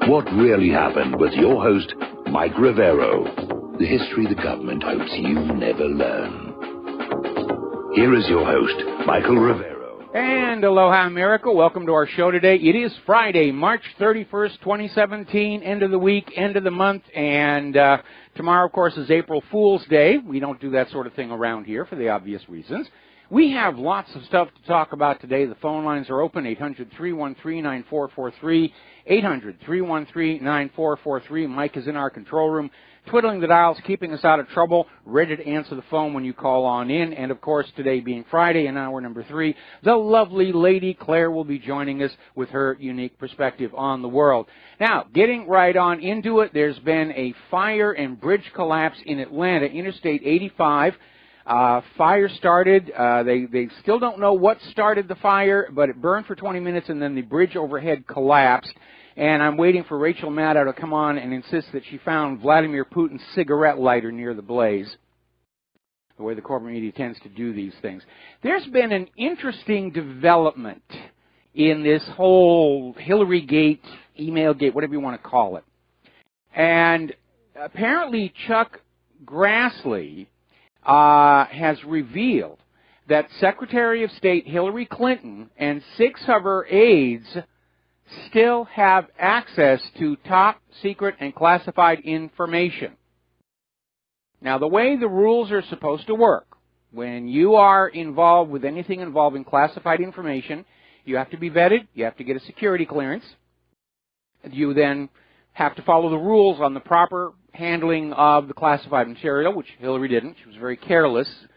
What really happened with your host, Mike Rivero. The history the government hopes you never learn. Here is your host, Michael Rivero. And aloha, America. Welcome to our show today. It is Friday, March 31st, 2017, end of the week, end of the month, and tomorrow, of course, is April Fool's Day. We don't do that sort of thing around here for the obvious reasons. We have lots of stuff to talk about today. The phone lines are open, 800-313-9443, 800-313-9443. Mike is in our control room, twiddling the dials, keeping us out of trouble, ready to answer the phone when you call on in. And, of course, today being Friday in hour number 3, the lovely Lady Claire will be joining us with her unique perspective on the world. Now, getting right on into it, there's been a fire and bridge collapse in Atlanta, Interstate 85. Fire started. They still don't know what started the fire, but it burned for 20 minutes, and then the bridge overhead collapsed. And I'm waiting for Rachel Maddow to come on and insist that she found Vladimir Putin's cigarette lighter near the blaze, the way the corporate media tends to do these things. There's been an interesting development in this whole Hillary Gate, email gate, whatever you want to call it. And apparently Chuck Grassley has revealed that Secretary of State Hillary Clinton and 6 of her aides still have access to top secret and classified information. Now, the way the rules are supposed to work, when you are involved with anything involving classified information, you have to be vetted, you have to get a security clearance, you then have to follow the rules on the proper handling of the classified material, which Hillary didn't. She was very careless.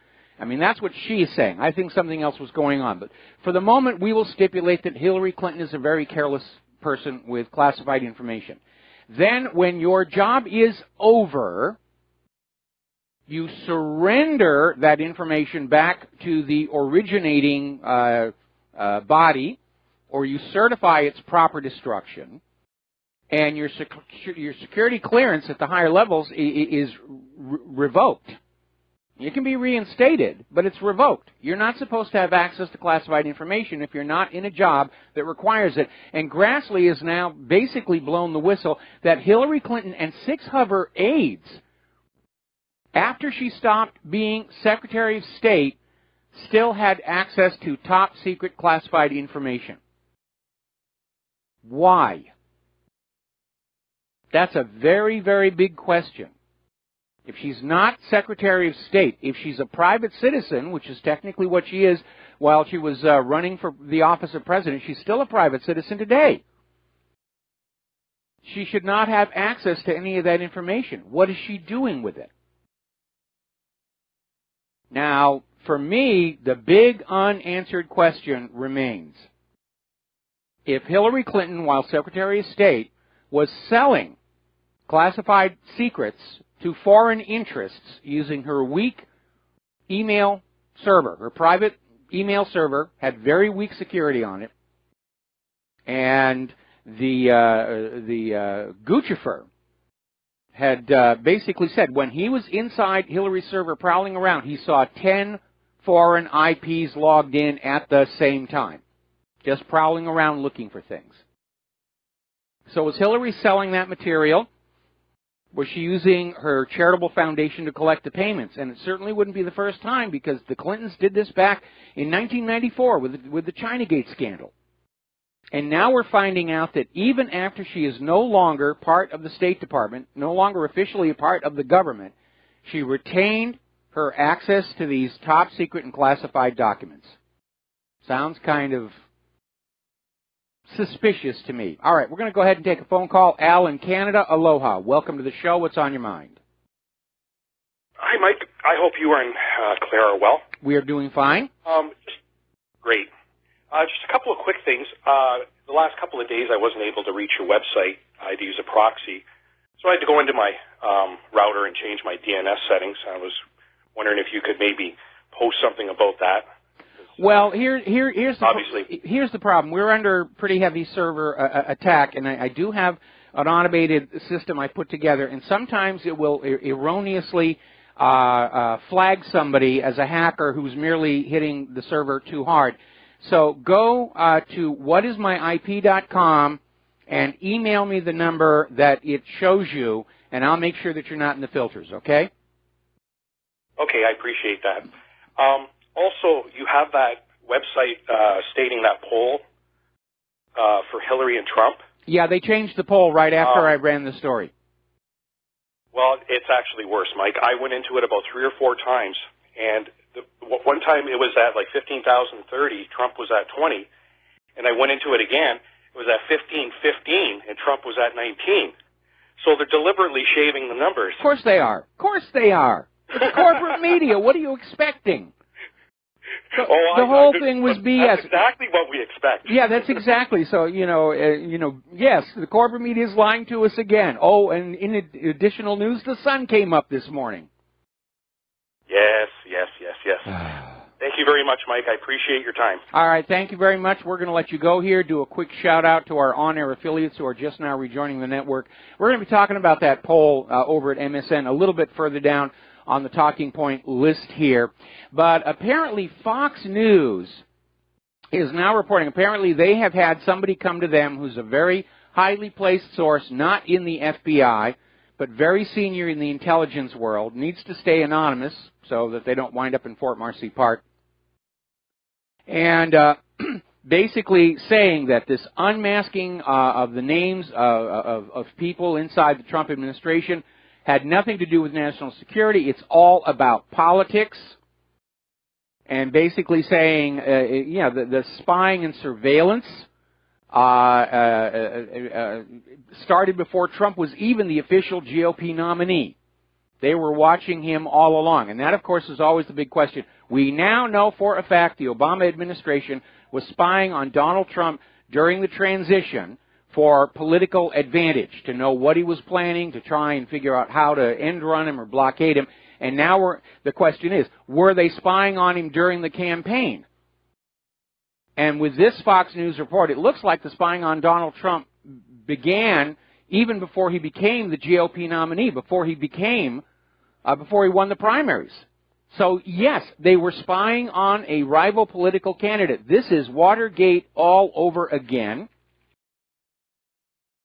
I mean, that's what she is saying. I think something else was going on. But for the moment, we will stipulate that Hillary Clinton is a very careless person with classified information. Then, when your job is over, you surrender that information back to the originating body, or you certify its proper destruction. And your security clearance at the higher levels is revoked. It can be reinstated, but it's revoked. You're not supposed to have access to classified information if you're not in a job that requires it. And Grassley has now basically blown the whistle that Hillary Clinton and 6 of her aides, after she stopped being Secretary of State, still had access to top secret classified information. Why? That's a very, very big question. If she's not Secretary of State, if she's a private citizen, which is technically what she is while she was running for the office of president, she's still a private citizen today. She should not have access to any of that information. What is she doing with it? Now, for me, the big unanswered question remains. If Hillary Clinton, while Secretary of State, was selling classified secrets to foreign interests using her weak email server. Her private email server had very weak security on it. And the Guccifer had basically said when he was inside Hillary's server prowling around, he saw 10 foreign IPs logged in at the same time, just prowling around looking for things. So was Hillary selling that material? Was she using her charitable foundation to collect the payments? And it certainly wouldn't be the first time, because the Clintons did this back in 1994 with the Chinagate scandal. And now we're finding out that even after she is no longer part of the State Department, no longer officially a part of the government, she retained her access to these top secret and classified documents. Sounds kind of suspicious to me. All right, we're going to go ahead and take a phone call. Al in Canada, aloha. Welcome to the show. What's on your mind? Hi, Mike. I hope you and Claire are well. We are doing fine. Great. Just a couple of quick things. The last couple of days I wasn't able to reach your website. I had to use a proxy. So I had to go into my router and change my DNS settings. I was wondering if you could maybe post something about that. Well, here's the problem. We're under pretty heavy server attack, and I do have an automated system I put together, and sometimes it will erroneously flag somebody as a hacker who's merely hitting the server too hard. So go to whatismyip.com and email me the number that it shows you, and I'll make sure that you're not in the filters, okay? Okay, I appreciate that. Also, you have that website stating that poll for Hillary and Trump. Yeah, they changed the poll right after I ran the story. Well, it's actually worse, Mike. I went into it about 3 or 4 times, and one time it was at like 15,030, Trump was at 20, and I went into it again, it was at 1515, and Trump was at 19. So they're deliberately shaving the numbers. Of course they are. Of course they are. It's corporate media. What are you expecting? The whole thing was BS. That's exactly what we expect. Yeah, that's exactly. So, yes, the corporate media is lying to us again. Oh, and in additional news, the sun came up this morning. Yes. Thank you very much, Mike. I appreciate your time. All right, thank you very much. We're going to let you go here, do a quick shout-out to our on-air affiliates who are just now rejoining the network. We're going to be talking about that poll over at MSN a little bit further down on the talking point list here. But apparently Fox News is now reporting, apparently they have had somebody come to them who's a very highly placed source, not in the FBI, but very senior in the intelligence world, needs to stay anonymous so that they don't wind up in Fort Marcy Park. And basically saying that this unmasking of the names of people inside the Trump administration had nothing to do with national security. It's all about politics. And basically saying, the spying and surveillance started before Trump was even the official GOP nominee. They were watching him all along. And that, of course, is always the big question. We now know for a fact the Obama administration was spying on Donald Trump during the transition for political advantage, to know what he was planning, to try and figure out how to end run him or blockade him. And now the question is, were they spying on him during the campaign? And with this Fox News report, it looks like the spying on Donald Trump began even before he became the GOP nominee, before he won the primaries. So, yes, they were spying on a rival political candidate. This is Watergate all over again.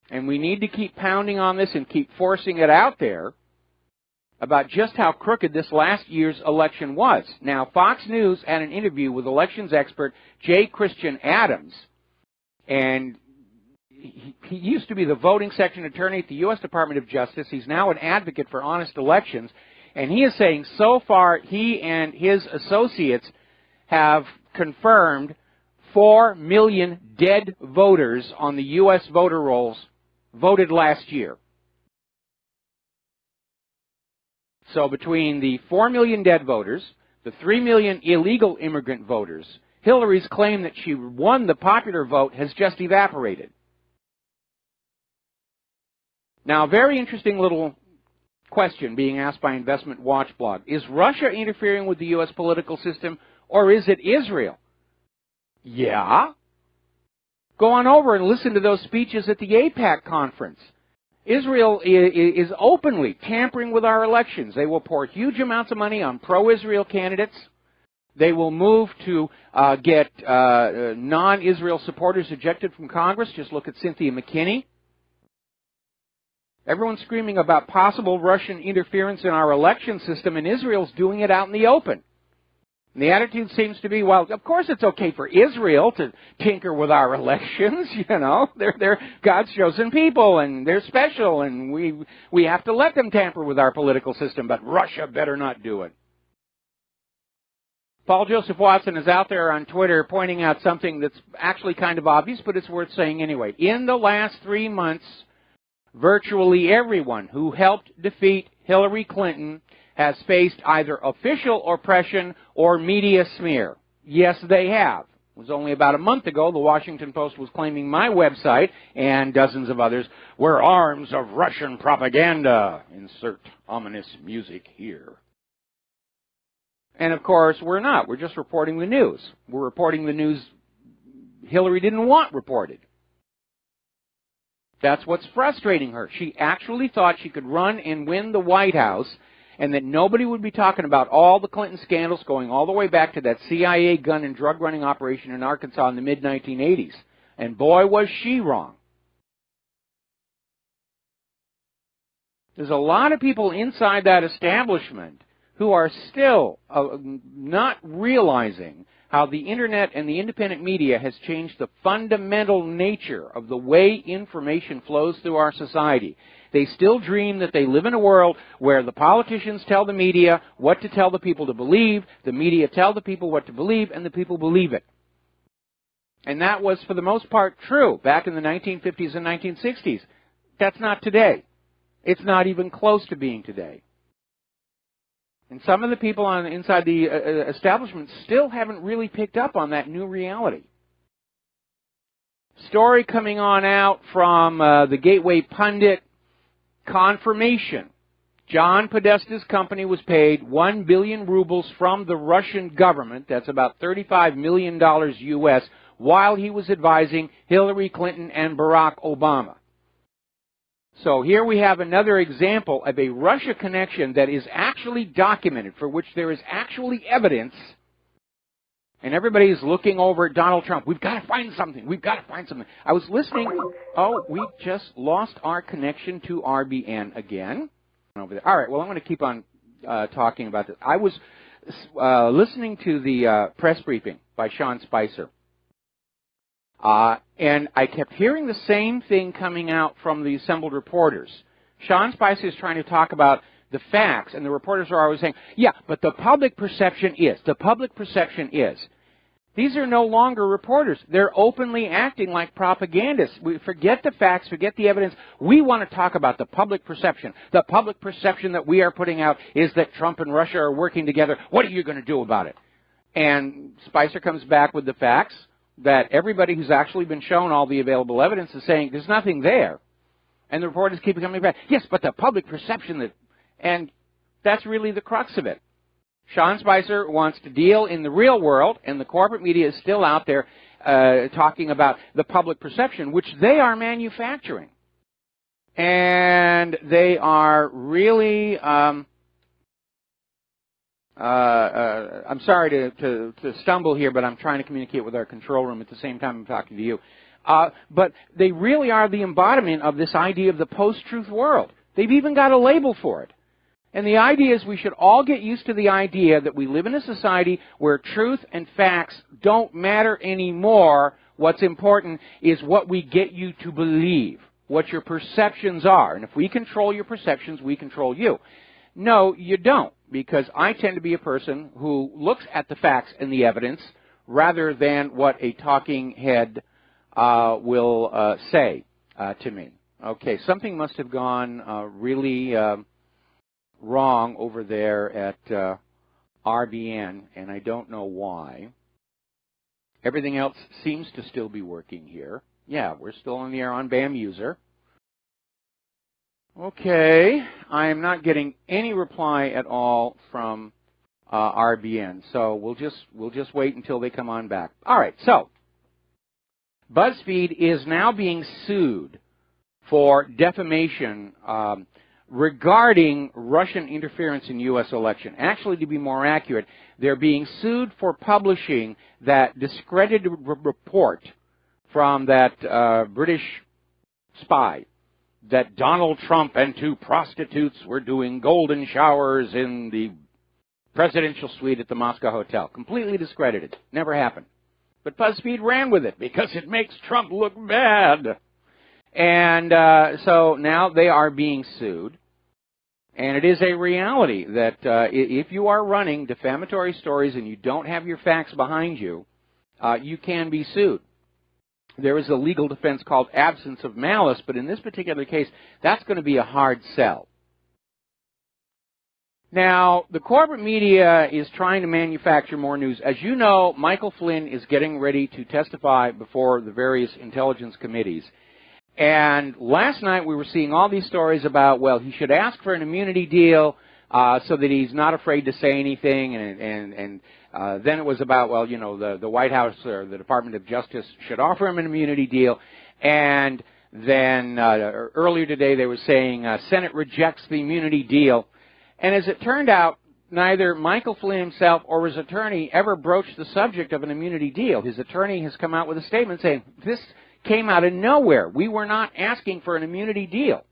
And we need to keep pounding on this and keep forcing it out there about just how crooked this last year's election was. Now, Fox News had an interview with elections expert J. Christian Adams, and he used to be the voting section attorney at the U.S. Department of Justice. He's now an advocate for honest elections, and he is saying so far he and his associates have confirmed 4 million dead voters on the U.S. voter rolls voted last year. So between the 4 million dead voters, the 3 million illegal immigrant voters, Hillary's claim that she won the popular vote has just evaporated. Now, a very interesting little question being asked by Investment Watch blog. Is Russia interfering with the U.S. political system, or is it Israel? Yeah. Go on over and listen to those speeches at the AIPAC conference. Israel is openly tampering with our elections. They will pour huge amounts of money on pro-Israel candidates. They will move to get non-Israel supporters ejected from Congress. Just look at Cynthia McKinney. Everyone's screaming about possible Russian interference in our election system, and Israel's doing it out in the open. And the attitude seems to be, well, of course it's okay for Israel to tinker with our elections, They're God's chosen people, and they're special, and we have to let them tamper with our political system, but Russia better not do it. Paul Joseph Watson is out there on Twitter pointing out something that's actually kind of obvious, but it's worth saying anyway. In the last 3 months, virtually everyone who helped defeat Hillary Clinton has faced either official oppression or media smear. Yes, they have. It was only about a month ago the Washington Post was claiming my website and dozens of others were arms of Russian propaganda. Insert ominous music here. And of course, we're not. We're just reporting the news. We're reporting the news Hillary didn't want reported. That's what's frustrating her. She actually thought she could run and win the White House, and that nobody would be talking about all the Clinton scandals going all the way back to that CIA gun and drug running operation in Arkansas in the mid-1980s. And boy, was she wrong. There's a lot of people inside that establishment who are still not realizing how the Internet and the independent media has changed the fundamental nature of the way information flows through our society. They still dream that they live in a world where the politicians tell the media what to tell the people to believe, the media tell the people what to believe, and the people believe it. And that was, for the most part, true back in the 1950s and 1960s. That's not today. It's not even close to being today. And some of the people inside the establishment still haven't really picked up on that new reality. Story coming on out from the Gateway Pundit, confirmation. John Podesta's company was paid 1 billion rubles from the Russian government, that's about $35 million U.S., while he was advising Hillary Clinton and Barack Obama. So here we have another example of a Russia connection that is actually documented, for which there is actually evidence, and everybody is looking over at Donald Trump. We've got to find something. We've got to find something. I was listening. Oh, we just lost our connection to RBN again. Over there. All right, well, I'm going to keep on talking about this. I was listening to the press briefing by Sean Spicer. And I kept hearing the same thing coming out from the assembled reporters. Sean Spicer is trying to talk about the facts, and the reporters are always saying, yeah, but the public perception is. The public perception is. These are no longer reporters. They're openly acting like propagandists. We forget the facts, forget the evidence. We want to talk about the public perception. The public perception that we are putting out is that Trump and Russia are working together. What are you going to do about it? And Spicer comes back with the facts that everybody who's actually been shown all the available evidence is saying there's nothing there. And the reporters keep coming back, yes, but the public perception that, and that's really the crux of it. Sean Spicer wants to deal in the real world, and the corporate media is still out there talking about the public perception, which they are manufacturing. And they are really, I'm sorry to stumble here, but I'm trying to communicate with our control room at the same time I'm talking to you. But they really are the embodiment of this idea of the post-truth world. They've even got a label for it. And the idea is we should all get used to the idea that we live in a society where truth and facts don't matter anymore. What's important is what we get you to believe, what your perceptions are. And if we control your perceptions, we control you. No, you don't, because I tend to be a person who looks at the facts and the evidence rather than what a talking head will say to me. Okay, something must have gone really wrong over there at RBN, and I don't know why. Everything else seems to still be working here. Yeah, we're still on the air on BAM user. Okay, I am not getting any reply at all from RBN, so we'll just wait until they come on back. All right, so BuzzFeed is now being sued for defamation regarding Russian interference in U.S. election. Actually, to be more accurate, they're being sued for publishing that discredited report from that British spy that Donald Trump and 2 prostitutes were doing golden showers in the presidential suite at the Moscow Hotel. Completely discredited. Never happened. But BuzzFeed ran with it because it makes Trump look bad. And so now they are being sued. And it is a reality that if you are running defamatory stories and you don't have your facts behind you, you can be sued. There is a legal defense called absence of malice, but in this particular case, that's going to be a hard sell. Now, the corporate media is trying to manufacture more news. As you know, Michael Flynn is getting ready to testify before the various intelligence committees. And last night we were seeing all these stories about, well, he should ask for an immunity deal so that he's not afraid to say anything. And then it was about, well, you know, the White House or the Department of Justice should offer him an immunity deal. And then earlier today they were saying Senate rejects the immunity deal. And as it turned out, neither Michael Flynn himself or his attorney ever broached the subject of an immunity deal. His attorney has come out with a statement saying, this came out of nowhere. We were not asking for an immunity deal.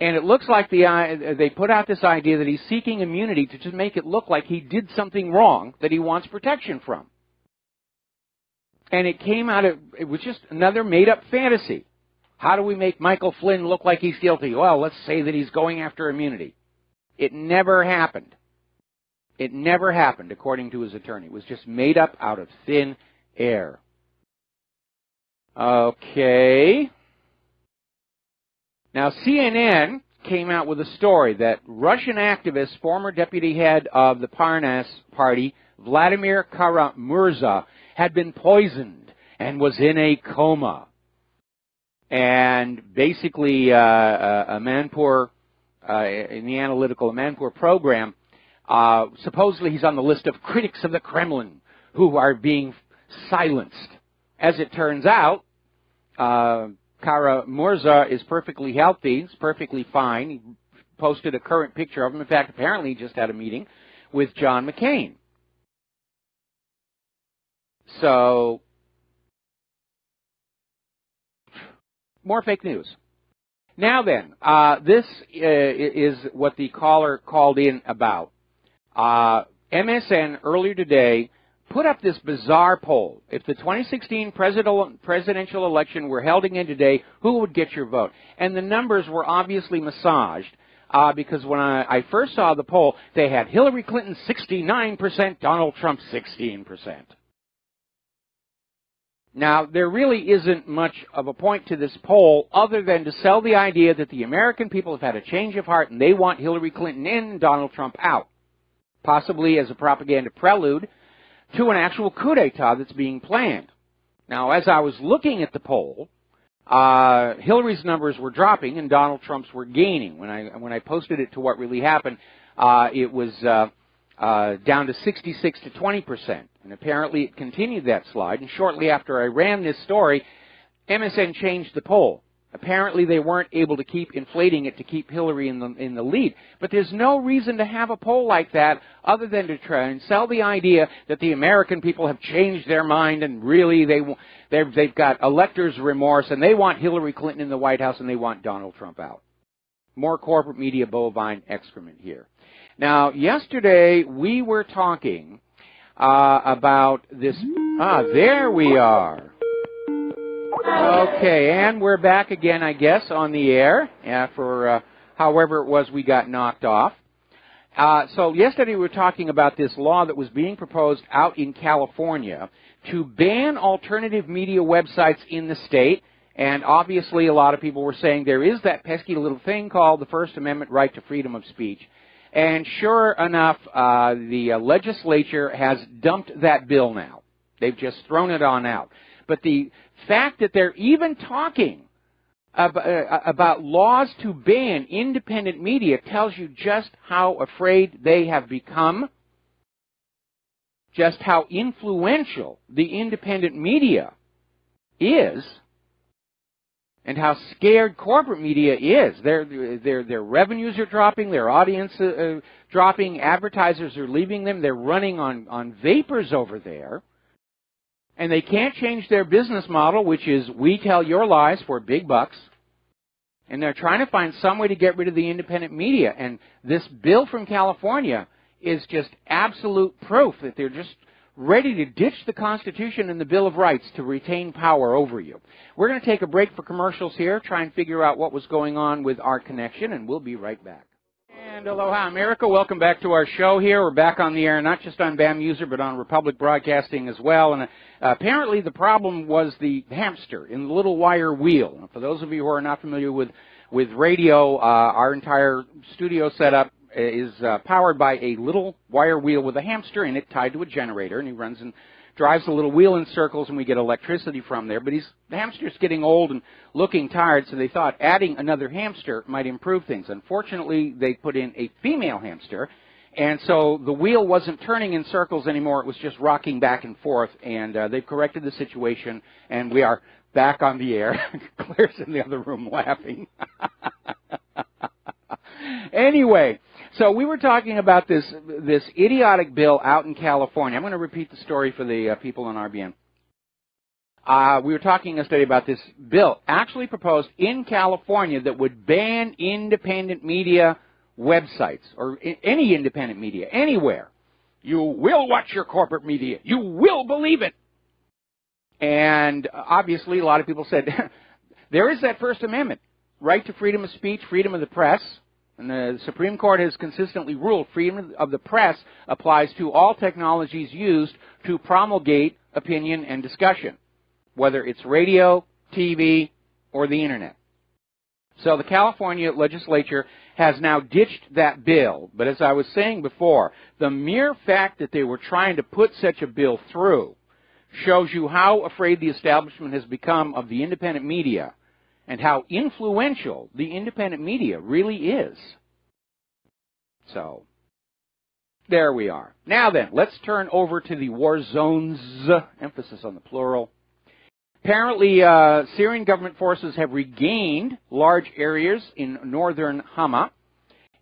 And it looks like they put out this idea that he's seeking immunity to just make it look like he did something wrong that he wants protection from. And it came out of, it was just another made-up fantasy. How do we make Michael Flynn look like he's guilty? Well, let's say that he's going after immunity. It never happened. It never happened, according to his attorney. It was just made up out of thin air. Okay. Now, CNN came out with a story that Russian activist, former deputy head of the Parnas Party, Vladimir Kara-Murza, had been poisoned and was in a coma. And basically, Manpur, in the analytical Manpur program, supposedly he's on the list of critics of the Kremlin who are being silenced. As it turns out, Kara-Murza is perfectly healthy, he's perfectly fine. He posted a current picture of him. In fact, apparently he just had a meeting with John McCain. So, more fake news. Now then, this is what the caller called in about. MSN earlier today put up this bizarre poll. If the 2016 presidential election were held again today, who would get your vote? And the numbers were obviously massaged because when I first saw the poll, they had Hillary Clinton 69%, Donald Trump 16%. Now, there really isn't much of a point to this poll other than to sell the idea that the American people have had a change of heart and they want Hillary Clinton in and Donald Trump out, possibly as a propaganda prelude to an actual coup d'etat that's being planned. Now, as I was looking at the poll, Hillary's numbers were dropping and Donald Trump's were gaining. When I posted it to what really happened, it was down to 66 to 20%. And apparently it continued that slide. And shortly after I ran this story, MSN changed the poll. Apparently they weren't able to keep inflating it to keep Hillary in the lead. But there's no reason to have a poll like that other than to try and sell the idea that the American people have changed their mind and really they've got electors' remorse and they want Hillary Clinton in the White House and they want Donald Trump out. More corporate media bovine excrement here. Now, yesterday we were talking about this. There we are. Okay, and we're back again, I guess, on the air for however it was we got knocked off. So yesterday we were talking about this law that was being proposed out in California to ban alternative media websites in the state. And obviously a lot of people were saying there is that pesky little thing called the First Amendment right to freedom of speech. And sure enough, the legislature has dumped that bill now. They've just thrown it on out. But the fact that they're even talking about laws to ban independent media tells you just how afraid they have become, just how influential the independent media is, and how scared corporate media is. Their revenues are dropping, their audience dropping, advertisers are leaving them, they're running on vapors over there, and they can't change their business model, which is we tell your lies for big bucks, and they're trying to find some way to get rid of the independent media, and this bill from California is just absolute proof that they're just ready to ditch the Constitution and the Bill of Rights to retain power over you. We're going to take a break for commercials here, try and figure out what was going on with our connection, and we'll be right back. And aloha, America. Welcome back to our show here. We're back on the air, not just on BAM User, but on Republic Broadcasting as well. And apparently the problem was the hamster in the little wire wheel. And for those of you who are not familiar with radio, our entire studio setup is powered by a little wire wheel with a hamster in it tied to a generator, and he runs and drives the little wheel in circles, and we get electricity from there. But the hamster's getting old and looking tired, so they thought adding another hamster might improve things. Unfortunately, they put in a female hamster, and so the wheel wasn't turning in circles anymore. It was just rocking back and forth, and they've corrected the situation, and we are back on the air. Claire's in the other room laughing. Anyway, so we were talking about this idiotic bill out in California. I'm going to repeat the story for the people on RBN. we were talking yesterday about this bill actually proposed in California that would ban independent media websites, or any independent media, anywhere. You will watch your corporate media. You will believe it. And obviously a lot of people said, there is that First Amendment, right to freedom of speech, freedom of the press. And the Supreme Court has consistently ruled freedom of the press applies to all technologies used to promulgate opinion and discussion, whether it's radio, TV, or the Internet. So the California legislature has now ditched that bill. But as I was saying before, the mere fact that they were trying to put such a bill through shows you how afraid the establishment has become of the independent media and how influential the independent media really is. So, there we are. Now then, let's turn over to the war zones, emphasis on the plural. Apparently, Syrian government forces have regained large areas in northern Hama,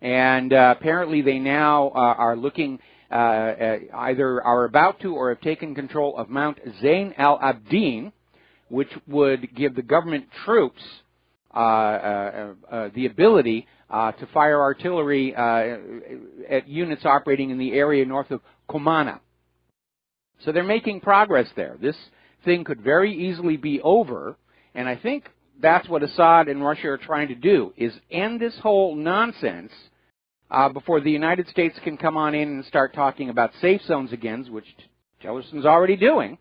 and apparently they now are looking, either are about to or have taken control of Mount Zain al-Abidin, which would give the government troops the ability to fire artillery at units operating in the area north of Komana. So they're making progress there. This thing could very easily be over, and I think that's what Assad and Russia are trying to do, is end this whole nonsense before the United States can come on in and start talking about safe zones again, which Tillerson's already doing.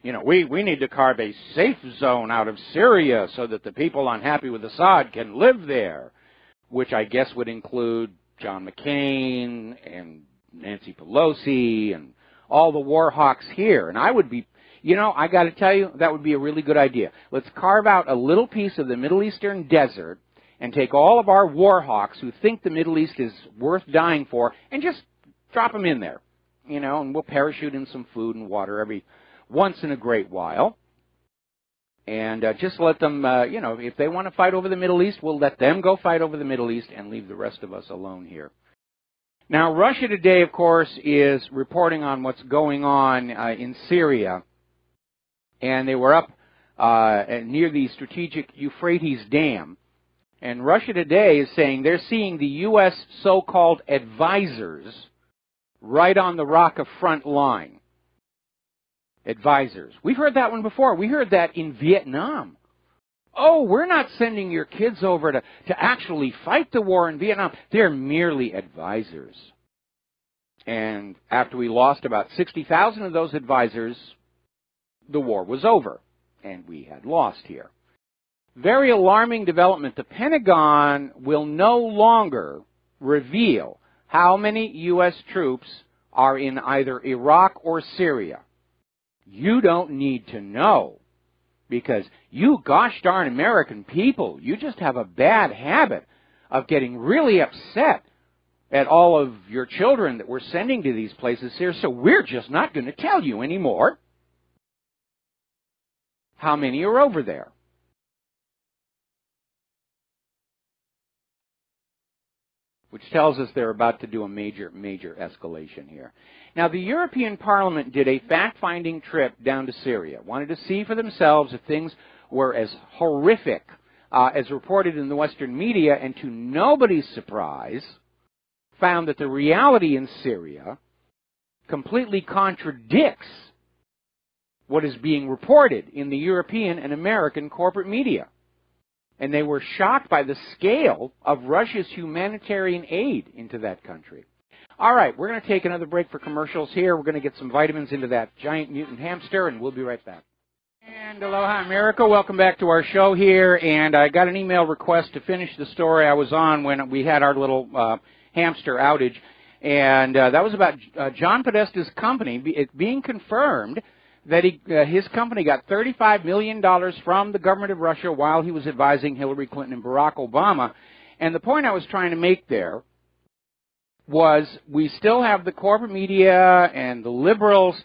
You know, we need to carve a safe zone out of Syria so that the people unhappy with Assad can live there, which I guess would include John McCain and Nancy Pelosi and all the war hawks here. And I would be, you know, I got to tell you, that would be a really good idea. Let's carve out a little piece of the Middle Eastern desert and take all of our war hawks who think the Middle East is worth dying for and just drop them in there, you know, and we'll parachute in some food and water every once in a great while. And just let them, you know, if they want to fight over the Middle East, we'll let them go fight over the Middle East and leave the rest of us alone here. Now, Russia today, of course, is reporting on what's going on in Syria. And they were up near the strategic Euphrates Dam. And Russia today is saying they're seeing the U.S. so-called advisors right on the Raqqa front line. Advisors. We've heard that one before. We heard that in Vietnam. Oh, we're not sending your kids over to actually fight the war in Vietnam. They're merely advisors. And after we lost about 60,000 of those advisors, the war was over, and we had lost here. Very alarming development. The Pentagon will no longer reveal how many U.S. troops are in either Iraq or Syria. You don't need to know, because you gosh darn American people, you just have a bad habit of getting really upset at all of your children that we're sending to these places here, so we're just not going to tell you anymore how many are over there. Which tells us they're about to do a major escalation here. Now, the European Parliament did a fact-finding trip down to Syria, wanted to see for themselves if things were as horrific as reported in the Western media, and to nobody's surprise, found that the reality in Syria completely contradicts what is being reported in the European and American corporate media. And they were shocked by the scale of Russia's humanitarian aid into that country. All right, we're going to take another break for commercials here. We're going to get some vitamins into that giant mutant hamster, and we'll be right back. And aloha, America. Welcome back to our show here. And I got an email request to finish the story I was on when we had our little hamster outage. And that was about John Podesta's company. It being confirmed that his company got $35 million from the government of Russia while he was advising Hillary Clinton and Barack Obama. And the point I was trying to make there was we still have the corporate media and the liberals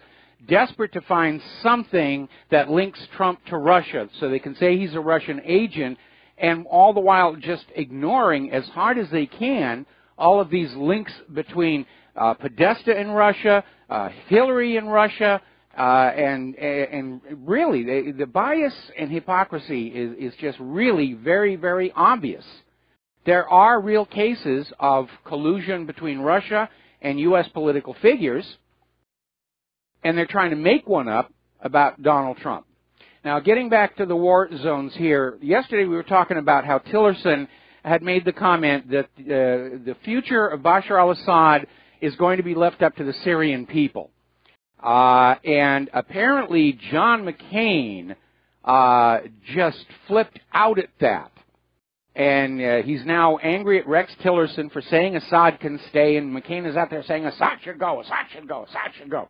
desperate to find something that links Trump to Russia so they can say he's a Russian agent, and all the while just ignoring as hard as they can all of these links between Podesta in Russia, Hillary in Russia, And really, the bias and hypocrisy is just really very, very obvious. There are real cases of collusion between Russia and U.S. political figures, and they're trying to make one up about Donald Trump. Now, getting back to the war zones here, yesterday we were talking about how Tillerson had made the comment that the future of Bashar al-Assad is going to be left up to the Syrian people. And apparently John McCain just flipped out at that. And he's now angry at Rex Tillerson for saying Assad can stay, and McCain is out there saying Assad should go, Assad should go, Assad should go.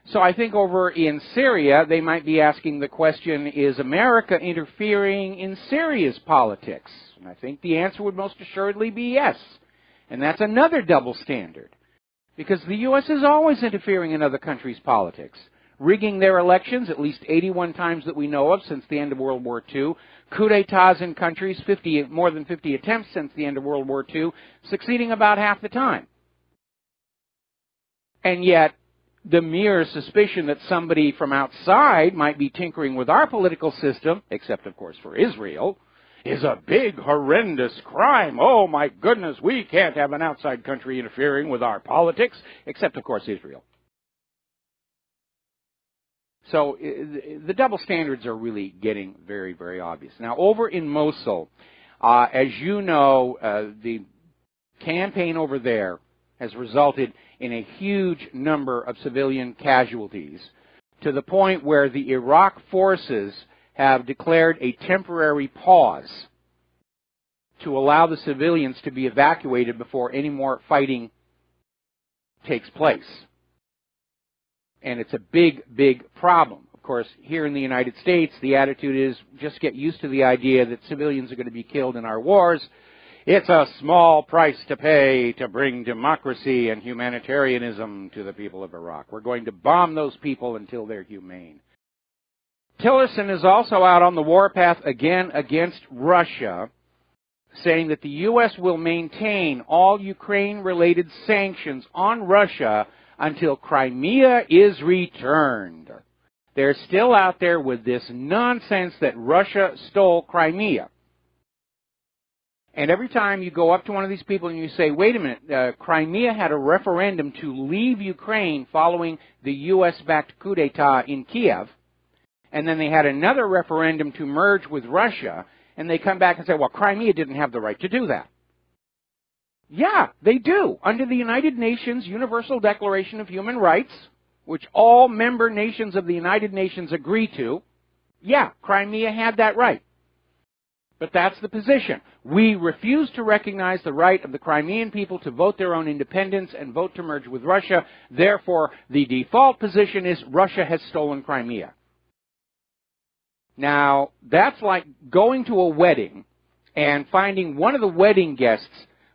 So I think over in Syria, they might be asking the question, is America interfering in Syria's politics? And I think the answer would most assuredly be yes. And that's another double standard. Because the U.S. is always interfering in other countries' politics, rigging their elections at least 81 times that we know of since the end of World War II, coup d'etats in countries, more than 50 attempts since the end of World War II, succeeding about half the time. And yet, the mere suspicion that somebody from outside might be tinkering with our political system, except, of course, for Israel, is a big, horrendous crime. Oh, my goodness, we can't have an outside country interfering with our politics, except, of course, Israel. So the double standards are really getting very, very obvious. Now, over in Mosul, as you know, the campaign over there has resulted in a huge number of civilian casualties, to the point where the Iraq forces have declared a temporary pause to allow the civilians to be evacuated before any more fighting takes place. And it's a big, big problem. Of course, here in the United States, the attitude is just get used to the idea that civilians are going to be killed in our wars. It's a small price to pay to bring democracy and humanitarianism to the people of Iraq. We're going to bomb those people until they're humane. Tillerson is also out on the warpath again against Russia, saying that the U.S. will maintain all Ukraine-related sanctions on Russia until Crimea is returned. They're still out there with this nonsense that Russia stole Crimea. And every time you go up to one of these people and you say, wait a minute, Crimea had a referendum to leave Ukraine following the U.S.-backed coup d'etat in Kiev, and then they had another referendum to merge with Russia, and they come back and say, well, Crimea didn't have the right to do that. Yeah, they do. Under the United Nations Universal Declaration of Human Rights, which all member nations of the United Nations agree to, yeah, Crimea had that right. But that's the position. We refuse to recognize the right of the Crimean people to vote their own independence and vote to merge with Russia. Therefore, the default position is Russia has stolen Crimea. Now, that's like going to a wedding and finding one of the wedding guests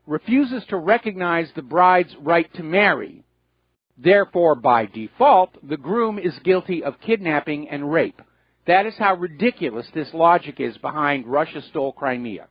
refuses to recognize the bride's right to marry. Therefore, by default, the groom is guilty of kidnapping and rape. That is how ridiculous this logic is behind Russia stole Crimea.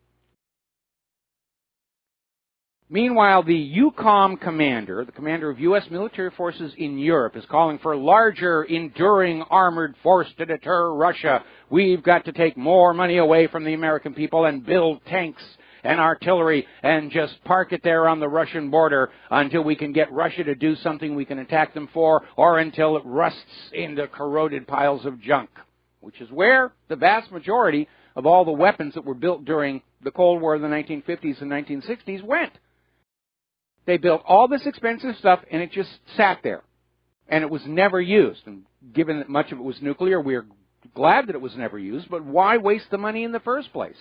Meanwhile, the EUCOM commander, the commander of U.S. military forces in Europe, is calling for larger, enduring armored force to deter Russia. We've got to take more money away from the American people and build tanks and artillery and just park it there on the Russian border until we can get Russia to do something we can attack them for, or until it rusts into corroded piles of junk, which is where the vast majority of all the weapons that were built during the Cold War of the 1950s and 1960s went. They built all this expensive stuff, and it just sat there. And it was never used. And given that much of it was nuclear, we're glad that it was never used, but why waste the money in the first place?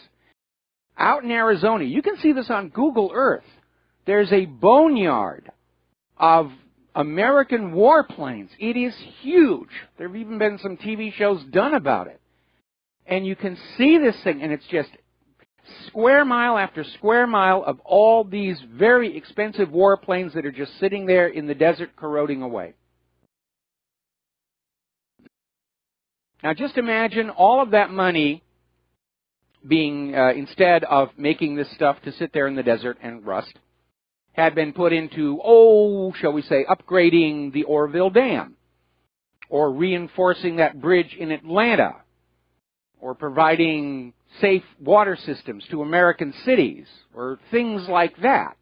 Out in Arizona, you can see this on Google Earth, there's a boneyard of American warplanes. It is huge. There have even been some TV shows done about it. And you can see this thing, and it's just square mile after square mile of all these very expensive warplanes that are just sitting there in the desert corroding away. Now just imagine all of that money being, instead of making this stuff to sit there in the desert and rust, had been put into, shall we say, upgrading the Oroville Dam, or reinforcing that bridge in Atlanta, or providing safe water systems to American cities, or things like that.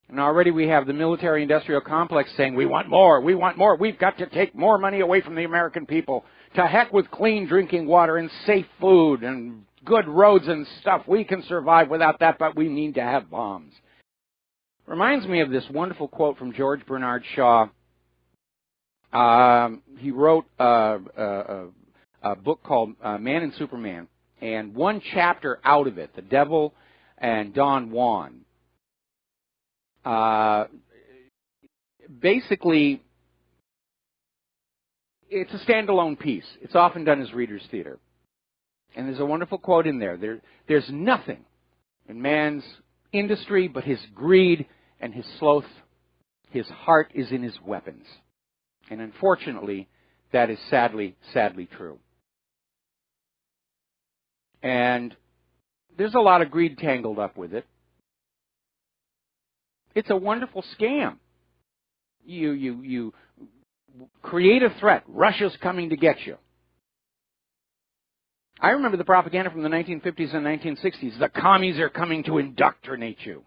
And already we have the military-industrial complex saying, we want more, we've got to take more money away from the American people. To heck with clean drinking water and safe food and good roads and stuff. We can survive without that, but we need to have bombs. Reminds me of this wonderful quote from George Bernard Shaw. He wrote a book called Man and Superman, and one chapter out of it, The Devil and Don Juan, basically, it's a standalone piece. It's often done as reader's theater. And there's a wonderful quote in there. There's nothing in man's industry but his greed and his sloth. His heart is in his weapons. And unfortunately, that is sadly, sadly true. And there's a lot of greed tangled up with it. It's a wonderful scam. You create a threat. Russia's coming to get you. I remember the propaganda from the 1950s and 1960s. The commies are coming to indoctrinate you.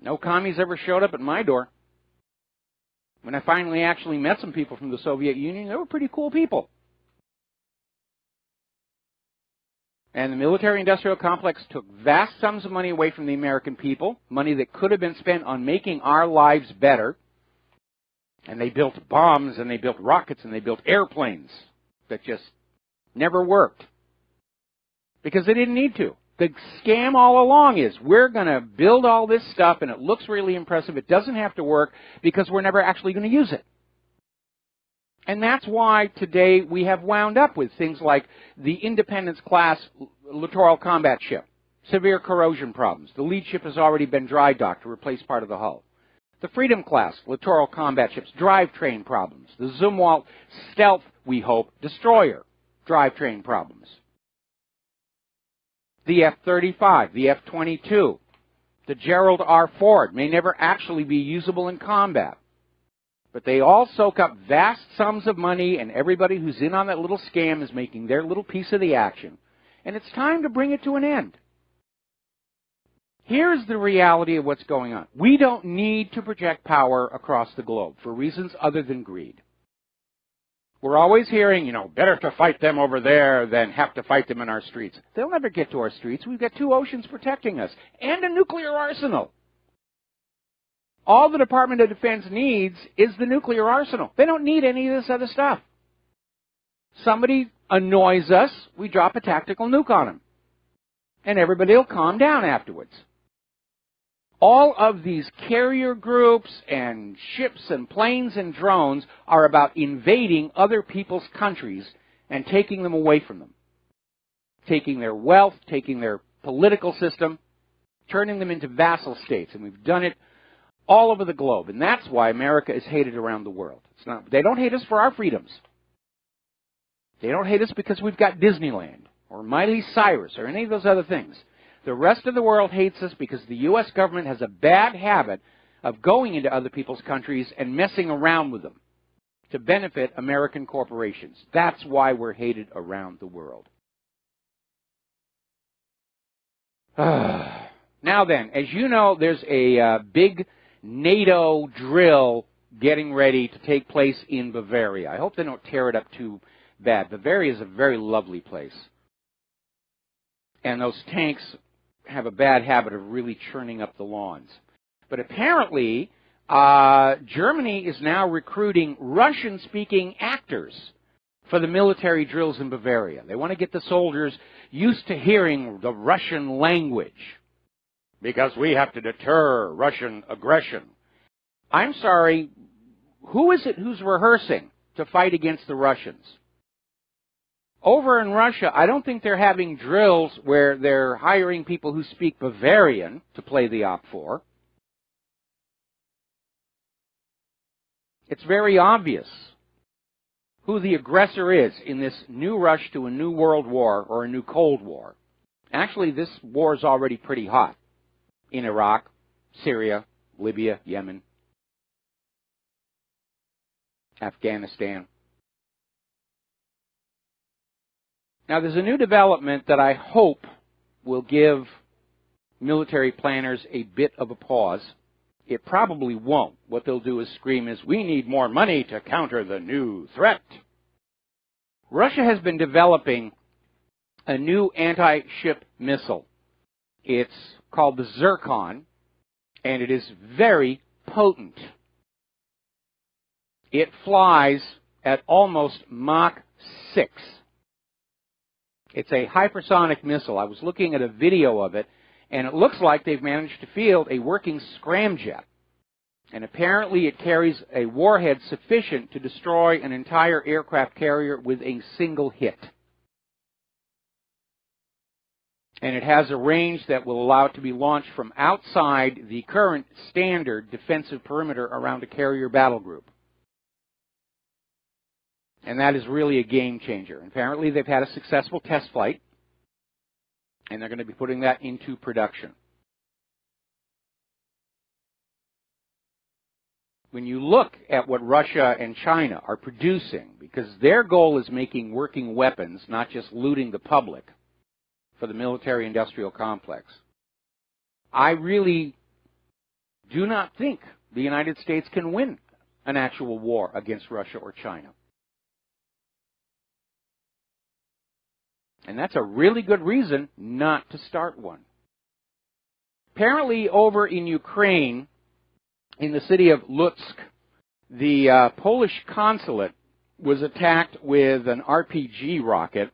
No commies ever showed up at my door. When I finally actually met some people from the Soviet Union, they were pretty cool people. And the military-industrial complex took vast sums of money away from the American people, money that could have been spent on making our lives better. And they built bombs, and they built rockets, and they built airplanes that just never worked. Because they didn't need to. The scam all along is, we're going to build all this stuff, and it looks really impressive. It doesn't have to work, because we're never actually going to use it. And that's why today we have wound up with things like the Independence-class littoral combat ship, severe corrosion problems. The lead ship has already been dry docked to replace part of the hull. The Freedom-class littoral combat ships, drivetrain problems. The Zumwalt stealth, we hope, destroyer, drivetrain problems. The F-35, the F-22, the Gerald R. Ford may never actually be usable in combat. But they all soak up vast sums of money, and everybody who's in on that little scam is making their little piece of the action. And it's time to bring it to an end. Here's the reality of what's going on. We don't need to project power across the globe for reasons other than greed. We're always hearing, better to fight them over there than have to fight them in our streets. They'll never get to our streets. We've got 2 oceans protecting us and a nuclear arsenal. All the Department of Defense needs is the nuclear arsenal. They don't need any of this other stuff. Somebody annoys us, we drop a tactical nuke on them. And everybody will calm down afterwards. All of these carrier groups and ships and planes and drones are about invading other people's countries and taking them away from them. Taking their wealth, taking their political system, turning them into vassal states. And we've done it all over the globe. And that's why America is hated around the world. They don't hate us for our freedoms. They don't hate us because we've got Disneyland or Miley Cyrus or any of those other things. The rest of the world hates us because the U.S. government has a bad habit of going into other people's countries and messing around with them to benefit American corporations. That's why we're hated around the world. Now then, as you know, there's a big NATO drill getting ready to take place in Bavaria. I hope they don't tear it up too bad. Bavaria is a very lovely place. And those tanks have a bad habit of really churning up the lawns. But apparently, Germany is now recruiting Russian-speaking actors for the military drills in Bavaria. They want to get the soldiers used to hearing the Russian language, because we have to deter Russian aggression. I'm sorry, who is it who's rehearsing to fight against the Russians? Over in Russia, I don't think they're having drills where they're hiring people who speak Bavarian to play the OP4. It's very obvious who the aggressor is in this new rush to a new world war or a new Cold War. Actually, this war is already pretty hot in Iraq, Syria, Libya, Yemen. Afghanistan. Now, there's a new development that I hope will give military planners a bit of a pause. It probably won't. What they'll do is scream is, we need more money to counter the new threat. Russia has been developing a new anti-ship missile. It's called the Zircon, and it is very potent. It flies at almost Mach 6. It's a hypersonic missile. I was looking at a video of it, and it looks like they've managed to field a working scramjet. And apparently it carries a warhead sufficient to destroy an entire aircraft carrier with a single hit. And it has a range that will allow it to be launched from outside the current standard defensive perimeter around a carrier battle group. And that is really a game changer. Apparently they've had a successful test flight, and they're going to be putting that into production. When you look at what Russia and China are producing, because their goal is making working weapons, not just looting the public for the military-industrial complex, I really do not think the United States can win an actual war against Russia or China. And that's a really good reason not to start one. Apparently over in Ukraine, in the city of Lutsk, the Polish consulate was attacked with an RPG rocket.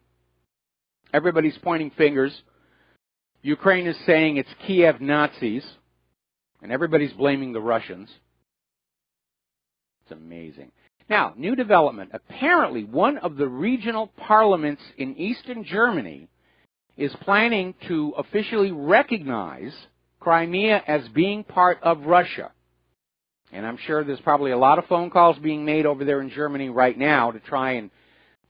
Everybody's pointing fingers. Ukraine is saying it's Kiev Nazis, and everybody's blaming the Russians. It's amazing. Now, new development. Apparently, one of the regional parliaments in eastern Germany is planning to officially recognize Crimea as being part of Russia. And I'm sure there's probably a lot of phone calls being made over there in Germany right now to try and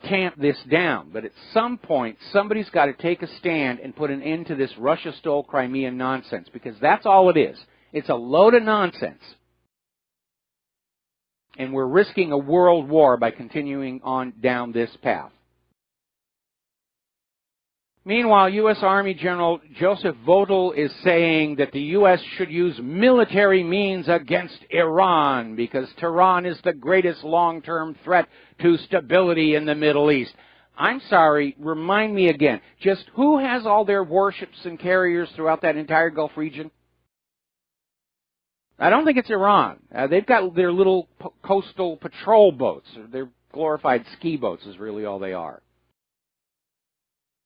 tamp this down. But at some point, somebody's got to take a stand and put an end to this Russia stole Crimea nonsense, because that's all it is. It's a load of nonsense. And we're risking a world war by continuing on down this path. Meanwhile, U.S. Army General Joseph Votel is saying that the U.S. should use military means against Iran because Tehran is the greatest long-term threat to stability in the Middle East. I'm sorry, remind me again, just who has all their warships and carriers throughout that entire Gulf region? I don't think it's Iran. They've got their little coastal patrol boats. They're glorified ski boats is really all they are.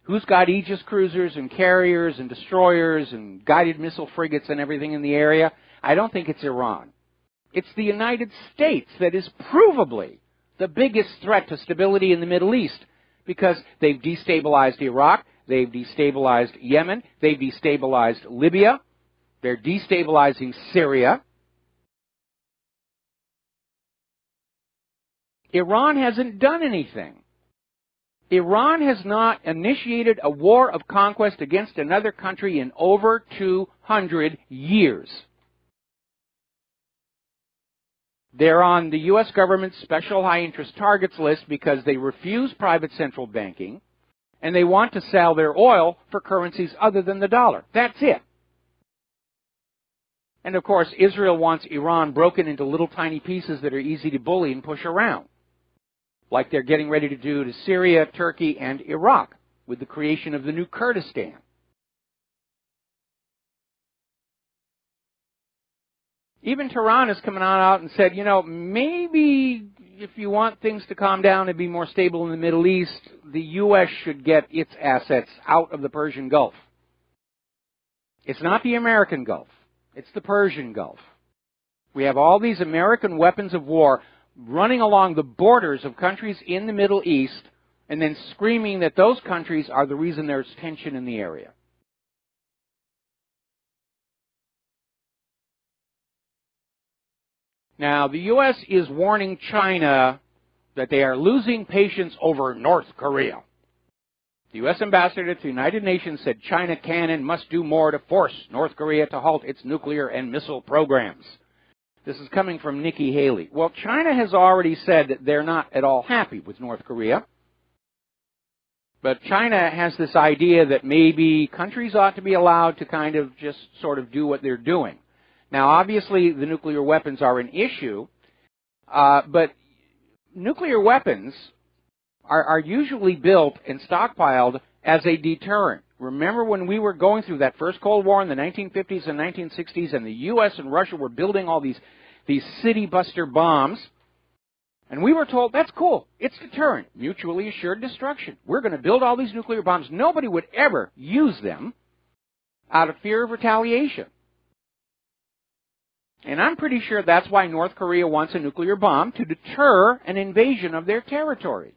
Who's got Aegis cruisers and carriers and destroyers and guided missile frigates and everything in the area? I don't think it's Iran. It's the United States that is provably the biggest threat to stability in the Middle East, because they've destabilized Iraq, they've destabilized Yemen, they've destabilized Libya, they're destabilizing Syria. Iran hasn't done anything. Iran has not initiated a war of conquest against another country in over 200 years. They're on the U.S. government's special high-interest targets list because they refuse private central banking, and they want to sell their oil for currencies other than the dollar. That's it. And, of course, Israel wants Iran broken into little tiny pieces that are easy to bully and push around, like they're getting ready to do to Syria, Turkey, and Iraq with the creation of the new Kurdistan. Even Tehran has come out and said, you know, maybe if you want things to calm down and be more stable in the Middle East, the U.S. should get its assets out of the Persian Gulf. It's not the American Gulf. It's the Persian Gulf. We have all these American weapons of war running along the borders of countries in the Middle East and then screaming that those countries are the reason there's tension in the area. Now, the U.S. is warning China that they are losing patience over North Korea. The U.S. ambassador to the United Nations said China can and must do more to force North Korea to halt its nuclear and missile programs. This is coming from Nikki Haley. Well, China has already said that they're not at all happy with North Korea. But China has this idea that maybe countries ought to be allowed to kind of just sort of do what they're doing. Now, obviously, the nuclear weapons are an issue, but nuclear weapons are usually built and stockpiled as a deterrent. Remember when we were going through that first Cold War in the 1950s and 1960s, and the U.S. and Russia were building all these city buster bombs, and we were told, that's cool, it's deterrent, mutually assured destruction. We're going to build all these nuclear bombs. Nobody would ever use them out of fear of retaliation. And I'm pretty sure that's why North Korea wants a nuclear bomb, to deter an invasion of their territory.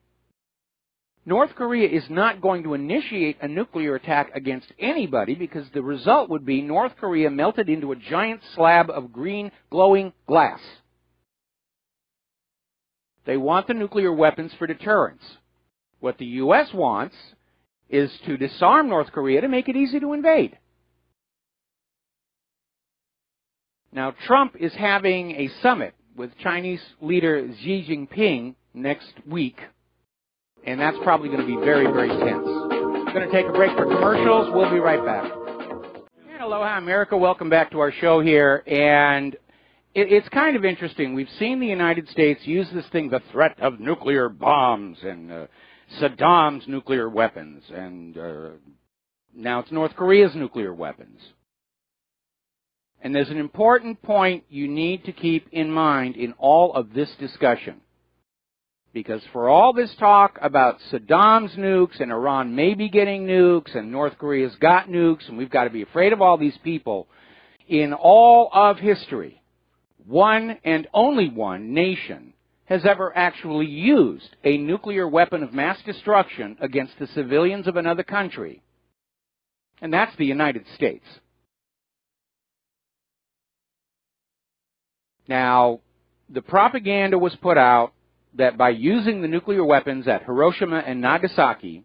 North Korea is not going to initiate a nuclear attack against anybody, because the result would be North Korea melted into a giant slab of green glowing glass. They want the nuclear weapons for deterrence. What the U.S. wants is to disarm North Korea to make it easy to invade. Now, Trump is having a summit with Chinese leader Xi Jinping next week, and that's probably going to be very, very tense. We're going to take a break for commercials. We'll be right back. And aloha, America. Welcome back to our show here. And it's kind of interesting. We've seen the United States use this thing, the threat of nuclear bombs, and Saddam's nuclear weapons, and now it's North Korea's nuclear weapons. And there's an important point you need to keep in mind in all of this discussion. Because for all this talk about Saddam's nukes and Iran maybe getting nukes and North Korea's got nukes and we've got to be afraid of all these people, in all of history, one and only one nation has ever actually used a nuclear weapon of mass destruction against the civilians of another country. And that's the United States. Now, the propaganda was put out that by using the nuclear weapons at Hiroshima and Nagasaki,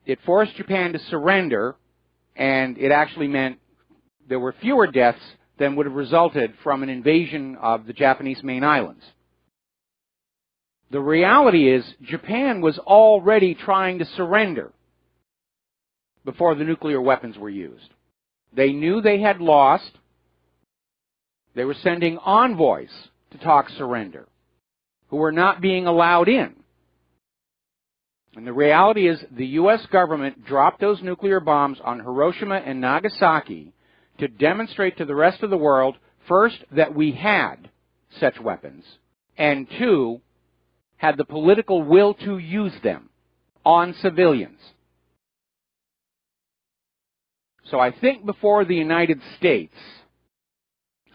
it forced Japan to surrender, and it actually meant there were fewer deaths than would have resulted from an invasion of the Japanese main islands. The reality is, Japan was already trying to surrender before the nuclear weapons were used. They knew they had lost. They were sending envoys to talk surrender, who were not being allowed in. And the reality is, the U.S. government dropped those nuclear bombs on Hiroshima and Nagasaki to demonstrate to the rest of the world, first, that we had such weapons, and two, had the political will to use them on civilians. So I think before the United States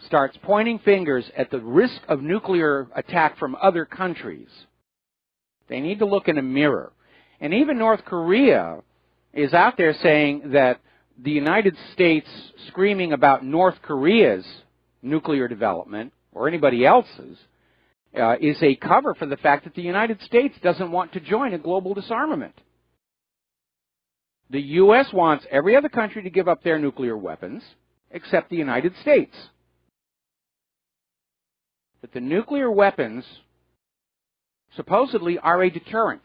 starts pointing fingers at the risk of nuclear attack from other countries, they need to look in a mirror. And even North Korea is out there saying that the United States screaming about North Korea's nuclear development, or anybody else's, is a cover for the fact that the United States doesn't want to join a global disarmament. The U.S. wants every other country to give up their nuclear weapons, except the United States. But the nuclear weapons supposedly are a deterrent.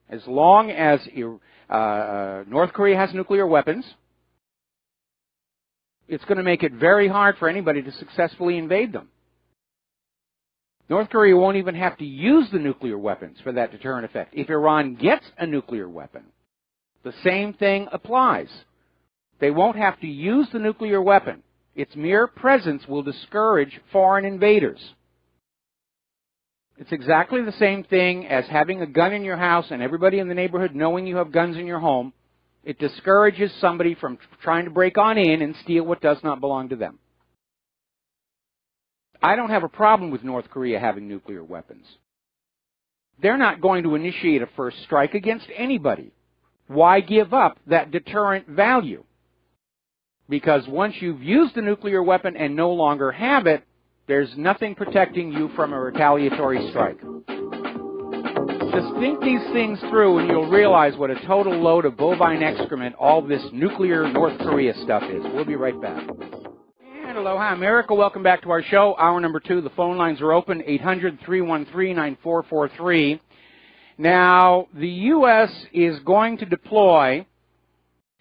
As long as North Korea has nuclear weapons, it's going to make it very hard for anybody to successfully invade them. North Korea won't even have to use the nuclear weapons for that deterrent effect. If Iran gets a nuclear weapon, the same thing applies. They won't have to use the nuclear weapon. Its mere presence will discourage foreign invaders. It's exactly the same thing as having a gun in your house and everybody in the neighborhood knowing you have guns in your home. It discourages somebody from trying to break on in and steal what does not belong to them. I don't have a problem with North Korea having nuclear weapons. They're not going to initiate a first strike against anybody. Why give up that deterrent value? Because once you've used the nuclear weapon and no longer have it, there's nothing protecting you from a retaliatory strike. Just think these things through and you'll realize what a total load of bovine excrement all this nuclear North Korea stuff is. We'll be right back. And Aloha, America. Welcome back to our show. Hour number 2. The phone lines are open, 800-313-9443. Now, the U.S. is going to deploy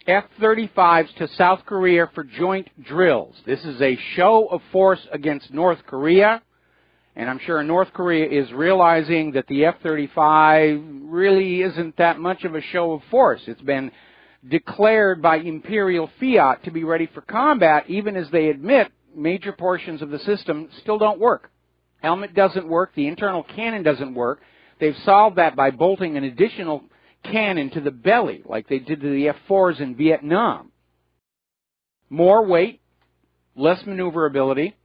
F-35s to South Korea for joint drills. This is a show of force against North Korea, and I'm sure North Korea is realizing that the F-35 really isn't that much of a show of force. It's been declared by imperial fiat to be ready for combat, even as they admit major portions of the system still don't work. Helmet doesn't work. The internal cannon doesn't work. They've solved that by bolting an additional cannon to the belly, like they did to the F-4s in Vietnam. More weight, less maneuverability.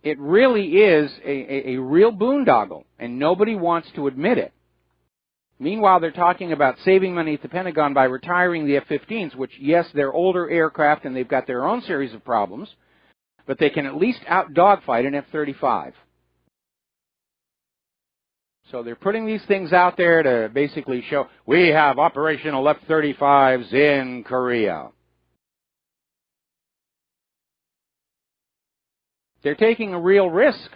It really is a real boondoggle, and nobody wants to admit it. Meanwhile, they're talking about saving money at the Pentagon by retiring the F-15s, which, yes, they're older aircraft and they've got their own series of problems, but they can at least out-dogfight an F-35. So they're putting these things out there to basically show, we have operational F-35s in Korea. They're taking a real risk.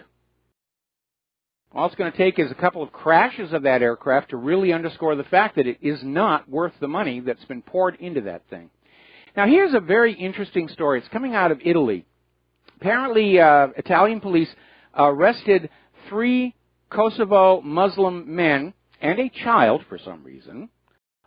All it's going to take is a couple of crashes of that aircraft to really underscore the fact that it is not worth the money that's been poured into that thing. Now, here's a very interesting story. It's coming out of Italy. Apparently, Italian police arrested 3 Kosovo Muslim men and a child, for some reason,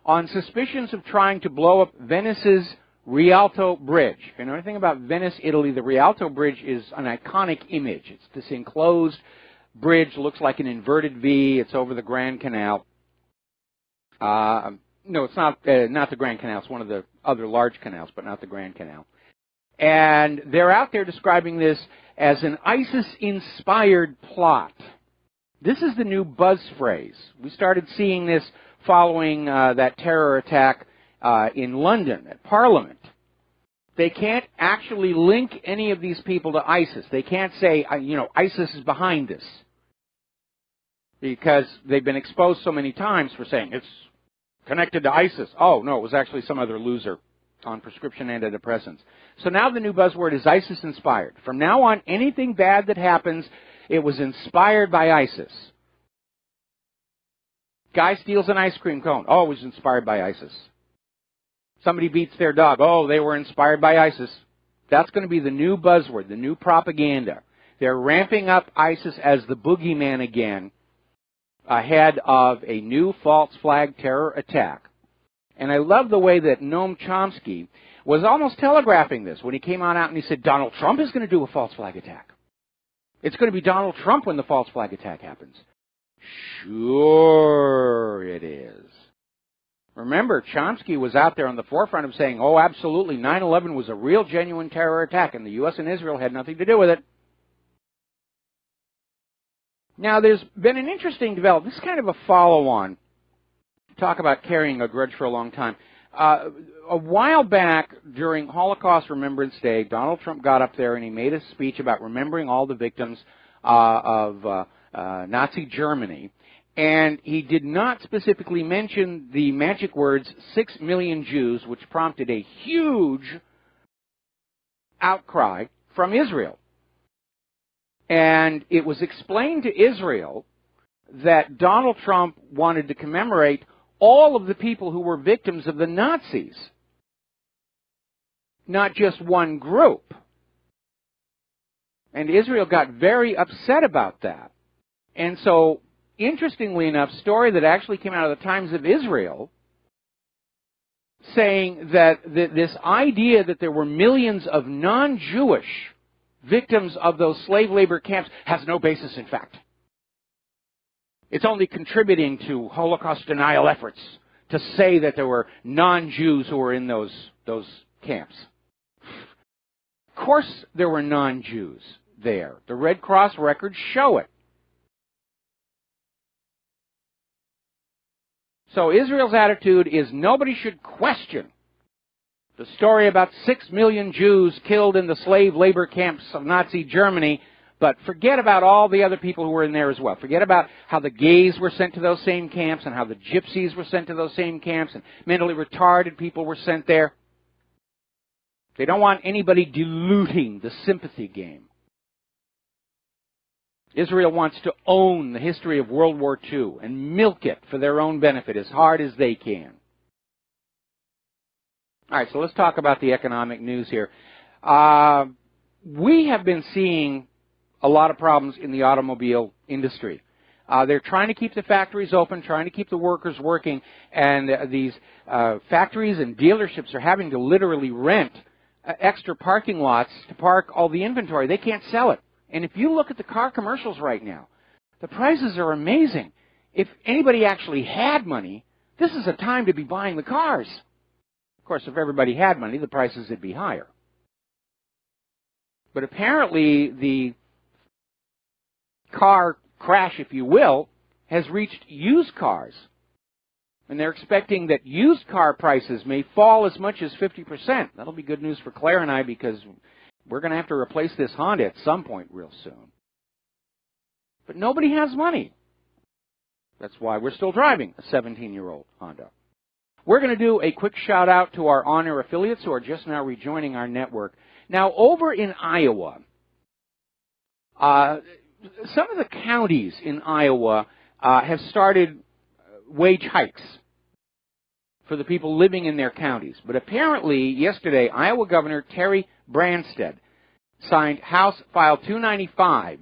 on suspicions of trying to blow up Venice's Rialto Bridge. If you know anything about Venice, Italy, the Rialto Bridge is an iconic image. It's this enclosed bridge, looks like an inverted V. It's over the Grand Canal. No, it's not the Grand Canal. It's one of the other large canals, but not the Grand Canal. And they're out there describing this as an ISIS-inspired plot. This is the new buzz phrase. We started seeing this following that terror attack in London at Parliament. They can't actually link any of these people to ISIS. They can't say, ISIS is behind this, because they've been exposed so many times for saying it's connected to ISIS. Oh, no, it was actually some other loser on prescription antidepressants. So now the new buzzword is ISIS-inspired. From now on, anything bad that happens, it was inspired by ISIS. Guy steals an ice cream cone. Oh, it was inspired by ISIS. Somebody beats their dog. Oh, they were inspired by ISIS. That's going to be the new buzzword, the new propaganda. They're ramping up ISIS as the boogeyman again ahead of a new false flag terror attack. And I love the way that Noam Chomsky was almost telegraphing this when he came on out and he said, Donald Trump is going to do a false flag attack. It's going to be Donald Trump when the false flag attack happens. Sure it is. Remember, Chomsky was out there on the forefront of saying, oh, absolutely, 9/11 was a real, genuine terror attack, and the U.S. and Israel had nothing to do with it. Now, there's been an interesting development. This is kind of a follow-on. Talk about carrying a grudge for a long time. A while back, during Holocaust Remembrance Day, Donald Trump got up there and he made a speech about remembering all the victims of Nazi Germany. And he did not specifically mention the magic words 6 million Jews, which prompted a huge outcry from Israel. And it was explained to Israel that Donald Trump wanted to commemorate all of the people who were victims of the Nazis, not just one group. And Israel got very upset about that. And so, interestingly enough, story that actually came out of the Times of Israel saying that this idea that there were millions of non-Jewish victims of those slave labor camps has no basis in fact. It's only contributing to Holocaust denial efforts to say that there were non-Jews who were in those camps. Of course there were non-Jews there. The Red Cross records show it. So Israel's attitude is nobody should question the story about 6 million Jews killed in the slave labor camps of Nazi Germany, but forget about all the other people who were in there as well. Forget about how the gays were sent to those same camps and how the gypsies were sent to those same camps and mentally retarded people were sent there. They don't want anybody diluting the sympathy game. Israel wants to own the history of World War II and milk it for their own benefit as hard as they can. All right, so let's talk about the economic news here. We have been seeing a lot of problems in the automobile industry. They're trying to keep the factories open, trying to keep the workers working, and these factories and dealerships are having to literally rent extra parking lots to park all the inventory. They can't sell it. And if you look at the car commercials right now, the prices are amazing. If anybody actually had money, this is a time to be buying the cars. Of course, if everybody had money, the prices would be higher. But apparently, the car crash, if you will, has reached used cars. And they're expecting that used car prices may fall as much as 50%. That'll be good news for Claire and I, because we're going to have to replace this Honda at some point real soon. But nobody has money. That's why we're still driving a 17-year-old Honda. We're going to do a quick shout-out to our on-air affiliates who are just now rejoining our network. Now, over in Iowa, some of the counties in Iowa have started wage hikes for the people living in their counties. But apparently, yesterday, Iowa Governor Terry Branstad signed House File 295,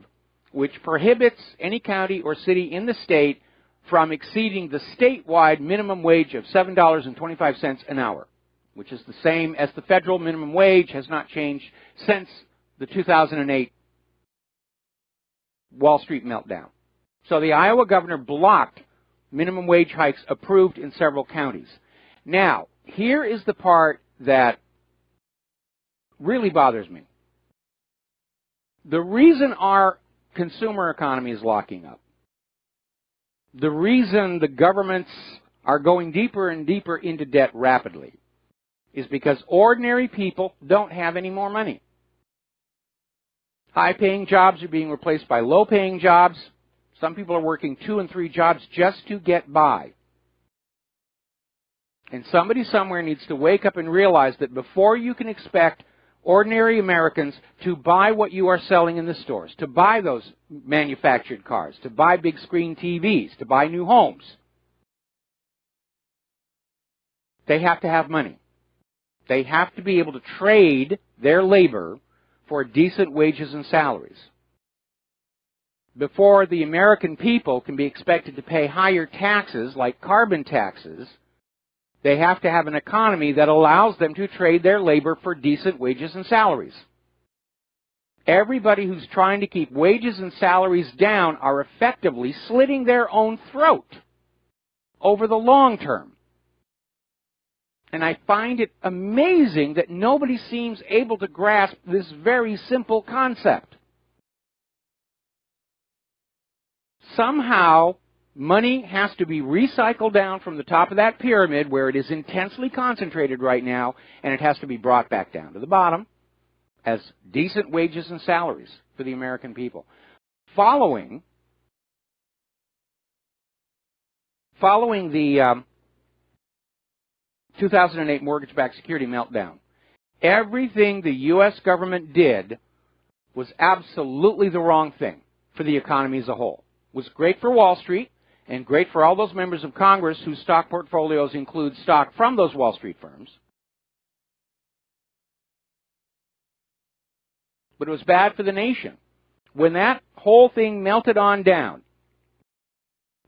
which prohibits any county or city in the state from exceeding the statewide minimum wage of $7.25 an hour, which is the same as the federal minimum wage, has not changed since the 2008 Wall Street meltdown. So the Iowa governor blocked minimum wage hikes approved in several counties. Now, here is the part that really bothers me. The reason our consumer economy is locking up, the reason the governments are going deeper and deeper into debt rapidly, is because ordinary people don't have any more money. High-paying jobs are being replaced by low-paying jobs. Some people are working 2 and 3 jobs just to get by. And somebody somewhere needs to wake up and realize that before you can expect ordinary Americans to buy what you are selling in the stores, to buy those manufactured cars, to buy big screen TVs, to buy new homes, they have to have money. They have to be able to trade their labor for decent wages and salaries. Before the American people can be expected to pay higher taxes, like carbon taxes, they have to have an economy that allows them to trade their labor for decent wages and salaries. Everybody who's trying to keep wages and salaries down are effectively slitting their own throat over the long term. And I find it amazing that nobody seems able to grasp this very simple concept. Somehow, money has to be recycled down from the top of that pyramid where it is intensely concentrated right now, and it has to be brought back down to the bottom as decent wages and salaries for the American people. Following the 2008 mortgage-backed security meltdown, everything the U.S. government did was absolutely the wrong thing for the economy as a whole. It was great for Wall Street and great for all those members of Congress whose stock portfolios include stock from those Wall Street firms. But it was bad for the nation. When that whole thing melted on down,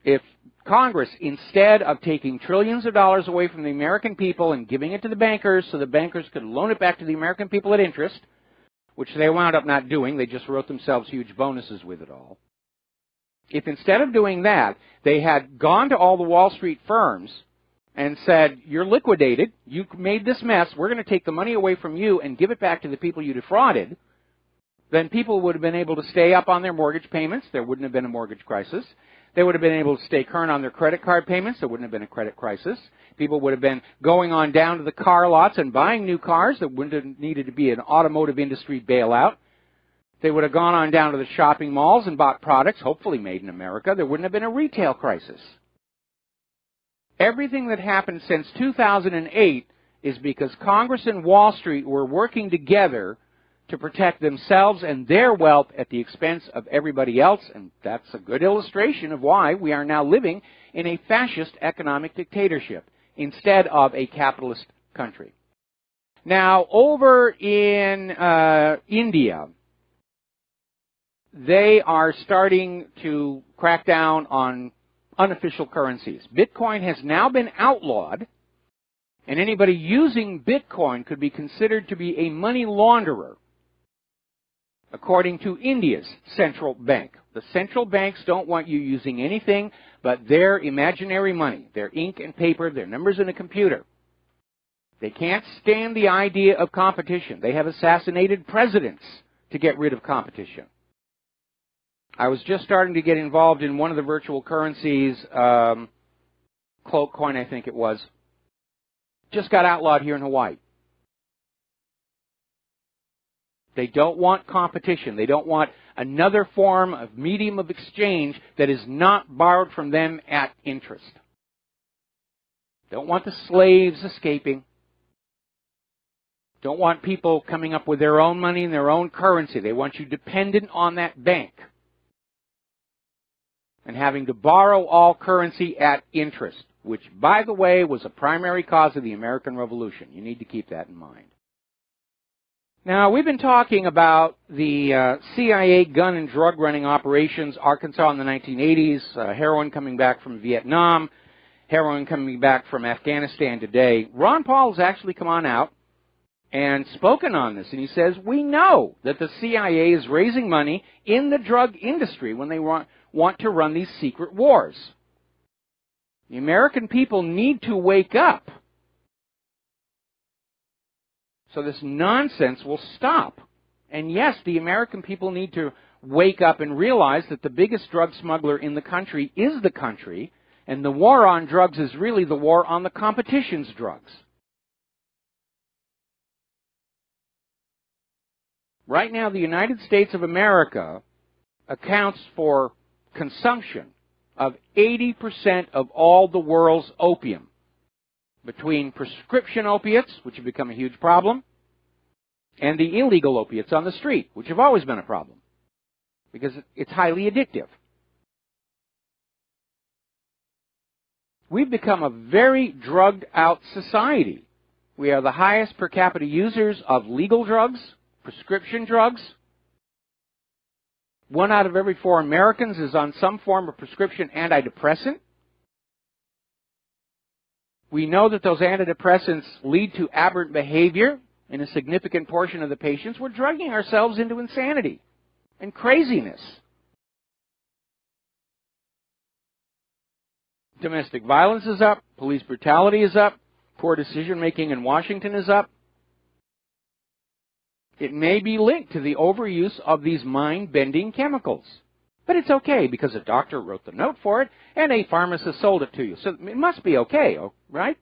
if Congress, instead of taking trillions of dollars away from the American people and giving it to the bankers so the bankers could loan it back to the American people at interest, which they wound up not doing, they just wrote themselves huge bonuses with it all. If instead of doing that, they had gone to all the Wall Street firms and said, you're liquidated, you made this mess, we're going to take the money away from you and give it back to the people you defrauded, then people would have been able to stay up on their mortgage payments. There wouldn't have been a mortgage crisis. They would have been able to stay current on their credit card payments. There wouldn't have been a credit crisis. People would have been going on down to the car lots and buying new cars. There wouldn't have needed to be an automotive industry bailout. They would have gone on down to the shopping malls and bought products, hopefully made in America. There wouldn't have been a retail crisis. Everything that happened since 2008 is because Congress and Wall Street were working together to protect themselves and their wealth at the expense of everybody else, and that's a good illustration of why we are now living in a fascist economic dictatorship instead of a capitalist country. Now, over in India, they are starting to crack down on unofficial currencies. Bitcoin has now been outlawed, and anybody using Bitcoin could be considered to be a money launderer, according to India's central bank. The central banks don't want you using anything but their imaginary money, their ink and paper, their numbers in a computer. They can't stand the idea of competition. They have assassinated presidents to get rid of competition. I was just starting to get involved in one of the virtual currencies, Cloak Coin, I think it was. Just got outlawed here in Hawaii. They don't want competition. They don't want another form of medium of exchange that is not borrowed from them at interest. Don't want the slaves escaping. Don't want people coming up with their own money and their own currency. They want you dependent on that bank and having to borrow all currency at interest, which, by the way, was a primary cause of the American Revolution. You need to keep that in mind. Now, we've been talking about the CIA gun and drug running operations, Arkansas in the 1980s, heroin coming back from Vietnam, heroin coming back from Afghanistan today. Ron Paul has actually come on out and spoken on this, and he says, we know that the CIA is raising money in the drug industry when they want to run these secret wars. The American people need to wake up so this nonsense will stop. And yes, the American people need to wake up and realize that the biggest drug smuggler in the country is the country, and the war on drugs is really the war on the competition's drugs. Right now, the United States of America accounts for consumption of 80% of all the world's opium, between prescription opiates, which have become a huge problem, and the illegal opiates on the street, which have always been a problem, because it's highly addictive. We've become a very drugged-out society. We are the highest per capita users of legal drugs, prescription drugs. 1 out of every 4 Americans is on some form of prescription antidepressant. We know that those antidepressants lead to aberrant behavior in a significant portion of the patients. We're drugging ourselves into insanity and craziness. Domestic violence is up. Police brutality is up. Poor decision-making in Washington is up. It may be linked to the overuse of these mind-bending chemicals. But it's okay because a doctor wrote the note for it and a pharmacist sold it to you. So it must be okay, right?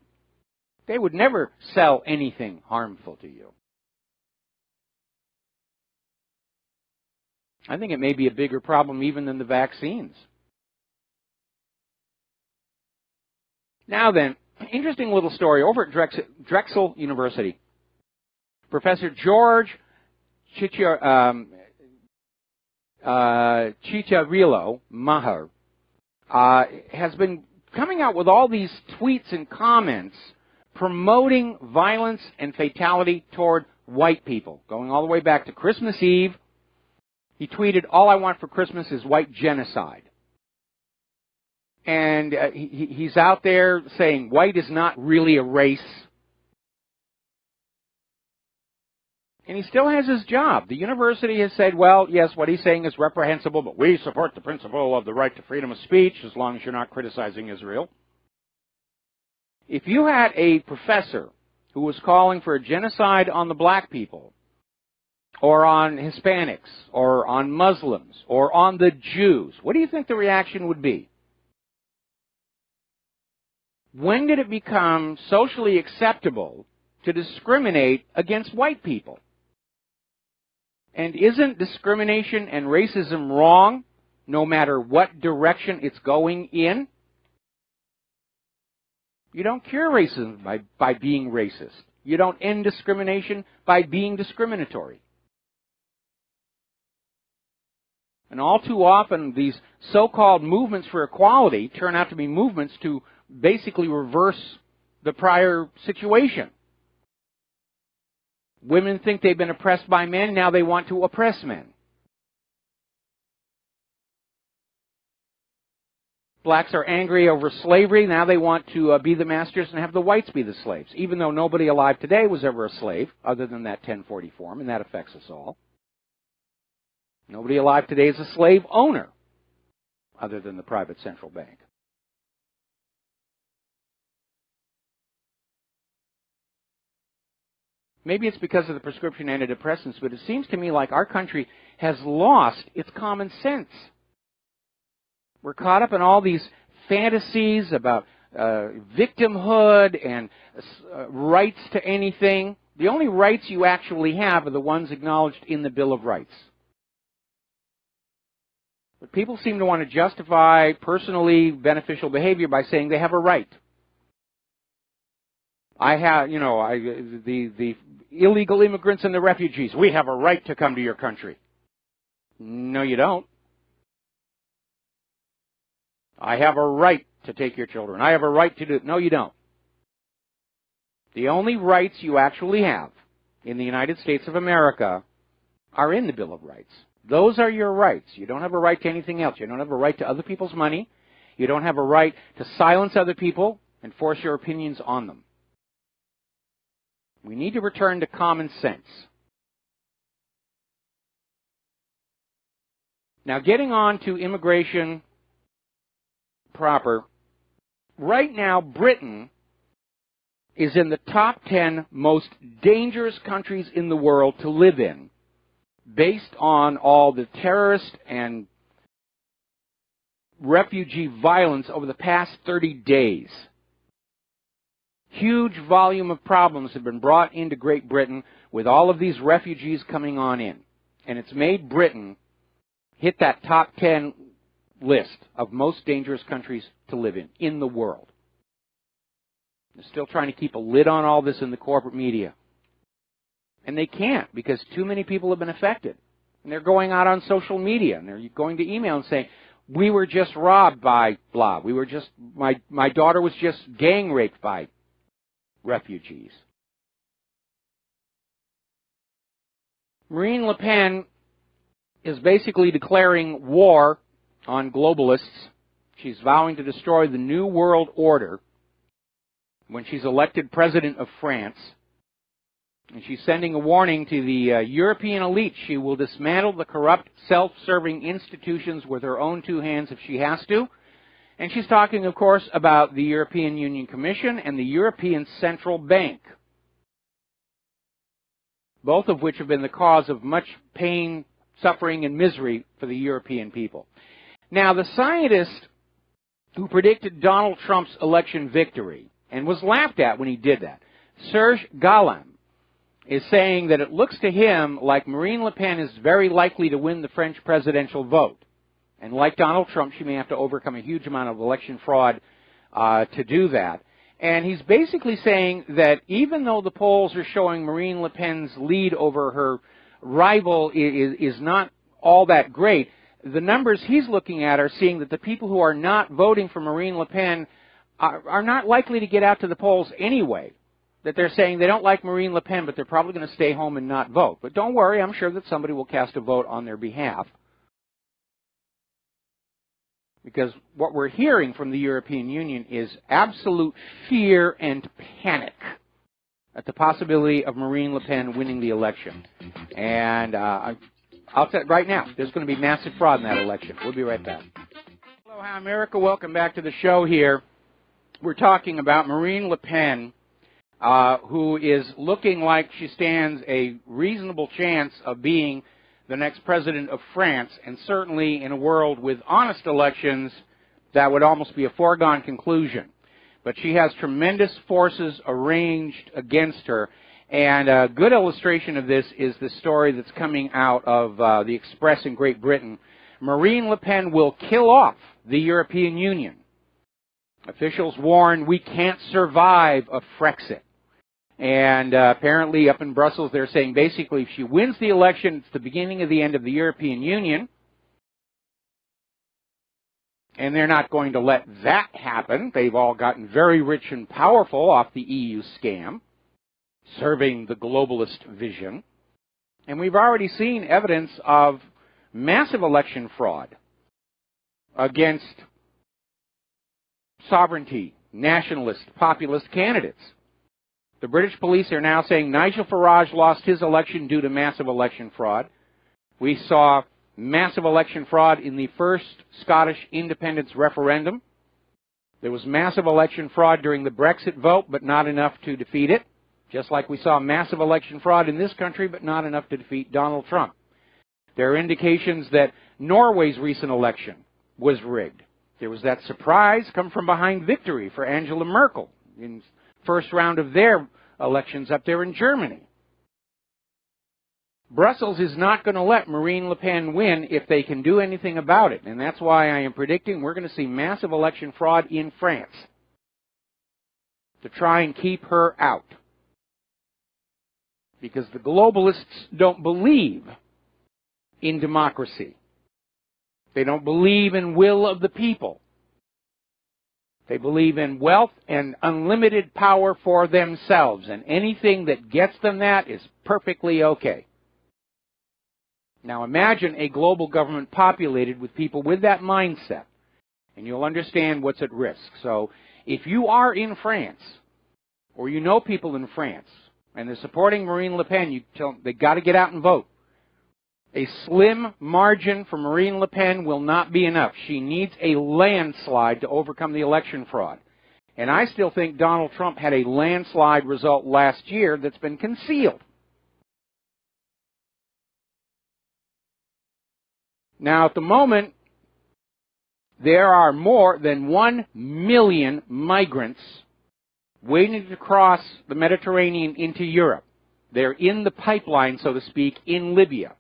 They would never sell anything harmful to you. I think it may be a bigger problem even than the vaccines. Now then, interesting little story over at Drexel University. Professor George Chicharilo Maher has been coming out with all these tweets and comments promoting violence and fatality toward white people, going all the way back to Christmas Eve. He tweeted, "All I want for Christmas is white genocide." And he's out there saying white is not really a race. And he still has his job. The university has said, well, yes, what he's saying is reprehensible, but we support the principle of the right to freedom of speech as long as you're not criticizing Israel. If you had a professor who was calling for a genocide on the black people, or on Hispanics, or on Muslims, or on the Jews, what do you think the reaction would be? When did it become socially acceptable to discriminate against white people? And isn't discrimination and racism wrong, no matter what direction it's going in? You don't cure racism by being racist. You don't end discrimination by being discriminatory. And all too often, these so-called movements for equality turn out to be movements to basically reverse the prior situation. Women think they've been oppressed by men, now they want to oppress men. Blacks are angry over slavery, now they want to be the masters and have the whites be the slaves, even though nobody alive today was ever a slave, other than that 1040 form, and that affects us all. Nobody alive today is a slave owner, other than the private central bank. Maybe it's because of the prescription antidepressants, but it seems to me like our country has lost its common sense. We're caught up in all these fantasies about victimhood and rights to anything. The only rights you actually have are the ones acknowledged in the Bill of Rights. But people seem to want to justify personally beneficial behavior by saying they have a right. The illegal immigrants and the refugees, we have a right to come to your country. No, you don't. I have a right to take your children. I have a right to do it. No, you don't. The only rights you actually have in the United States of America are in the Bill of Rights. Those are your rights. You don't have a right to anything else. You don't have a right to other people's money. You don't have a right to silence other people and force your opinions on them. We need to return to common sense. Now, getting on to immigration proper, right now Britain is in the top 10 most dangerous countries in the world to live in, based on all the terrorist and refugee violence over the past 30 days. Huge volume of problems have been brought into Great Britain with all of these refugees coming on in. And it's made Britain hit that top 10 list of most dangerous countries to live in the world. They're still trying to keep a lid on all this in the corporate media. And they can't, because too many people have been affected. And they're going out on social media, and they're going to email and saying, we were just robbed by blah. We were just, my daughter was just gang raped by refugees. Marine Le Pen is basically declaring war on globalists. She's vowing to destroy the New World Order when she's elected president of France. And she's sending a warning to the European elite. She will dismantle the corrupt, self-serving institutions with her own two hands if she has to. And she's talking, of course, about the European Union Commission and the European Central Bank, both of which have been the cause of much pain, suffering, and misery for the European people. Now, the scientist who predicted Donald Trump's election victory, and was laughed at when he did that, Serge Galam, is saying that it looks to him like Marine Le Pen is very likely to win the French presidential vote. And like Donald Trump, she may have to overcome a huge amount of election fraud to do that. And he's basically saying that even though the polls are showing Marine Le Pen's lead over her rival is not all that great, the numbers he's looking at are seeing that the people who are not voting for Marine Le Pen are not likely to get out to the polls anyway. That they're saying they don't like Marine Le Pen, but they're probably going to stay home and not vote. But don't worry, I'm sure that somebody will cast a vote on their behalf. Because what we're hearing from the European Union is absolute fear and panic at the possibility of Marine Le Pen winning the election. And I'll tell you right now, there's going to be massive fraud in that election. We'll be right back. Hello, hi, America. Welcome back to the show here. We're talking about Marine Le Pen, who is looking like she stands a reasonable chance of being the next president of France, and certainly in a world with honest elections, that would almost be a foregone conclusion. But she has tremendous forces arranged against her, and a good illustration of this is the story that's coming out of the Express in Great Britain. Marine Le Pen will kill off the European Union. Officials warn we can't survive a Frexit. And apparently up in Brussels they're saying basically if she wins the election, it's the beginning of the end of the European Union. And they're not going to let that happen. They've all gotten very rich and powerful off the EU scam, serving the globalist vision. And we've already seen evidence of massive election fraud against sovereignty, nationalist, populist candidates. The British police are now saying Nigel Farage lost his election due to massive election fraud. We saw massive election fraud in the first Scottish independence referendum. There was massive election fraud during the Brexit vote, but not enough to defeat it. Just like we saw massive election fraud in this country, but not enough to defeat Donald Trump. There are indications that Norway's recent election was rigged. There was that surprise come from behind victory for Angela Merkel in the first round of their elections up there in Germany. Brussels is not going to let Marine Le Pen win if they can do anything about it. And that's why I am predicting we're going to see massive election fraud in France to try and keep her out. Because the globalists don't believe in democracy. They don't believe in will of the people. They believe in wealth and unlimited power for themselves. And anything that gets them that is perfectly okay. Now imagine a global government populated with people with that mindset, and you'll understand what's at risk. So if you are in France, or you know people in France, and they're supporting Marine Le Pen, you tell them they've got to get out and vote. A slim margin for Marine Le Pen will not be enough. She needs a landslide to overcome the election fraud. And I still think Donald Trump had a landslide result last year that's been concealed. Now, at the moment, there are more than 1 million migrants waiting to cross the Mediterranean into Europe. They're in the pipeline, so to speak, in Libya.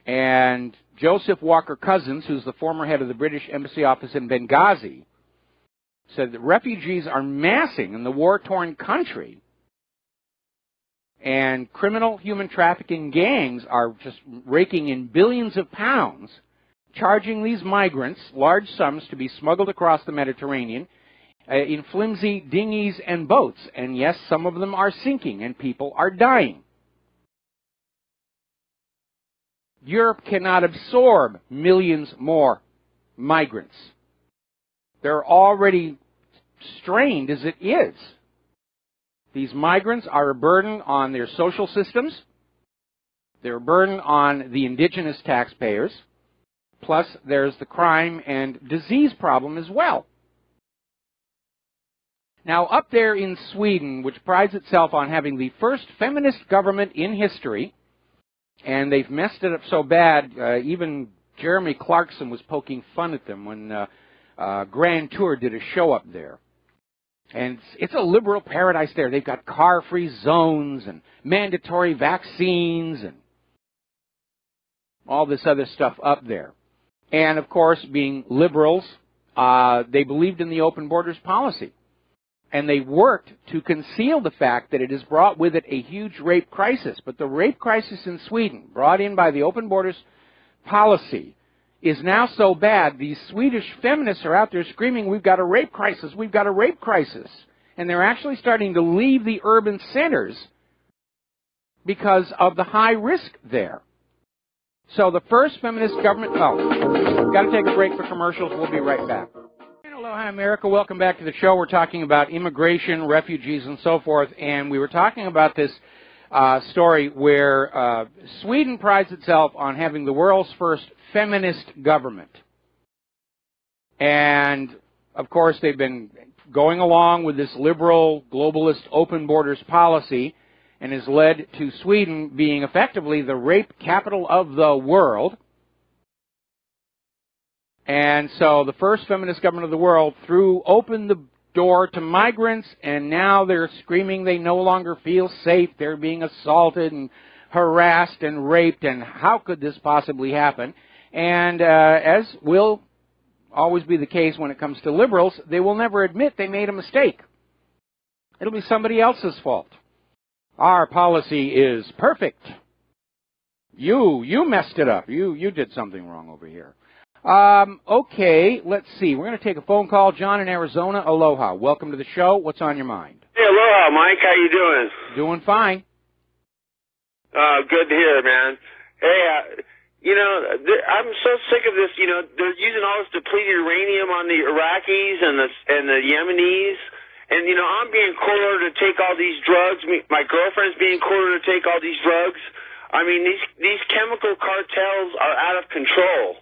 And Joseph Walker Cousins, who's the former head of the British Embassy office in Benghazi, said that refugees are massing in the war-torn country. And criminal human trafficking gangs are just raking in billions of pounds, charging these migrants large sums to be smuggled across the Mediterranean in flimsy dinghies and boats. And yes, some of them are sinking and people are dying. Europe cannot absorb millions more migrants. They're already strained as it is. These migrants are a burden on their social systems. They're a burden on the indigenous taxpayers. Plus, there's the crime and disease problem as well. Now, up there in Sweden, which prides itself on having the first feminist government in history, and they've messed it up so bad, even Jeremy Clarkson was poking fun at them when Grand Tour did a show up there. And it's a liberal paradise there. They've got car-free zones and mandatory vaccines and all this other stuff up there. And, of course, being liberals, they believed in the open borders policy. And they worked to conceal the fact that it has brought with it a huge rape crisis. But the rape crisis in Sweden, brought in by the open borders policy, is now so bad, these Swedish feminists are out there screaming, we've got a rape crisis, we've got a rape crisis. And they're actually starting to leave the urban centers because of the high risk there. So the first feminist government, got to take a break for commercials, we'll be right back. Aloha America, welcome back to the show. We're talking about immigration, refugees, and so forth, and we were talking about this story where Sweden prides itself on having the world's first feminist government. And, of course, they've been going along with this liberal, globalist, open borders policy, and has led to Sweden being effectively the rape capital of the world. And so the first feminist government of the world opened the door to migrants, and now they're screaming they no longer feel safe. They're being assaulted and harassed and raped, and how could this possibly happen? And as we'll always be the case when it comes to liberals. They will never admit they made a mistake. It'll be somebody else's fault. Our policy is perfect. You messed it up. You did something wrong over here. Okay, let's see. We're going to take a phone call. John in Arizona, aloha. Welcome to the show. What's on your mind? Hey, aloha, Mike. How you doing? Doing fine. Good to hear, man. Hey, I'm so sick of this. They're using all this depleted uranium on the Iraqis and the Yemenis. And, I'm being cornered to take all these drugs. My girlfriend's being cornered to take all these drugs. I mean, these chemical cartels are out of control.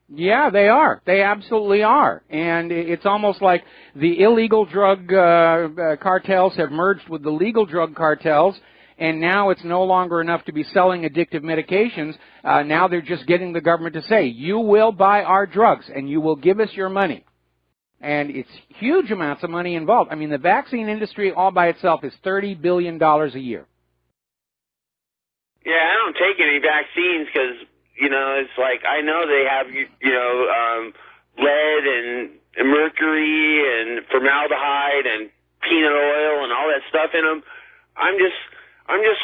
Yeah, they are. They absolutely are. And it's almost like the illegal drug cartels have merged with the legal drug cartels, and now it's no longer enough to be selling addictive medications. Now they're just getting the government to say, you will buy our drugs, and you will give us your money. And it's huge amounts of money involved. I mean, the vaccine industry all by itself is $30 billion a year. Yeah, I don't take any vaccines because, it's like I know they have, lead and mercury and formaldehyde and peanut oil and all that stuff in them. I'm just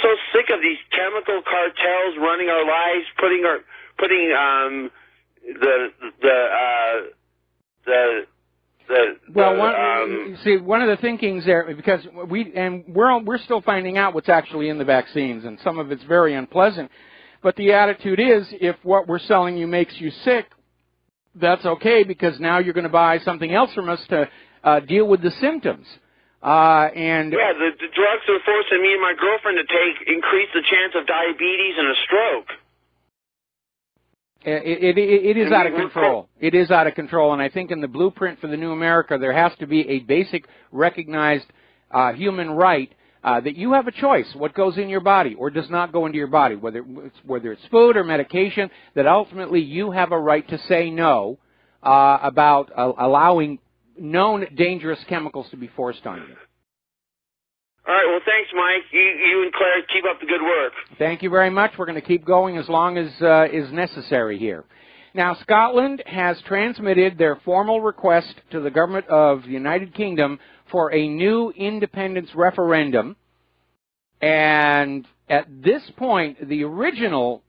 so sick of these chemical cartels running our lives, putting one of the thinkings there, because we're still finding out what's actually in the vaccines, and some of it's very unpleasant. But the attitude is, if what we're selling you makes you sick, that's okay, because now you're going to buy something else from us to deal with the symptoms. Yeah, the drugs are forcing me and my girlfriend to increase the chance of diabetes and a stroke. It is out of control. It is out of control, and I think in the blueprint for the new America, there has to be a basic recognized human right that you have a choice what goes in your body or does not go into your body, whether it's food or medication, that ultimately you have a right to say no about allowing known dangerous chemicals to be forced on you. All right, well, thanks, Mike. You and Claire, keep up the good work. Thank you very much. We're going to keep going as long as is necessary here. Now, Scotland has transmitted their formal request to the government of the United Kingdom for a new independence referendum. And at this point, the original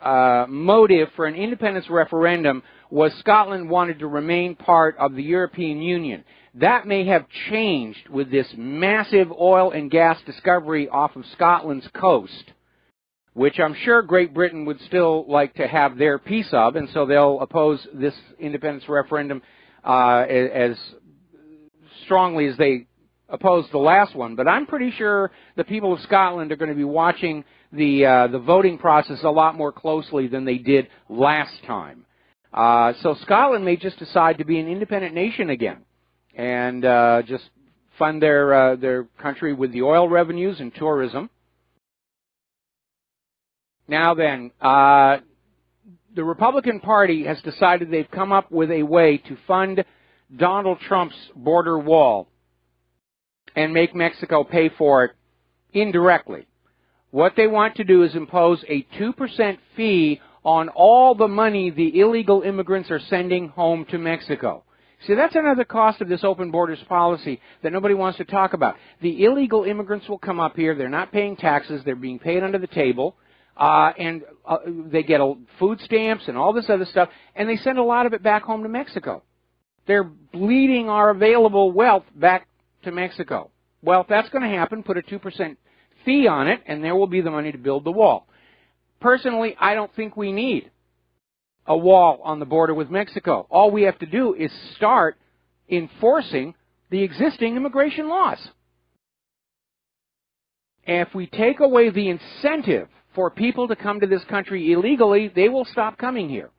motive for an independence referendum was Scotland wanted to remain part of the European Union. That may have changed with this massive oil and gas discovery off of Scotland's coast, which I'm sure Great Britain would still like to have their piece of, and so they'll oppose this independence referendum as strongly as they opposed the last one. But I'm pretty sure the people of Scotland are going to be watching the voting process a lot more closely than they did last time. So Scotland may just decide to be an independent nation again and just fund their country with the oil revenues and tourism. Now then, the Republican Party has decided they've come up with a way to fund Donald Trump's border wall and make Mexico pay for it indirectly. What they want to do is impose a 2% fee on all the money the illegal immigrants are sending home to Mexico. See, that's another cost of this open borders policy that nobody wants to talk about. The illegal immigrants will come up here. They're not paying taxes. They're being paid under the table. And they get food stamps and all this other stuff, and they send a lot of it back home to Mexico. They're bleeding our available wealth back to Mexico. Well, if that's going to happen, put a 2% fee on it, and there will be the money to build the wall. Personally, I don't think we need a wall on the border with Mexico. All we have to do is start enforcing the existing immigration laws. And if we take away the incentive for people to come to this country illegally, they will stop coming here.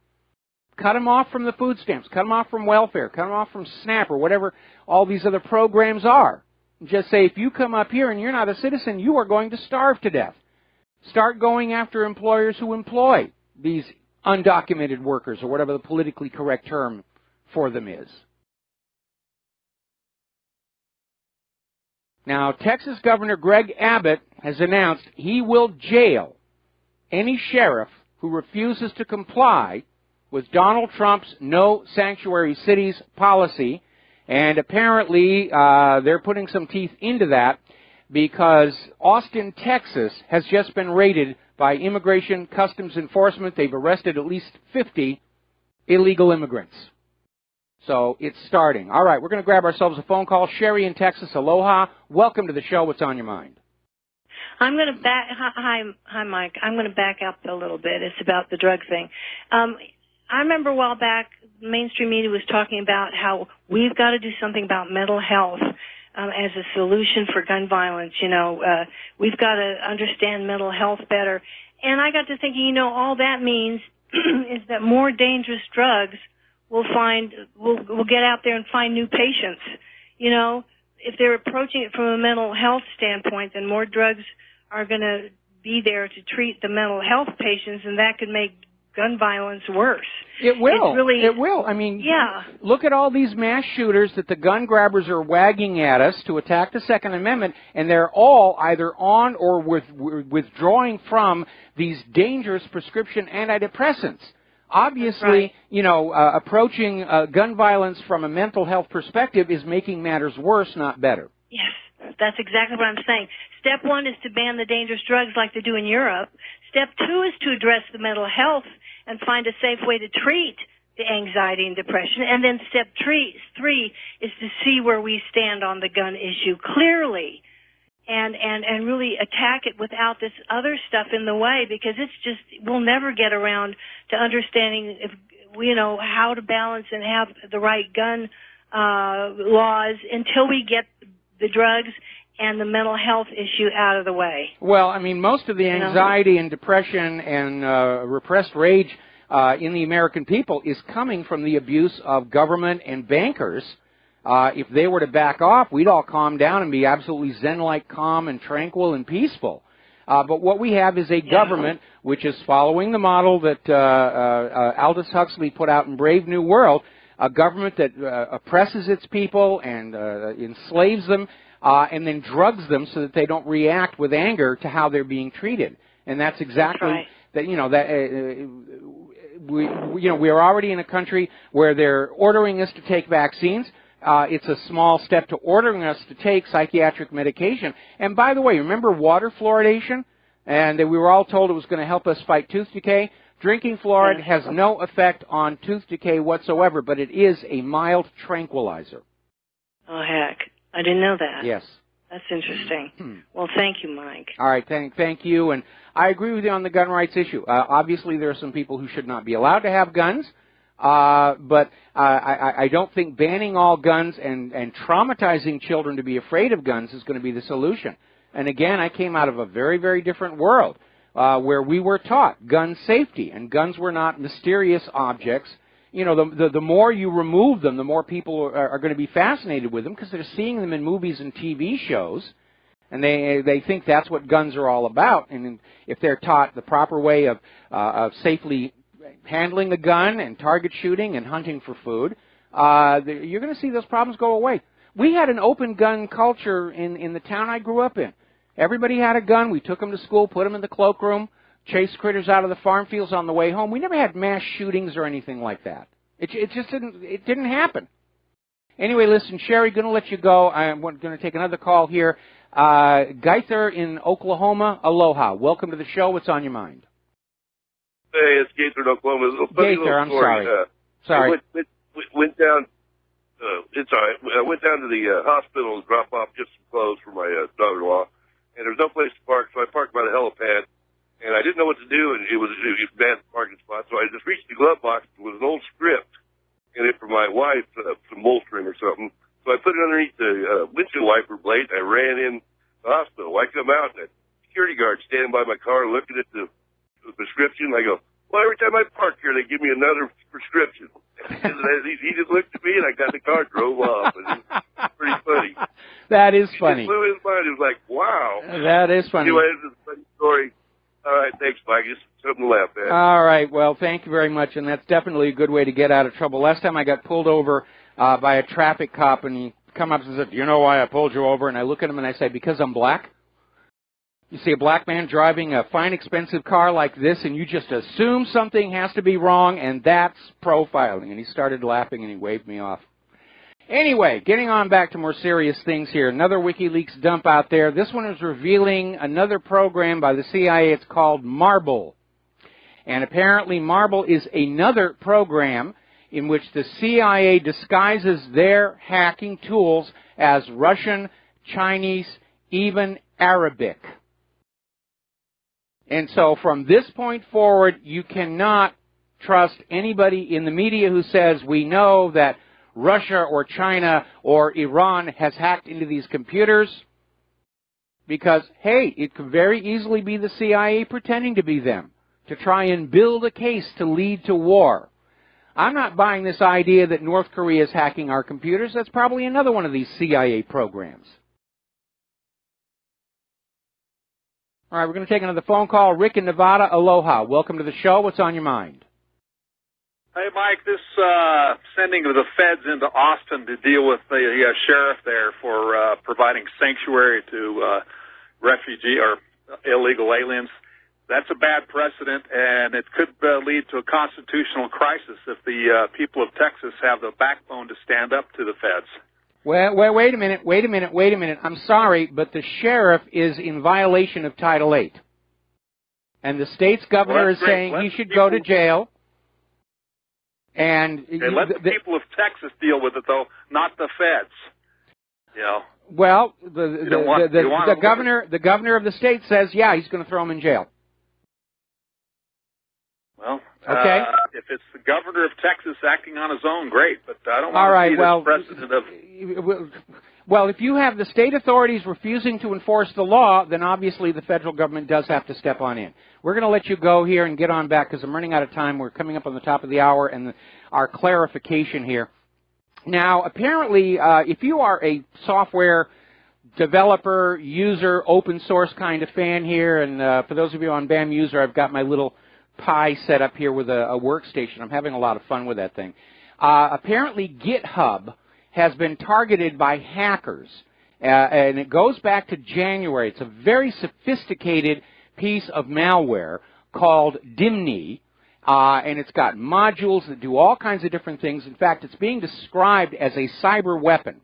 Cut them off from the food stamps, cut them off from welfare, cut them off from SNAP or whatever all these other programs are. Just say, if you come up here and you're not a citizen, you are going to starve to death. Start going after employers who employ these undocumented workers, or whatever the politically correct term for them is. Now, Texas Governor Greg Abbott has announced he will jail any sheriff who refuses to comply was Donald Trump's no sanctuary cities policy, and apparently they're putting some teeth into that because Austin, Texas has just been raided by Immigration Customs Enforcement. They've arrested at least 50 illegal immigrants. So it's starting. All right, we're going to grab ourselves a phone call. Sherry in Texas, aloha. Welcome to the show. What's on your mind? I'm going to back. Hi, Mike. I'm going to back up a little bit. It's about the drug thing. I remember a while back, mainstream media was talking about how we've got to do something about mental health as a solution for gun violence. You know, we've got to understand mental health better. And I got to thinking, you know, all that means is that more dangerous drugs will get out there and find new patients. You know, if they're approaching it from a mental health standpoint, then more drugs are going to be there to treat the mental health patients, and that could make gun violence worse. It will. Really, it will. I mean, yeah. Look at all these mass shooters that the gun grabbers are wagging at us to attack the Second Amendment, and they're all either on or withdrawing from these dangerous prescription antidepressants. Obviously, right. You know, approaching gun violence from a mental health perspective is making matters worse, not better. Yes, that's exactly what I'm saying. Step one is to ban the dangerous drugs like they do in Europe. Step two is to address the mental health and find a safe way to treat the anxiety and depression. And then step three is to see where we stand on the gun issue clearly and really attack it without this other stuff in the way, because it's just, we'll never get around to understanding if, you know, how to balance and have the right gun laws until we get the drugs and the mental health issue out of the way. Well, I mean, most of the anxiety and depression and repressed rage in the American people is coming from the abuse of government and bankers. If they were to back off, we'd all calm down and be absolutely zen-like calm and tranquil and peaceful. But what we have is a government which is following the model that Aldous Huxley put out in Brave New World, a government that oppresses its people and enslaves them, and then drugs them so that they don't react with anger to how they're being treated. And that's exactly right. that. You know that we are already in a country where they're ordering us to take vaccines. It's a small step to ordering us to take psychiatric medication. And by the way, remember water fluoridation? And we were all told it was going to help us fight tooth decay. Drinking fluoride has no effect on tooth decay whatsoever, but it is a mild tranquilizer. Oh, heck. I didn't know that. Yes. That's interesting. Well, thank you, Mike. All right, thank you. And I agree with you on the gun rights issue. Obviously, there are some people who should not be allowed to have guns, but I don't think banning all guns and traumatizing children to be afraid of guns is going to be the solution. And again, I came out of a very, very different world where we were taught gun safety, and guns were not mysterious objects. You know, the more you remove them, the more people are going to be fascinated with them because they're seeing them in movies and TV shows, and they think that's what guns are all about. And if they're taught the proper way of safely handling a gun and target shooting and hunting for food, you're going to see those problems go away. We had an open gun culture in the town I grew up in. Everybody had a gun. We took them to school, put them in the cloakroom, chased critters out of the farm fields on the way home. We never had mass shootings or anything like that. It just didn't happen. Anyway, listen, Sherry, going to let you go. I'm going to take another call here. Gaither in Oklahoma, aloha. Welcome to the show. What's on your mind? Hey, it's Gaither in Oklahoma. Gaither, I'm sorry. Sorry. I went down. It's all right. I went down to the hospital to drop off just some clothes for my daughter-in-law, and there was no place to park, so I parked by the helipad. And I didn't know what to do, and it was a bad parking spot, so I just reached the glove box. There was an old script in it for my wife, some bolstering or something. So I put it underneath the windshield wiper blade. I ran in the hospital. I come out, and a security guard standing by my car looking at the prescription. I go, well, every time I park here, they give me another prescription. He just looked at me, and I got in the car, drove off. And it was pretty funny. That is funny. It blew his mind. It was like, wow. That is funny. Anyway, it's a funny story. All right, thanks, Mike. Just something to laugh at. All right, well, thank you very much, and that's definitely a good way to get out of trouble. Last time I got pulled over by a traffic cop, and he come up and said, "Do you know why I pulled you over?" And I look at him and I say, "Because I'm black." You see a black man driving a fine, expensive car like this, and you just assume something has to be wrong, and that's profiling. And he started laughing, and he waved me off. Anyway, getting on back to more serious things here. Another WikiLeaks dump out there. This one is revealing another program by the CIA. It's called Marble. And apparently Marble is another program in which the CIA disguises their hacking tools as Russian, Chinese, even Arabic. And so from this point forward, you cannot trust anybody in the media who says we know that Russia or China or Iran has hacked into these computers, because, hey, it could very easily be the CIA pretending to be them to try and build a case to lead to war. I'm not buying this idea that North Korea is hacking our computers. That's probably another one of these CIA programs. All right, we're going to take another phone call. Rick in Nevada, aloha. Welcome to the show. What's on your mind? Hey, Mike, this sending of the feds into Austin to deal with the sheriff there for providing sanctuary to refugee or illegal aliens, that's a bad precedent, and it could lead to a constitutional crisis if the people of Texas have the backbone to stand up to the feds. Well, wait a minute. I'm sorry, but the sheriff is in violation of Title VIII. And the state's governor is saying he should go to jail. And let the people of Texas deal with it, though, not the feds. You know. Well, the governor of the state says, yeah, he's going to throw him in jail. Well, okay. If it's the governor of Texas acting on his own, great, but I don't want to see this precedent of... Well, if you have the state authorities refusing to enforce the law, then obviously the federal government does have to step on in. We're going to let you go here and get on back because I'm running out of time. We're coming up on the top of the hour and our clarification here. Now, apparently, if you are a software developer, user, open source kind of fan here, and for those of you on BAM user, I've got my little Pi set up here with a workstation. I'm having a lot of fun with that thing. Apparently, GitHub has been targeted by hackers, and it goes back to January. It's a very sophisticated piece of malware called Dimny, and it's got modules that do all kinds of different things. In fact, it's being described as a cyber weapon.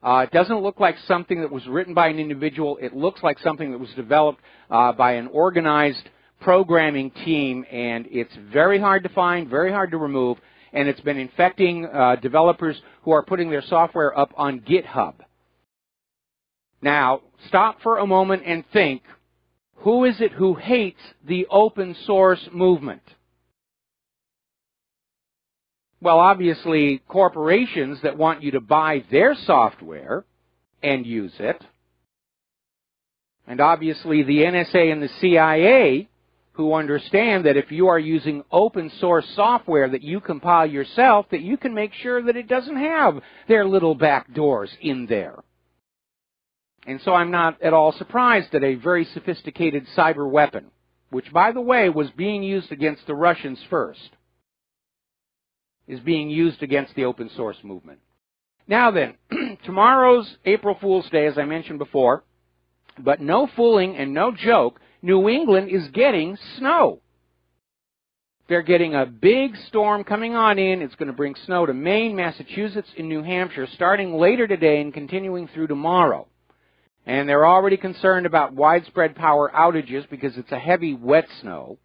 It doesn't look like something that was written by an individual. It looks like something that was developed by an organized programming team, and it's very hard to find, very hard to remove, and it's been infecting developers who are putting their software up on GitHub. Now, stop for a moment and think, who is it who hates the open source movement? Well, obviously, corporations that want you to buy their software and use it, and obviously the NSA and the CIA, who understand that if you are using open source software that you compile yourself, that you can make sure that it doesn't have their little back doors in there. And so I'm not at all surprised that a very sophisticated cyber weapon, which, by the way, was being used against the Russians first, is being used against the open source movement. Now then, tomorrow's April Fool's Day, as I mentioned before, but no fooling and no joke, New England is getting snow. They're getting a big storm coming on in. It's going to bring snow to Maine, Massachusetts, and New Hampshire starting later today and continuing through tomorrow. And they're already concerned about widespread power outages because it's a heavy, wet snow.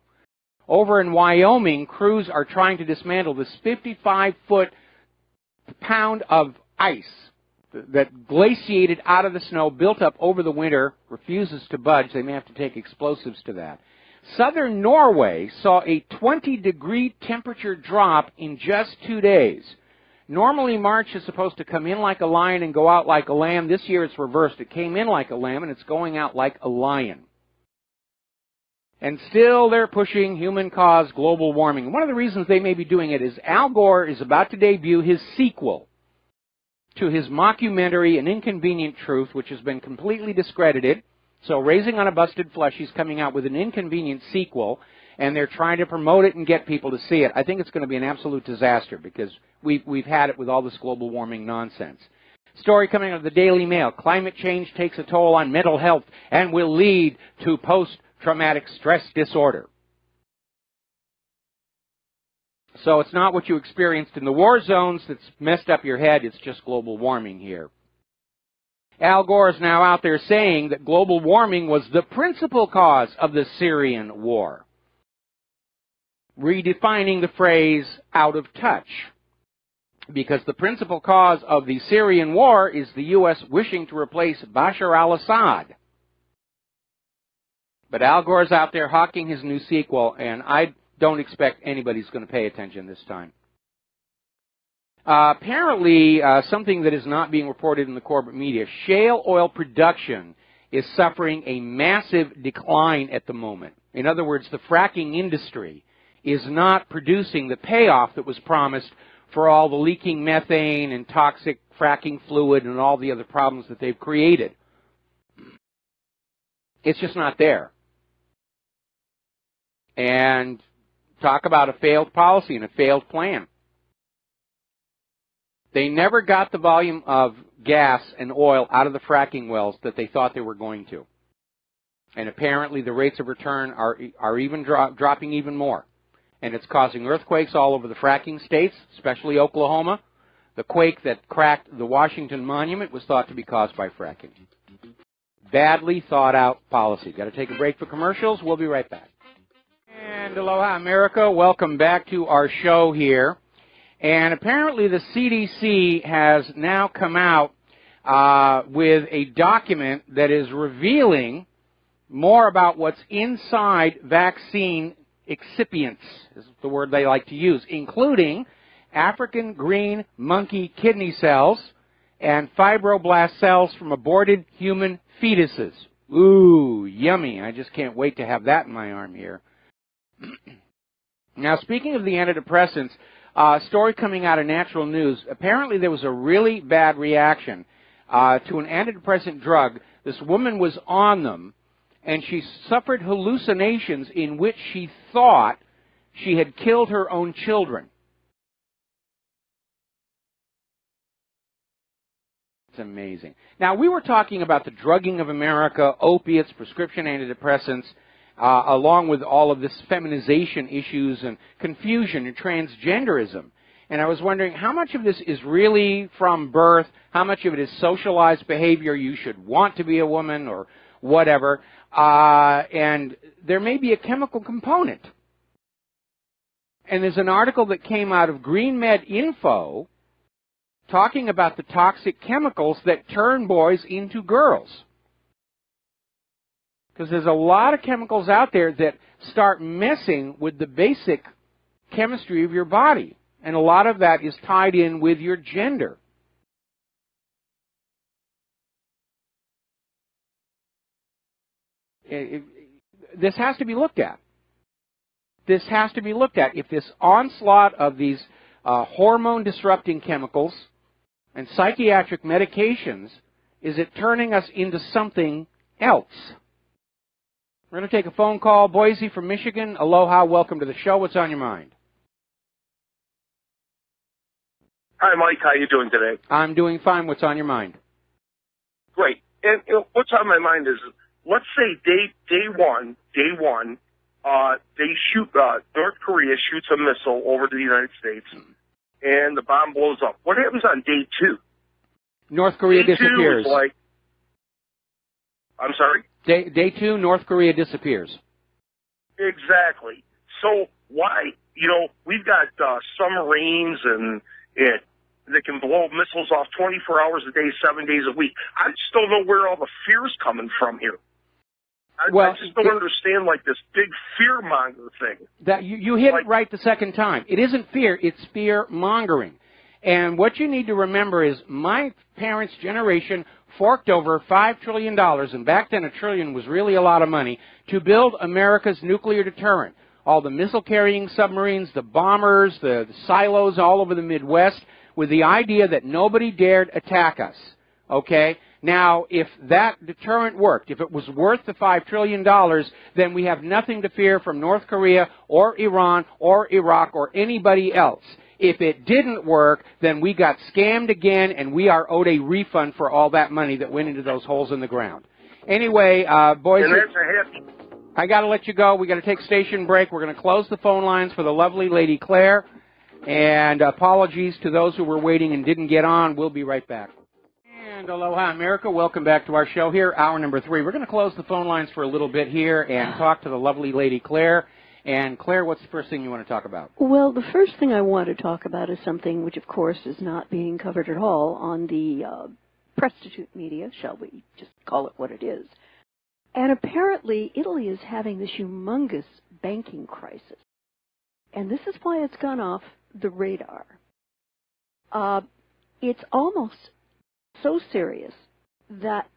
Over in Wyoming, crews are trying to dismantle this 55-foot pound of ice that glaciated out of the snow, built up over the winter, refuses to budge. They may have to take explosives to that. Southern Norway saw a 20-degree temperature drop in just 2 days. Normally, March is supposed to come in like a lion and go out like a lamb. This year it's reversed. It came in like a lamb and it's going out like a lion. And still they're pushing human-caused global warming. And one of the reasons they may be doing it is Al Gore is about to debut his sequel to his mockumentary, An Inconvenient Truth, which has been completely discredited. So Raising on a Busted Flesh, he's coming out with an inconvenient sequel, and they're trying to promote it and get people to see it. I think it's going to be an absolute disaster because we've had it with all this global warming nonsense. Story coming out of the Daily Mail. Climate change takes a toll on mental health and will lead to post-traumatic stress disorder. So it's not what you experienced in the war zones that's messed up your head. It's just global warming here. Al Gore is now out there saying that global warming was the principal cause of the Syrian war, redefining the phrase out of touch, because the principal cause of the Syrian war is the U.S. wishing to replace Bashar al-Assad. But Al Gore's out there hawking his new sequel, and I don't expect anybody's going to pay attention this time. Apparently, something that is not being reported in the corporate media, shale oil production is suffering a massive decline at the moment. In other words, the fracking industry is not producing the payoff that was promised for all the leaking methane and toxic fracking fluid and all the other problems that they've created. It's just not there. And talk about a failed policy and a failed plan. They never got the volume of gas and oil out of the fracking wells that they thought they were going to. And apparently the rates of return are even dropping even more. And it's causing earthquakes all over the fracking states, especially Oklahoma. The quake that cracked the Washington Monument was thought to be caused by fracking. Badly thought out policy. Got to take a break for commercials. We'll be right back. And aloha America, welcome back to our show here. And apparently the CDC has now come out with a document that is revealing more about what's inside vaccine excipients, is the word they like to use, including African green monkey kidney cells and fibroblast cells from aborted human fetuses. Ooh, yummy. I just can't wait to have that in my arm here. Now, speaking of the antidepressants, story coming out of Natural News, apparently there was a really bad reaction to an antidepressant drug. This woman was on them, and she suffered hallucinations in which she thought she had killed her own children. It's amazing. Now, we were talking about the drugging of America, opiates, prescription antidepressants, along with all of this feminization issues and confusion and transgenderism. And I was wondering how much of this is really from birth, how much of it is socialized behavior, you should want to be a woman or whatever, and there may be a chemical component. And there's an article that came out of Green Med Info talking about the toxic chemicals that turn boys into girls. Because there's a lot of chemicals out there that start messing with the basic chemistry of your body. And a lot of that is tied in with your gender. This has to be looked at. This has to be looked at. If this onslaught of these hormone-disrupting chemicals and psychiatric medications, is it turning us into something else? We're going to take a phone call. Boise from Michigan. Aloha. Welcome to the show. What's on your mind? Hi, Mike. How you doing today? I'm doing fine. What's on your mind? Great. And what's on my mind is, let's say day one, they shoot, North Korea shoots a missile over the United States, and the bomb blows up. What happens on day two? North Korea disappears. I'm sorry? Day two, North Korea disappears. Exactly. So why, we've got submarines and that can blow missiles off 24 hours a day, 7 days a week. I just don't know where all the fear's coming from here. I just don't understand, this big fear-monger thing. That you hit it right the second time. It isn't fear, it's fear-mongering. And what you need to remember is my parents' generation forked over $5 trillion, and back then $1 trillion was really a lot of money, to build America's nuclear deterrent. All the missile-carrying submarines, the bombers, the silos all over the Midwest, with the idea that nobody dared attack us. Okay? Now, if that deterrent worked, if it was worth the $5 trillion, then we have nothing to fear from North Korea or Iran or Iraq or anybody else. If it didn't work, then we got scammed again, and we are owed a refund for all that money that went into those holes in the ground. Anyway, boys, And that's a hit. I got to let you go. We got to take station break. We're going to close the phone lines for the lovely Lady Claire. And apologies to those who were waiting and didn't get on. We'll be right back. And aloha, America. Welcome back to our show here, hour number 3. We're going to close the phone lines for a little bit here and talk to the lovely Lady Claire. And Claire, what's the first thing you want to talk about? Well, the first thing I want to talk about is something which, of course, is not being covered at all on the prostitute media, shall we just call it what it is. And apparently, Italy is having this humongous banking crisis. And this is why it's gone off the radar. It's almost so serious that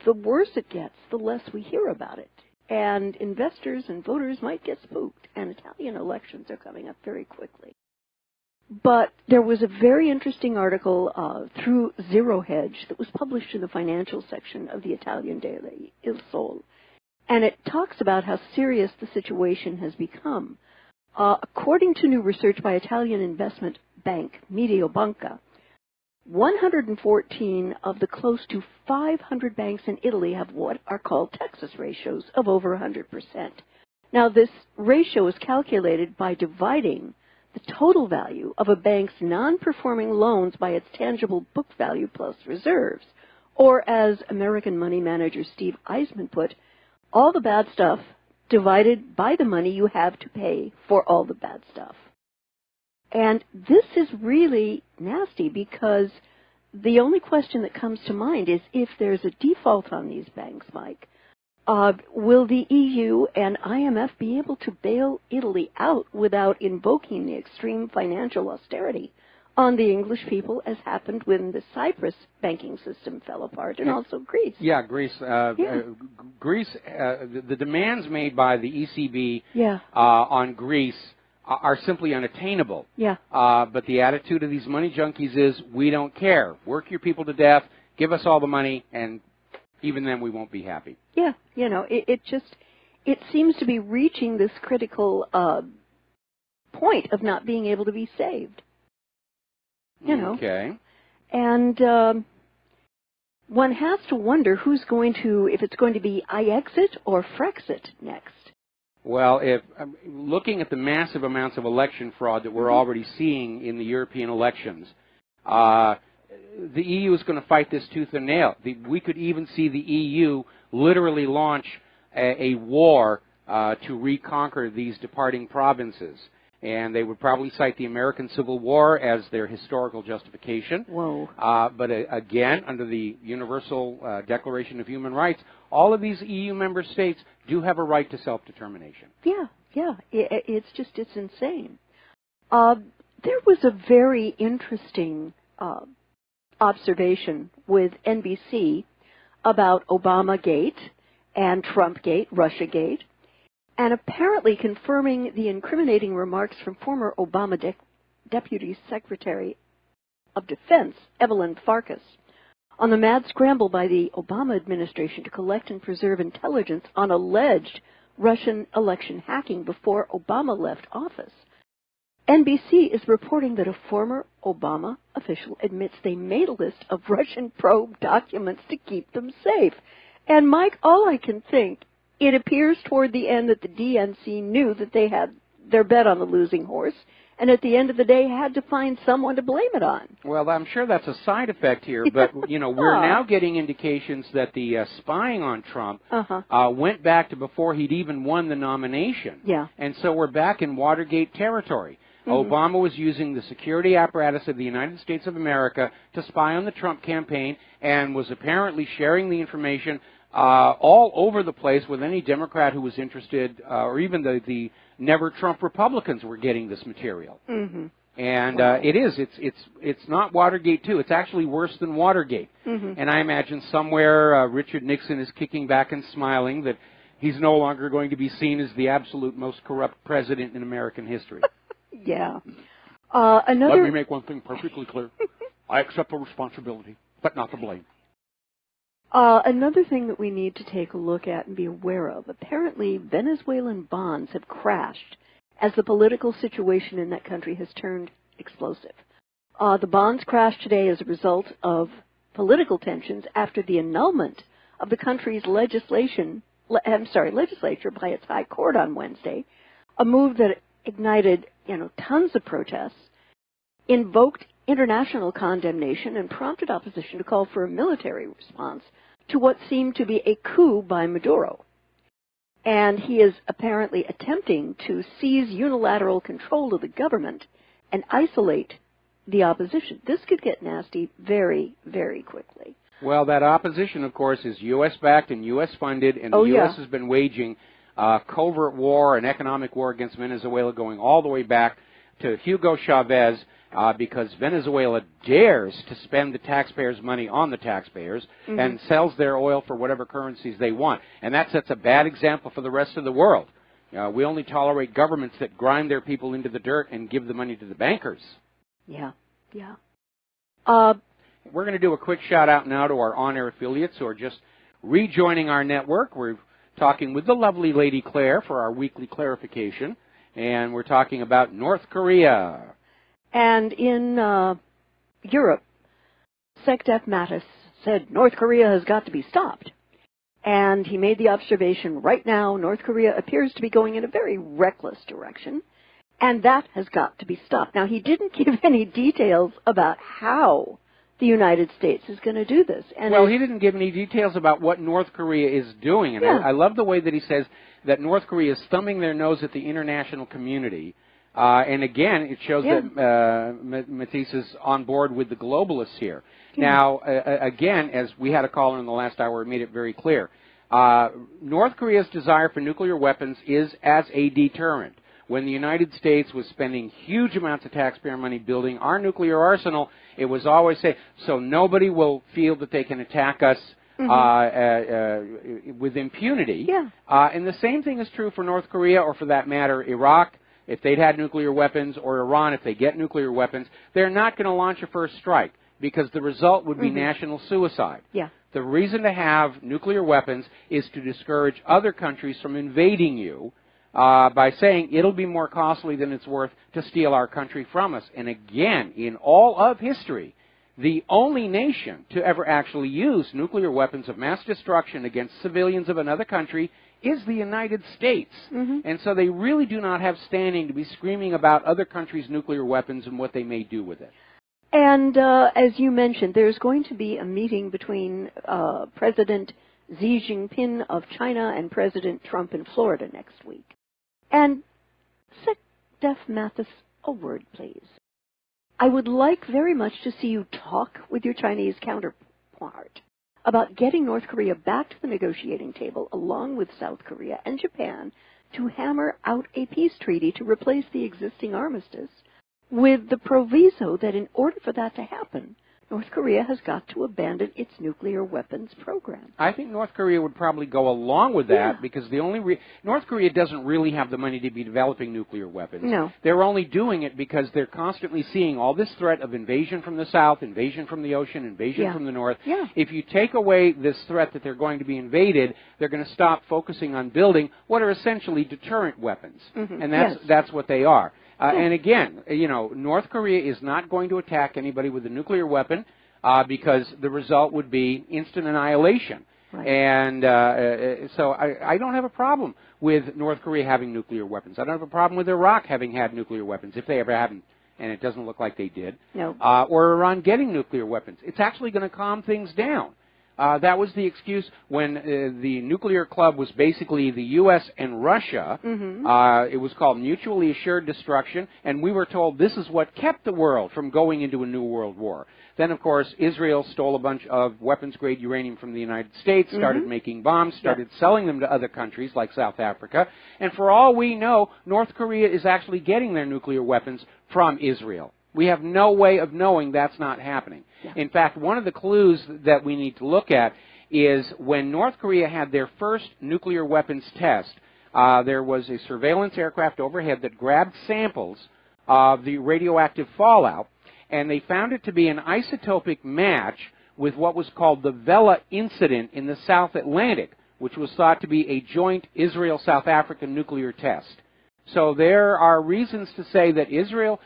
the worse it gets, the less we hear about it. And investors and voters might get spooked. And Italian elections are coming up very quickly. But there was a very interesting article through Zero Hedge that was published in the financial section of the Italian daily Il Sole. And it talks about how serious the situation has become. According to new research by Italian investment bank Mediobanca, 114 of the close to 500 banks in Italy have what are called Texas ratios of over 100%. Now, this ratio is calculated by dividing the total value of a bank's non-performing loans by its tangible book value plus reserves, or as American money manager Steve Eisman put, all the bad stuff divided by the money you have to pay for all the bad stuff. And this is really nasty because the only question that comes to mind is if there's a default on these banks, Mike, will the EU and IMF be able to bail Italy out without invoking the extreme financial austerity on the English people, as happened when the Cyprus banking system fell apart, and also Greece? Yeah, Greece. Greece. The demands made by the ECB on Greece are simply unattainable. Yeah. But the attitude of these money junkies is, we don't care. Work your people to death. Give us all the money, and even then we won't be happy. Yeah. You know, it seems to be reaching this critical point of not being able to be saved. You know. Okay. And one has to wonder who's going to, if it's going to be Iexit or Frexit next. Well, if looking at the massive amounts of election fraud that we're already seeing in the European elections, the EU is going to fight this tooth and nail. We could even see the EU literally launch a war to reconquer these departing provinces. And they would probably cite the American Civil War as their historical justification. Whoa. But again, under the Universal Declaration of Human Rights, all of these EU member states do have a right to self-determination. Yeah. It's insane. There was a very interesting observation with NBC about Obamagate and Trumpgate, Russiagate, and apparently confirming the incriminating remarks from former Obama Deputy Secretary of Defense, Evelyn Farkas, on the mad scramble by the Obama administration to collect and preserve intelligence on alleged Russian election hacking before Obama left office. NBC is reporting that a former Obama official admits they made a list of Russian probe documents to keep them safe. And, Mike, all I can think, it appears toward the end that the DNC knew that they had their bet on the losing horse, and at the end of the day had to find someone to blame it on. Well, I'm sure that's a side effect here, but, you know, we're now getting indications that the spying on Trump went back to before he'd even won the nomination. Yeah. And so we're back in Watergate territory. Obama was using the security apparatus of the United States of America to spy on the Trump campaign and was apparently sharing the information all over the place with any Democrat who was interested, or even the never-Trump Republicans were getting this material. And it's not Watergate 2. It's actually worse than Watergate. And I imagine somewhere Richard Nixon is kicking back and smiling that he's no longer going to be seen as the absolute most corrupt president in American history. Yeah. Let me make one thing perfectly clear. I accept the responsibility, but not the blame. Another thing that we need to take a look at and be aware of, apparently Venezuelan bonds have crashed as the political situation in that country has turned explosive. The bonds crashed today as a result of political tensions after the annulment of the country's legislature by its high court on Wednesday, a move that ignited, tons of protests, invoked international condemnation, and prompted opposition to call for a military response to what seemed to be a coup by Maduro. And he is apparently attempting to seize unilateral control of the government and isolate the opposition. This could get nasty very, very quickly. Well, that opposition, of course, is U.S.-backed and U.S.-funded, and the U.S. has been waging covert war, an economic war against Venezuela, going all the way back to Hugo Chavez, because Venezuela dares to spend the taxpayers' money on the taxpayers and sells their oil for whatever currencies they want. And that sets a bad example for the rest of the world. We only tolerate governments that grind their people into the dirt and give the money to the bankers. Yeah. We're going to do a quick shout-out now to our on-air affiliates who are just rejoining our network. We're talking with the lovely Lady Claire for our weekly clarification, and we're talking about North Korea. And in Europe, SecDef Mattis said North Korea has got to be stopped. And he made the observation, right now, North Korea appears to be going in a very reckless direction, and that has got to be stopped. Now, he didn't give any details about how the United States is going to do this. And well, he didn't give any details about what North Korea is doing. And I love the way that he says that North Korea is thumbing their nose at the international community. And again, it shows that Matisse is on board with the globalists here. Now, again, as we had a caller in the last hour, it made it very clear. North Korea's desire for nuclear weapons is as a deterrent. When the United States was spending huge amounts of taxpayer money building our nuclear arsenal, it was always say, so nobody will feel that they can attack us with impunity. And the same thing is true for North Korea, or for that matter, Iraq. If they'd had nuclear weapons, or Iran, if they get nuclear weapons, they're not going to launch a first strike, because the result would be national suicide. The reason to have nuclear weapons is to discourage other countries from invading you by saying it'll be more costly than it's worth to steal our country from us. And again, in all of history, the only nation to ever actually use nuclear weapons of mass destruction against civilians of another country is the United States. And so they really do not have standing to be screaming about other countries' nuclear weapons and what they may do with it. And as you mentioned, there's going to be a meeting between President Xi Jinping of China and President Trump in Florida next week. And SecDef Mattis, a word, please. I would like very much to see you talk with your Chinese counterpart about getting North Korea back to the negotiating table along with South Korea and Japan to hammer out a peace treaty to replace the existing armistice, with the proviso that in order for that to happen, North Korea has got to abandon its nuclear weapons program. I think North Korea would probably go along with that because the only North Korea doesn't really have the money to be developing nuclear weapons. No. They're only doing it because they're constantly seeing all this threat of invasion from the south, invasion from the ocean, invasion from the north. If you take away this threat that they're going to be invaded, they're going to stop focusing on building what are essentially deterrent weapons. And that's what they are. And again, North Korea is not going to attack anybody with a nuclear weapon because the result would be instant annihilation. And so I don't have a problem with North Korea having nuclear weapons. I don't have a problem with Iraq having had nuclear weapons, if they ever haven't, and it doesn't look like they did. Or Iran getting nuclear weapons. It's actually going to calm things down. That was the excuse when the nuclear club was basically the U.S. and Russia. It was called mutually assured destruction, and we were told this is what kept the world from going into a new world war. Then, of course, Israel stole a bunch of weapons-grade uranium from the United States, started making bombs, started selling them to other countries like South Africa, and for all we know, North Korea is actually getting their nuclear weapons from Israel. We have no way of knowing that's not happening. In fact, one of the clues that we need to look at is when North Korea had their first nuclear weapons test, there was a surveillance aircraft overhead that grabbed samples of the radioactive fallout, and they found it to be an isotopic match with what was called the Vela incident in the South Atlantic, which was thought to be a joint Israel-South African nuclear test. So there are reasons to say that Israel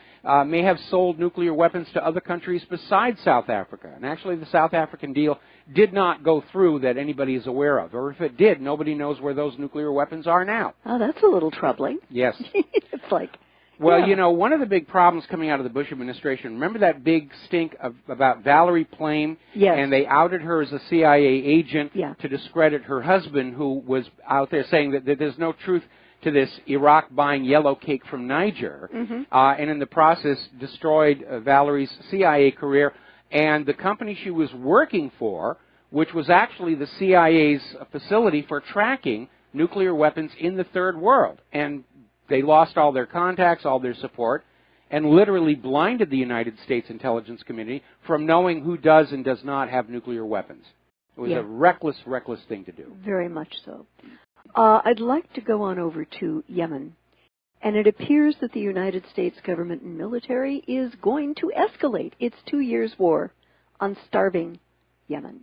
may have sold nuclear weapons to other countries besides South Africa. And actually the South African deal did not go through that anybody is aware of. Or if it did, nobody knows where those nuclear weapons are now. Oh, that's a little troubling. Yes. It's like... Well, yeah. you know, one of the big problems coming out of the Bush administration, remember that big stink about Valerie Plame? Yes. And they outed her as a CIA agent yeah. to discredit her husband, who was out there saying that there's no truth to this Iraq buying yellow cake from Niger, and in the process destroyed Valerie's CIA career and the company she was working for, which was actually the CIA's facility for tracking nuclear weapons in the third world. And they lost all their contacts, all their support, and literally blinded the United States intelligence community from knowing who does and does not have nuclear weapons. It was a reckless, reckless thing to do. Very much so. I'd like to go on over to Yemen. And it appears that the United States government and military is going to escalate its 2 years war on starving Yemen.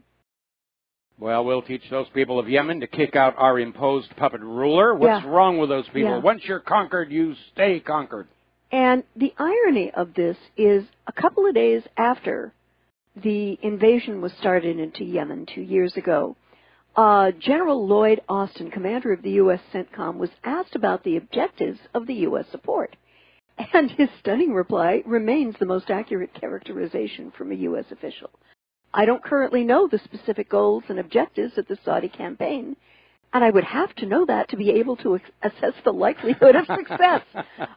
Well, we'll teach those people of Yemen to kick out our imposed puppet ruler. What's wrong with those people? Yeah. Once you're conquered, you stay conquered. And the irony of this is a couple of days after the invasion was started into Yemen 2 years ago, General Lloyd Austin, commander of the U.S. CENTCOM, was asked about the objectives of the U.S. support. And his stunning reply remains the most accurate characterization from a U.S. official. I don't currently know the specific goals and objectives of the Saudi campaign, and I would have to know that to be able to assess the likelihood of success.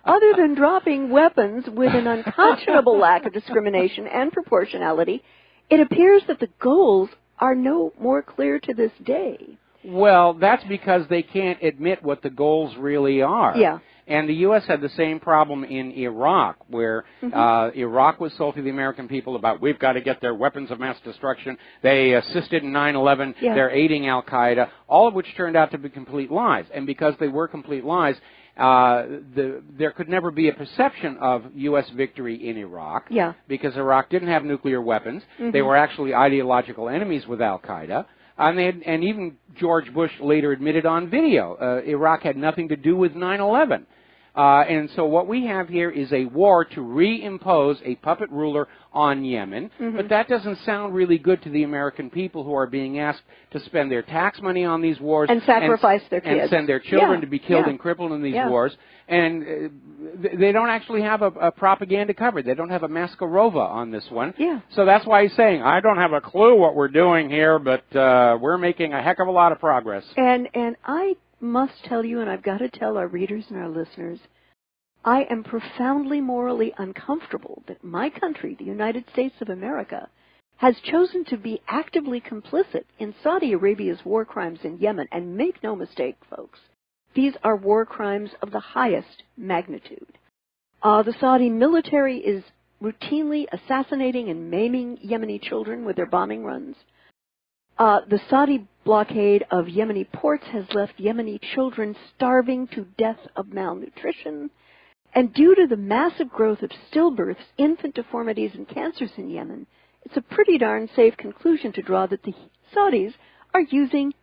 Other than dropping weapons with an unconscionable lack of discrimination and proportionality, it appears that the goals are no more clear to this day. Well, that's because they can't admit what the goals really are. Yeah. And the U.S. had the same problem in Iraq, where Iraq was sold to the American people about, we've got to get their weapons of mass destruction. They assisted in 9/11. Yeah. They're aiding al-Qaeda, all of which turned out to be complete lies. And because they were complete lies, there could never be a perception of U.S. victory in Iraq, because Iraq didn't have nuclear weapons. They were actually ideological enemies with al-Qaeda. And even George Bush later admitted on video, Iraq had nothing to do with 9/11. And so what we have here is a war to reimpose a puppet ruler on Yemen, but that doesn't sound really good to the American people who are being asked to spend their tax money on these wars and sacrifice their kids and send their children to be killed and crippled in these wars. And they don't actually have a propaganda cover. They don't have a Maskarova on this one. So that's why he's saying, I don't have a clue what we're doing here, but we're making a heck of a lot of progress. And I must tell you, and I've got to tell our readers and our listeners, I am profoundly morally uncomfortable that my country, the United States of America, has chosen to be actively complicit in Saudi Arabia's war crimes in Yemen. And make no mistake, folks, these are war crimes of the highest magnitude. The Saudi military is routinely assassinating and maiming Yemeni children with their bombing runs. The Saudi blockade of Yemeni ports has left Yemeni children starving to death of malnutrition. And due to the massive growth of stillbirths, infant deformities, and cancers in Yemen, it's a pretty darn safe conclusion to draw that the Saudis are using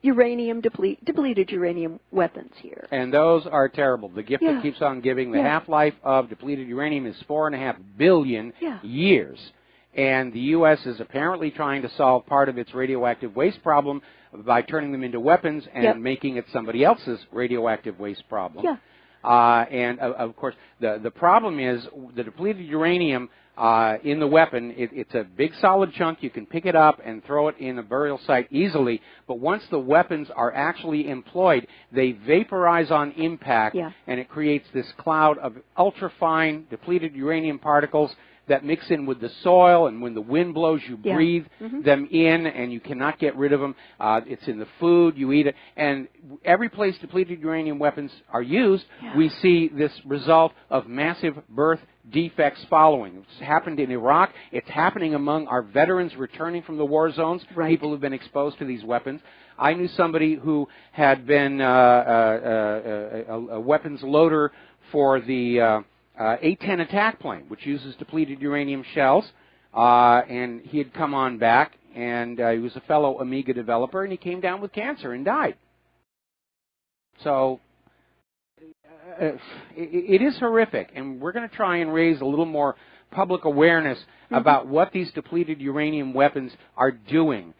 depleted uranium weapons here. And those are terrible. The gift that keeps on giving. The half-life of depleted uranium is 4.5 billion years. And the U.S. is apparently trying to solve part of its radioactive waste problem by turning them into weapons and making it somebody else's radioactive waste problem. And, of course, the problem is the depleted uranium in the weapon, it's a big solid chunk. You can pick it up and throw it in a burial site easily. But once the weapons are actually employed, they vaporize on impact, and it creates this cloud of ultrafine depleted uranium particles that mix in with the soil, and when the wind blows, you breathe them in, and you cannot get rid of them. It's in the food, you eat it, and every place depleted uranium weapons are used, we see this result of massive birth defects following. It's happened in Iraq. It's happening among our veterans returning from the war zones, people who've been exposed to these weapons. I knew somebody who had been a weapons loader for the A-10 attack plane, which uses depleted uranium shells, and he had come on back, and he was a fellow Amiga developer, and he came down with cancer and died. So, it is horrific, and we're going to try and raise a little more public awareness about what these depleted uranium weapons are doing.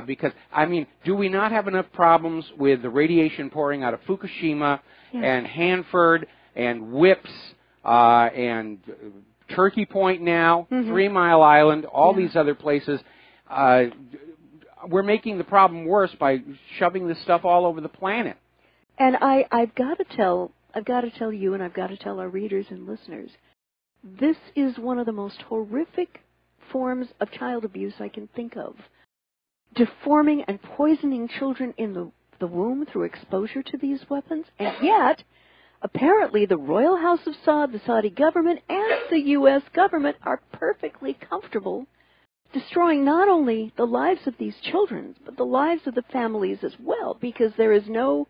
Because, I mean, do we not have enough problems with the radiation pouring out of Fukushima and Hanford and Whips and Turkey Point now, 3 Mile Island, all these other places? We're making the problem worse by shoving this stuff all over the planet. And I've got to tell you, and I've got to tell our readers and listeners, this is one of the most horrific forms of child abuse I can think of. Deforming and poisoning children in the womb through exposure to these weapons, and yet, apparently the Royal House of Saud, the Saudi government, and the U.S. government are perfectly comfortable destroying not only the lives of these children, but the lives of the families as well, because there is no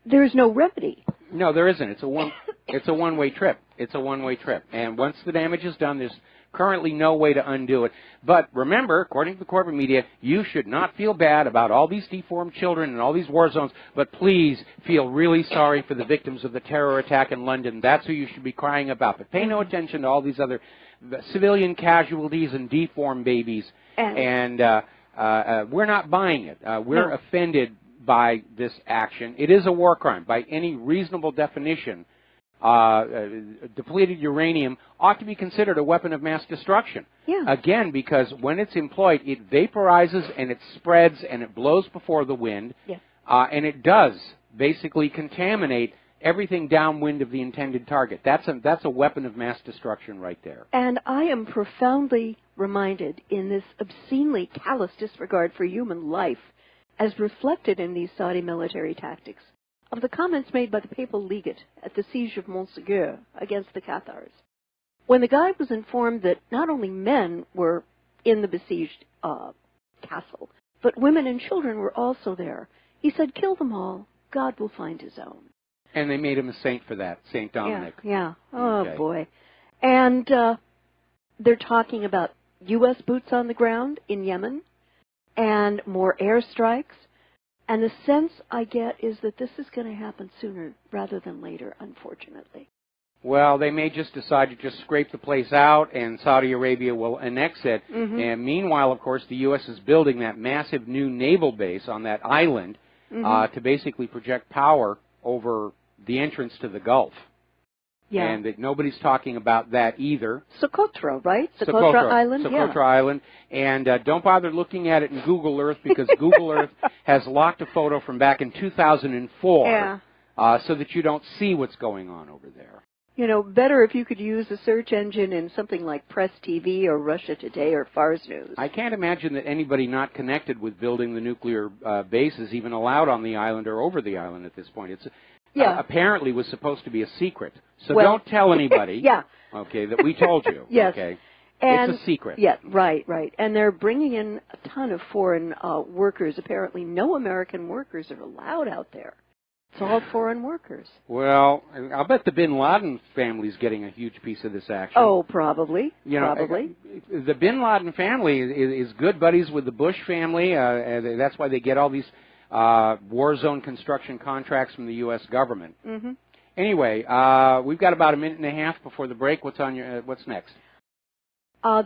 remedy. No, there isn't. It's a one-way trip. It's a one-way trip. And once the damage is done, there's currently no way to undo it. But remember, according to the corporate media, you should not feel bad about all these deformed children and all these war zones, but please feel really sorry for the victims of the terror attack in London. That's who you should be crying about. But pay no attention to all these other civilian casualties and deformed babies. And we're not buying it. We're offended by this action. It is a war crime. By any reasonable definition, depleted uranium ought to be considered a weapon of mass destruction. Again, because when it's employed, it vaporizes and it spreads and it blows before the wind, and it does basically contaminate everything downwind of the intended target. That's a weapon of mass destruction right there. And I am profoundly reminded in this obscenely callous disregard for human life, as reflected in these Saudi military tactics, of the comments made by the papal legate at the siege of Montségur against the Cathars. When the guy was informed that not only men were in the besieged castle, but women and children were also there, he said, "Kill them all. God will find his own." And they made him a saint for that, St. Dominic. Oh, boy. And they're talking about U.S. boots on the ground in Yemen and more airstrikes. And the sense I get is that this is going to happen sooner rather than later, unfortunately. Well, they may just decide to just scrape the place out, and Saudi Arabia will annex it. And meanwhile, of course, the U.S. is building that massive new naval base on that island to basically project power over the entrance to the Gulf. And that nobody's talking about that either. Socotra, right? Socotra Island? Socotra Island. And don't bother looking at it in Google Earth, because Google Earth has locked a photo from back in 2004 so that you don't see what's going on over there. You know, better if you could use a search engine in something like Press TV or Russia Today or Fars News. I can't imagine that anybody not connected with building the nuclear base is even allowed on the island or over the island at this point. It's apparently was supposed to be a secret. So don't tell anybody, okay, that we told you. Okay? And it's a secret. Yeah, right. And they're bringing in a ton of foreign workers. Apparently no American workers are allowed out there. It's all foreign workers. Well, I'll bet the Bin Laden family's getting a huge piece of this action. Oh, probably. Probably. The Bin Laden family is good buddies with the Bush family. That's why they get all these war zone construction contracts from the U.S. government. Anyway, we've got about a minute and a half before the break. What's next?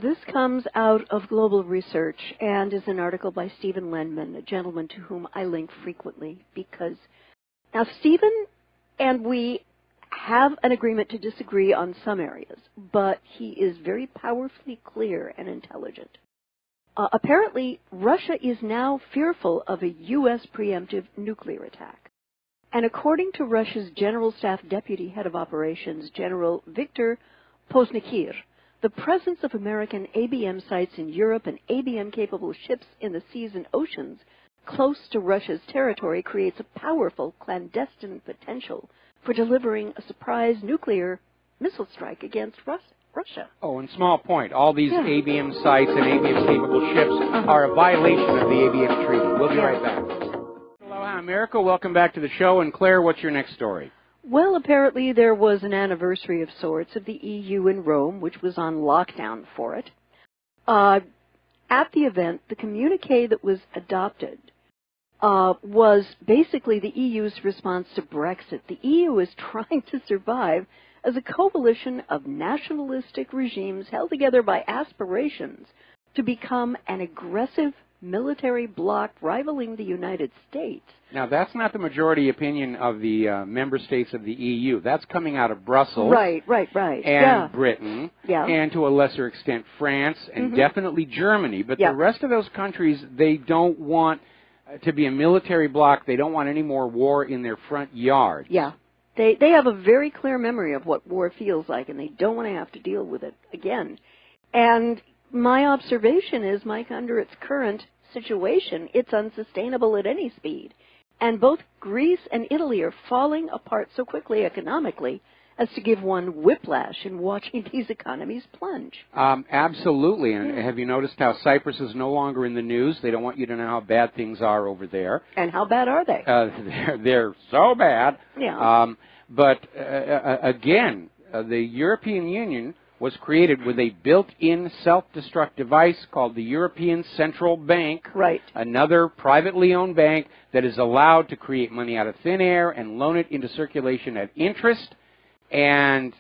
This comes out of Global Research and is an article by Stephen Lendman, a gentleman to whom I link frequently because now Stephen and we have an agreement to disagree on some areas, but he is very powerfully clear and intelligent. Apparently, Russia is now fearful of a U.S. preemptive nuclear attack. And according to Russia's General Staff Deputy Head of Operations, General Viktor Poznikir, the presence of American ABM sites in Europe and ABM-capable ships in the seas and oceans close to Russia's territory creates a powerful clandestine potential for delivering a surprise nuclear missile strike against Russia. Oh, and small point, all these ABM sites and ABM-capable ships are a violation of the ABM Treaty. We'll be right back. Aloha, America. Welcome back to the show. And Claire, what's your next story? Well, apparently there was an anniversary of sorts of the EU in Rome, which was on lockdown for it. At the event, the communique that was adopted was basically the EU's response to Brexit. The EU is trying to survive as a coalition of nationalistic regimes held together by aspirations to become an aggressive military bloc rivaling the United States. Now, that's not the majority opinion of the member states of the EU. That's coming out of Brussels. Right. And Britain. And to a lesser extent France and definitely Germany. But the rest of those countries, they don't want to be a military bloc. They don't want any more war in their front yards. Yeah. They have a very clear memory of what war feels like, and they don't want to have to deal with it again. And my observation is, Mike, under its current situation, it's unsustainable at any speed. And both Greece and Italy are falling apart so quickly economically as to give one whiplash in watching these economies plunge. Absolutely. And have you noticed how Cyprus is no longer in the news? They don't want you to know how bad things are over there. And how bad are they? They're so bad. Yeah. Again, the European Union was created with a built-in self-destruct device called the European Central Bank, another privately owned bank that is allowed to create money out of thin air and loan it into circulation at interest, and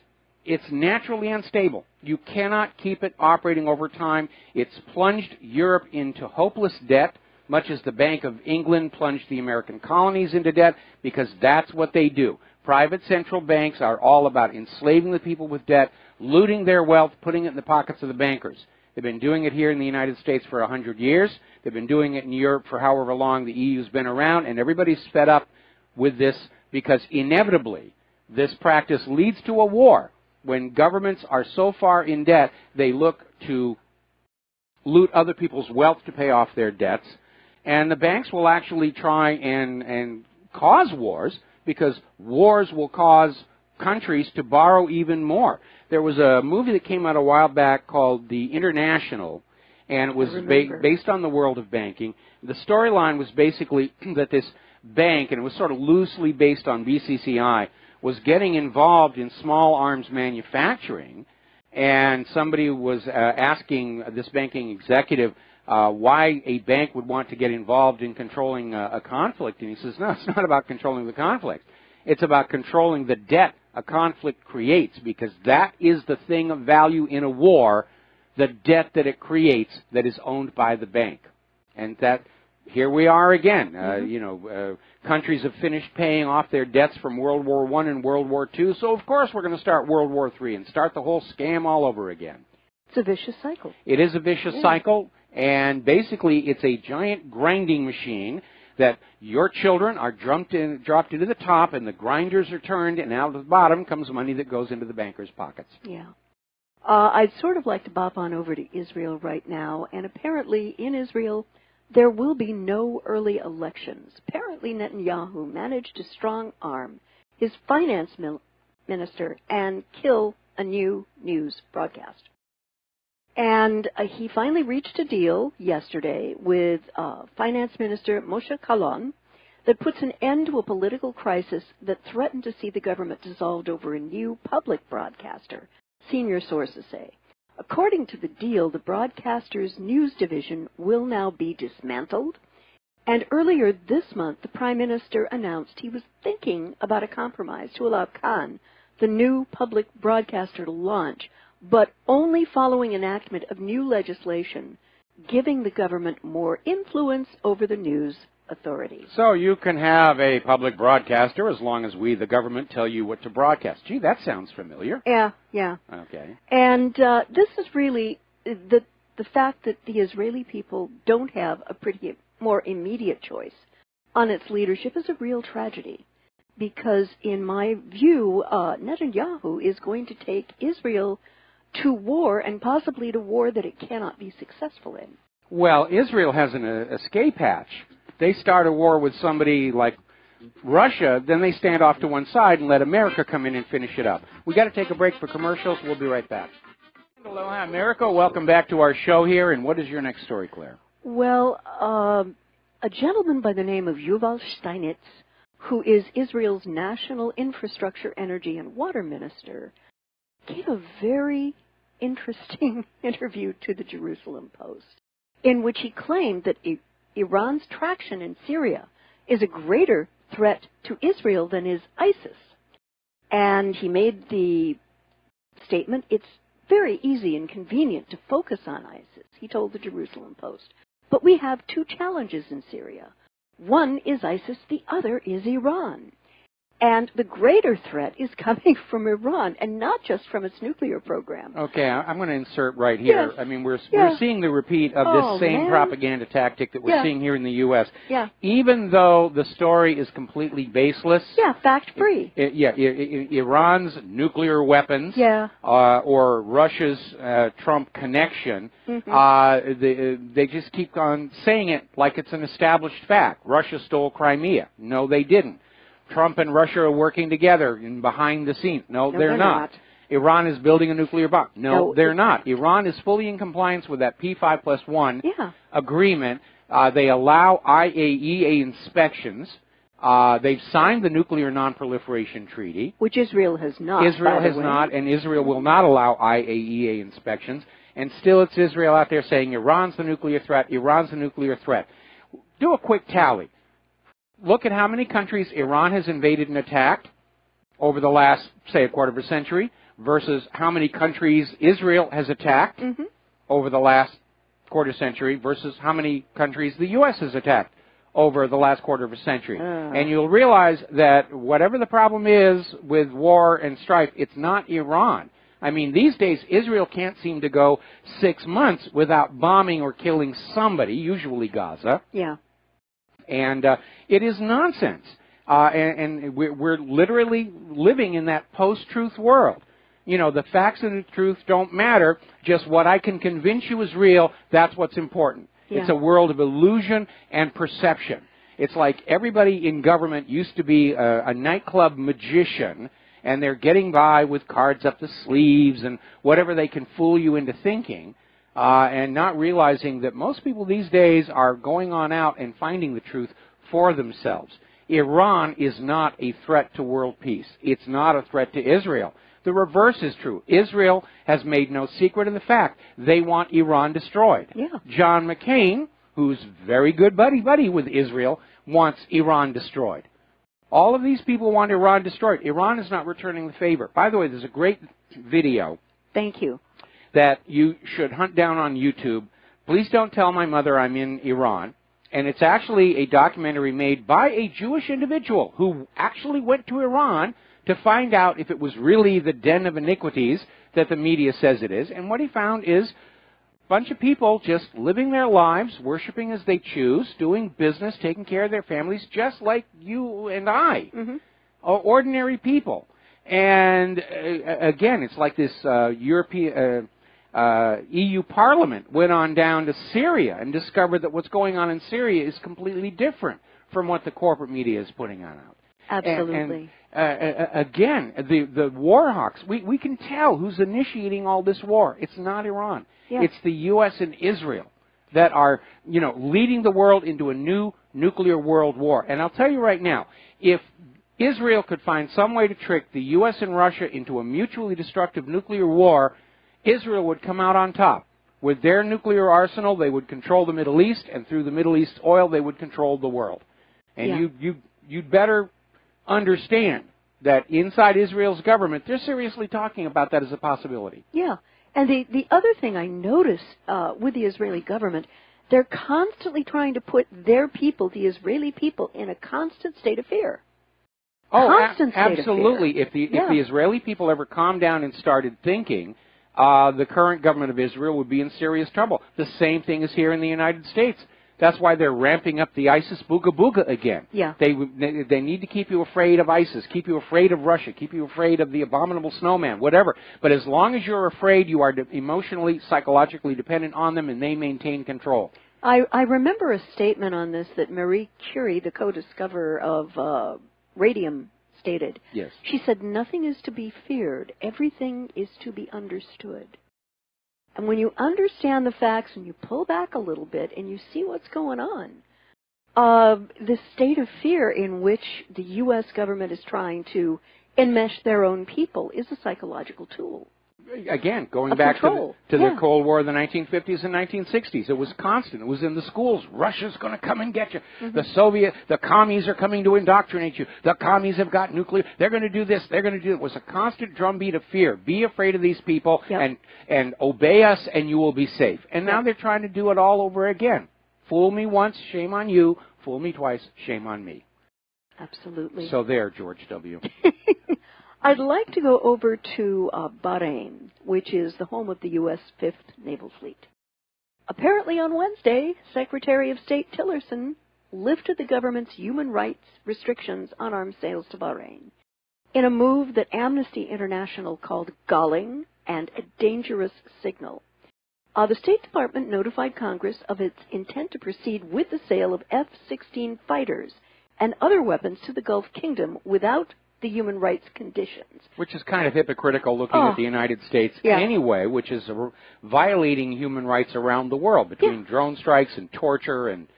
it's naturally unstable. You cannot keep it operating over time. It's plunged Europe into hopeless debt, much as the Bank of England plunged the American colonies into debt, because that's what they do. Private central banks are all about enslaving the people with debt, looting their wealth, putting it in the pockets of the bankers. They've been doing it here in the United States for 100 years. They've been doing it in Europe for however long the EU's been around, and everybody's fed up with this because inevitably this practice leads to a war. When governments are so far in debt, they look to loot other people's wealth to pay off their debts, and the banks will actually try and cause wars, because wars will cause countries to borrow even more. There was a movie that came out a while back called The International, and it was based on the world of banking. The storyline was basically that this bank, and it was sort of loosely based on BCCI, was getting involved in small arms manufacturing, and somebody was asking this banking executive why a bank would want to get involved in controlling a conflict. And he says, no, it's not about controlling the conflict. It's about controlling the debt a conflict creates, because that is the thing of value in a war, the debt that it creates that is owned by the bank. And that, here we are again. Countries have finished paying off their debts from World War I and World War II, so of course we're going to start World War III and start the whole scam all over again. It's a vicious cycle. It is a vicious cycle, and basically it's a giant grinding machine that your children are dropped into the top, and the grinders are turned, and out of the bottom comes money that goes into the bankers' pockets. Yeah. I'd sort of like to bop on over to Israel right now, and apparently in Israel there will be no early elections. Apparently Netanyahu managed to strong-arm his finance minister and kill a new news broadcast. And he finally reached a deal yesterday with Finance Minister Moshe Kahlon that puts an end to a political crisis that threatened to see the government dissolved over a new public broadcaster, senior sources say. According to the deal, the broadcaster's news division will now be dismantled. And earlier this month, the Prime Minister announced he was thinking about a compromise to allow Kan, the new public broadcaster, to launch, but only following enactment of new legislation giving the government more influence over the news authorities. So you can have a public broadcaster as long as we, the government, tell you what to broadcast. Gee, that sounds familiar. Yeah. Okay. And this is really the fact that the Israeli people don't have a pretty more immediate choice on its leadership is a real tragedy. Because in my view, Netanyahu is going to take Israel to war, and possibly to war that it cannot be successful in. Well, Israel has an escape hatch. They start a war with somebody like Russia, then they stand off to one side and let America come in and finish it up. We got to take a break for commercials. We'll be right back. Aloha, America. Welcome back to our show here. And what is your next story, Claire? Well, a gentleman by the name of Yuval Steinitz, who is Israel's national infrastructure, energy, and water minister, gave a very interesting interview to the Jerusalem Post, in which he claimed that a Iran's traction in Syria is a greater threat to Israel than is ISIS. And he made the statement, it's very easy and convenient to focus on ISIS, he told the Jerusalem Post. But we have two challenges in Syria. One is ISIS, the other is Iran. And the greater threat is coming from Iran, and not just from its nuclear program. Okay, I'm going to insert right here. Yes. I mean, we're seeing the repeat of this same propaganda tactic that we're seeing here in the U.S. Yeah. Even though the story is completely baseless. Yeah, fact-free. Iran's nuclear weapons or Russia's Trump connection, they just keep on saying it like it's an established fact. Russia stole Crimea. No, they didn't. Trump and Russia are working together behind the scenes. No, they're not. Iran is building a nuclear bomb. No, they're not. Iran is fully in compliance with that P5+1 agreement. They allow IAEA inspections. They've signed the Nuclear Non-Proliferation Treaty. Which Israel has not. Israel has not, and Israel will not allow IAEA inspections. And still it's Israel out there saying Iran's the nuclear threat, Iran's the nuclear threat. Do a quick tally. Look at how many countries Iran has invaded and attacked over the last, say, a quarter of a century versus how many countries Israel has attacked over the last quarter century versus how many countries the U.S. has attacked over the last quarter of a century. And you'll realize that whatever the problem is with war and strife, it's not Iran. I mean, these days, Israel can't seem to go 6 months without bombing or killing somebody, usually Gaza. Yeah. And it is nonsense. And we're literally living in that post-truth world. You know, the facts and the truth don't matter. Just what I can convince you is real, that's what's important. Yeah. It's a world of illusion and perception. It's like everybody in government used to be a nightclub magician, and they're getting by with cards up the sleeves and whatever they can fool you into thinking. And not realizing that most people these days are going on out and finding the truth for themselves. Iran is not a threat to world peace. It's not a threat to Israel. The reverse is true. Israel has made no secret of the fact they want Iran destroyed. Yeah. John McCain, who's very good buddy with Israel, wants Iran destroyed. All of these people want Iran destroyed. Iran is not returning the favor. By the way, there's a great video. Thank you. That you should hunt down on YouTube. Please don't tell my mother I'm in Iran. And it's actually a documentary made by a Jewish individual who actually went to Iran to find out if it was really the den of iniquities that the media says it is. And what he found is a bunch of people just living their lives, worshiping as they choose, doing business, taking care of their families, just like you and I, ordinary people. And again, it's like this EU Parliament went on down to Syria and discovered that what's going on in Syria is completely different from what the corporate media is putting on out. Absolutely. And again, the war hawks, we can tell who's initiating all this war. It's not Iran. Yeah. It's the U.S. and Israel that are, leading the world into a new nuclear world war. And I'll tell you right now, if Israel could find some way to trick the U.S. and Russia into a mutually destructive nuclear war, Israel would come out on top. With their nuclear arsenal, they would control the Middle East, and through the Middle East oil, they would control the world. And you'd better understand that inside Israel's government, they're seriously talking about that as a possibility. Yeah. And the other thing I notice with the Israeli government, they're constantly trying to put their people, the Israeli people, in a constant state of fear. Oh, absolutely. If the Israeli people ever calmed down and started thinking, the current government of Israel would be in serious trouble. The same thing is here in the United States. That's why they're ramping up the ISIS booga again. Yeah. They need to keep you afraid of ISIS, keep you afraid of Russia, keep you afraid of the abominable snowman, whatever. But as long as you're afraid, you are emotionally, psychologically dependent on them, and they maintain control. I remember a statement on this that Marie Curie, the co-discoverer of radium, stated. Yes. She said, "Nothing is to be feared. Everything is to be understood." And when you understand the facts and you pull back a little bit and you see what's going on, the state of fear in which the U.S. government is trying to enmesh their own people is a psychological tool. again, going back to the Cold War of the 1950s and 1960s. It was constant. It was in the schools. Russia's going to come and get you. The commies are coming to indoctrinate you. The commies have got nuclear. They're going to do this. They're going to do it. It was a constant drumbeat of fear. Be afraid of these people and obey us, and you will be safe. And now they're trying to do it all over again. Fool me once, shame on you. Fool me twice, shame on me. Absolutely. So there, George W. I'd like to go over to Bahrain, which is the home of the U.S. 5th Naval Fleet. Apparently on Wednesday, Secretary of State Tillerson lifted the government's human rights restrictions on arms sales to Bahrain in a move that Amnesty International called galling and a dangerous signal. The State Department notified Congress of its intent to proceed with the sale of F-16 fighters and other weapons to the Gulf Kingdom without the human rights conditions. Which is kind of hypocritical looking at the United States anyway, which is violating human rights around the world between drone strikes and torture, and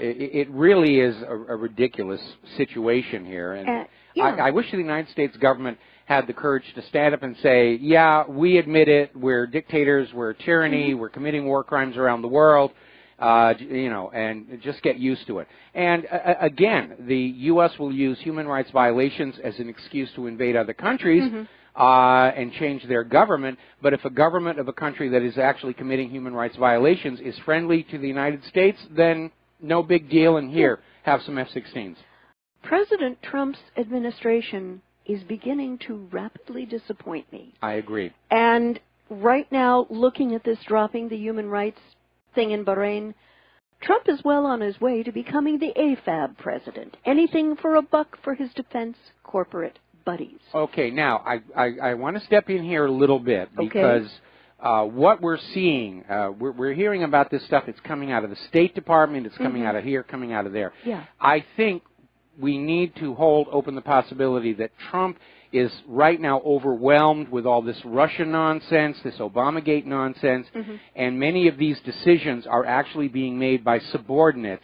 it really is a ridiculous situation here. And I wish the United States government had the courage to stand up and say, yeah, we admit it, we're dictators, we're tyranny, we're committing war crimes around the world, and just get used to it. And again, the U.S. will use human rights violations as an excuse to invade other countries and change their government. But if a government of a country that is actually committing human rights violations is friendly to the United States, then no big deal, and here, have some F-16s. President Trump's administration is beginning to rapidly disappoint me. I agree. And right now, looking at this dropping the human rights thing in Bahrain, Trump is well on his way to becoming the AFAB president. Anything for a buck for his defense corporate buddies. Okay, now, I want to step in here a little bit because what we're seeing, we're hearing about this stuff. It's coming out of the State Department. It's coming out of here, coming out of there. Yeah. I think we need to hold open the possibility that Trump is right now overwhelmed with all this Russia nonsense, this Obamagate nonsense, and many of these decisions are actually being made by subordinates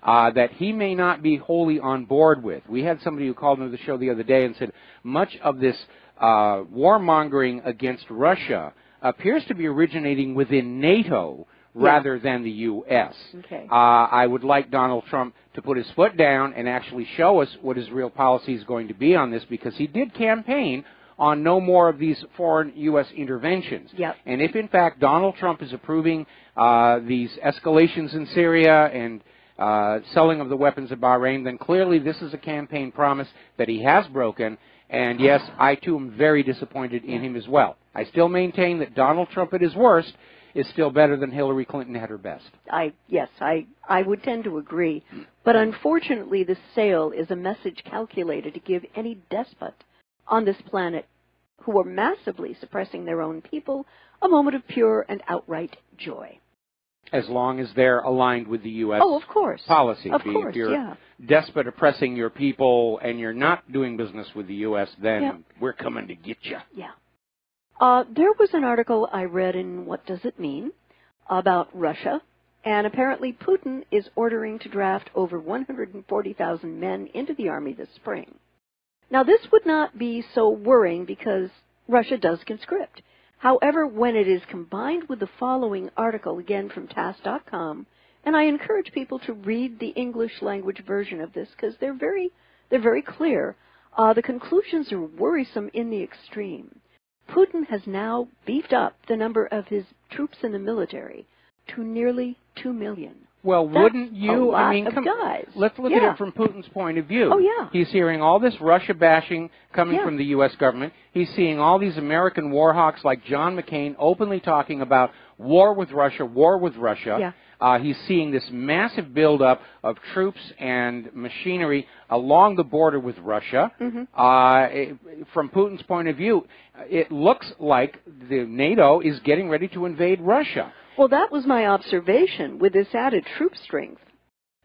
that he may not be wholly on board with. We had somebody who called into the show the other day and said much of this warmongering against Russia appears to be originating within NATO rather than the U.S. Okay. I would like Donald Trump to put his foot down and actually show us what his real policy is going to be on this, because he did campaign on no more of these foreign U.S. interventions. Yep. And if, in fact, Donald Trump is approving these escalations in Syria and selling of the weapons of Bahrain, then clearly this is a campaign promise that he has broken. And, yes, I, too, am very disappointed in him as well. I still maintain that Donald Trump at his worst is still better than Hillary Clinton at her best. Yes, I would tend to agree. But unfortunately, the sale is a message calculated to give any despot on this planet who are massively suppressing their own people a moment of pure and outright joy. As long as they're aligned with the U.S. of course. policy. Of course, if you're despot oppressing your people and you're not doing business with the U.S., then we're coming to get you. Yeah. There was an article I read in What Does It Mean about Russia, and apparently Putin is ordering to draft over 140,000 men into the army this spring. Now, this would not be so worrying because Russia does conscript. However, when it is combined with the following article, again from TASS.com, and I encourage people to read the English language version of this because they're very clear, the conclusions are worrisome in the extreme. Putin has now beefed up the number of his troops in the military to nearly 2 million. Well, That's wouldn't you? A lot I mean, of guys. Let's look at it from Putin's point of view. Oh, yeah. He's hearing all this Russia bashing coming from the U.S. government. He's seeing all these American war hawks like John McCain openly talking about war with Russia, war with Russia. Yeah. He's seeing this massive buildup of troops and machinery along the border with Russia. From Putin's point of view, it looks like the NATO is getting ready to invade Russia. Well, that was my observation with this added troop strength.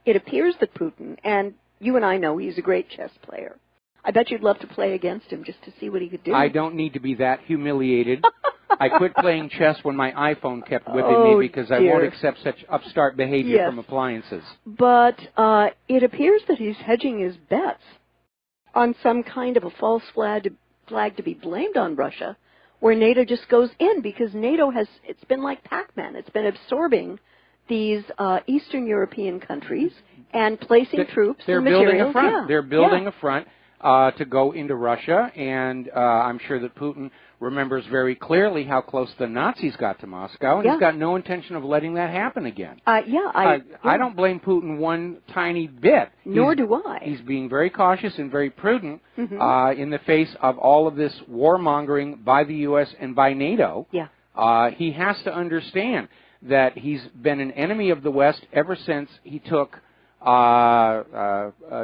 It appears that Putin, and you and I know he's a great chess player. I bet you'd love to play against him just to see what he could do. I don't need to be that humiliated. I quit playing chess when my iPhone kept whipping me because I won't accept such upstart behavior from appliances. But it appears that he's hedging his bets on some kind of a false flag to be blamed on Russia where NATO just goes in, because NATO it's been like Pac-Man. It's been absorbing these Eastern European countries and placing troops and materials. They're building a front to go into Russia, and I'm sure that Putin remembers very clearly how close the Nazis got to Moscow, and he's got no intention of letting that happen again. I don't blame Putin one tiny bit. Nor do I. He's being very cautious and very prudent in the face of all of this warmongering by the U.S. and by NATO. He has to understand that he's been an enemy of the West ever since he took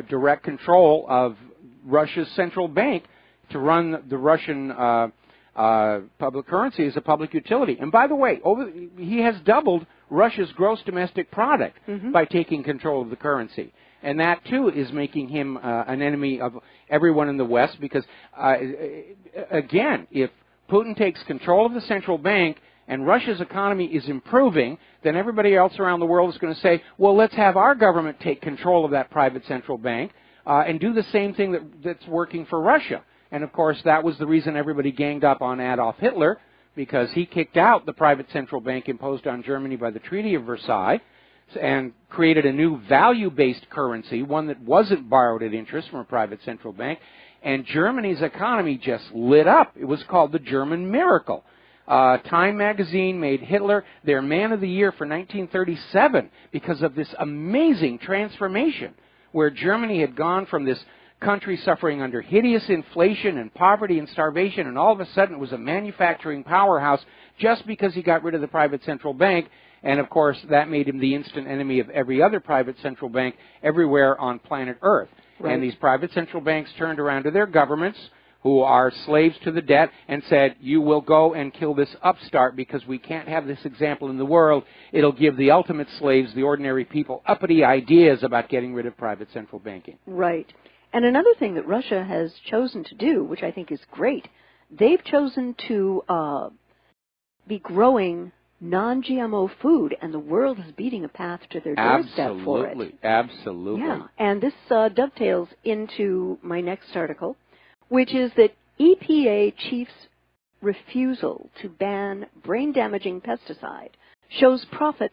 direct control of Russia's central bank to run the Russian public currency as a public utility. And by the way, he has doubled Russia's gross domestic product by taking control of the currency. And that, too, is making him an enemy of everyone in the West because, again, if Putin takes control of the central bank and Russia's economy is improving, then everybody else around the world is going to say, well, let's have our government take control of that private central bank and do the same thing that's working for Russia. And, of course, that was the reason everybody ganged up on Adolf Hitler, because he kicked out the private central bank imposed on Germany by the Treaty of Versailles and created a new value-based currency, one that wasn't borrowed at interest from a private central bank. And Germany's economy just lit up. It was called the German Miracle. Time magazine made Hitler their Man of the Year for 1937 because of this amazing transformation where Germany had gone from this country suffering under hideous inflation and poverty and starvation, and all of a sudden it was a manufacturing powerhouse just because he got rid of the private central bank. And, of course, that made him the instant enemy of every other private central bank everywhere on planet Earth. Right. And these private central banks turned around to their governments, who are slaves to the debt, and said, you will go and kill this upstart because we can't have this example in the world. It'll give the ultimate slaves, the ordinary people, uppity ideas about getting rid of private central banking. Right. And another thing that Russia has chosen to do, which I think is great, they've chosen to be growing non-GMO food, and the world is beating a path to their doorstep for it. Absolutely. Yeah, and this dovetails into my next article, which is that EPA chief's refusal to ban brain-damaging pesticide shows profit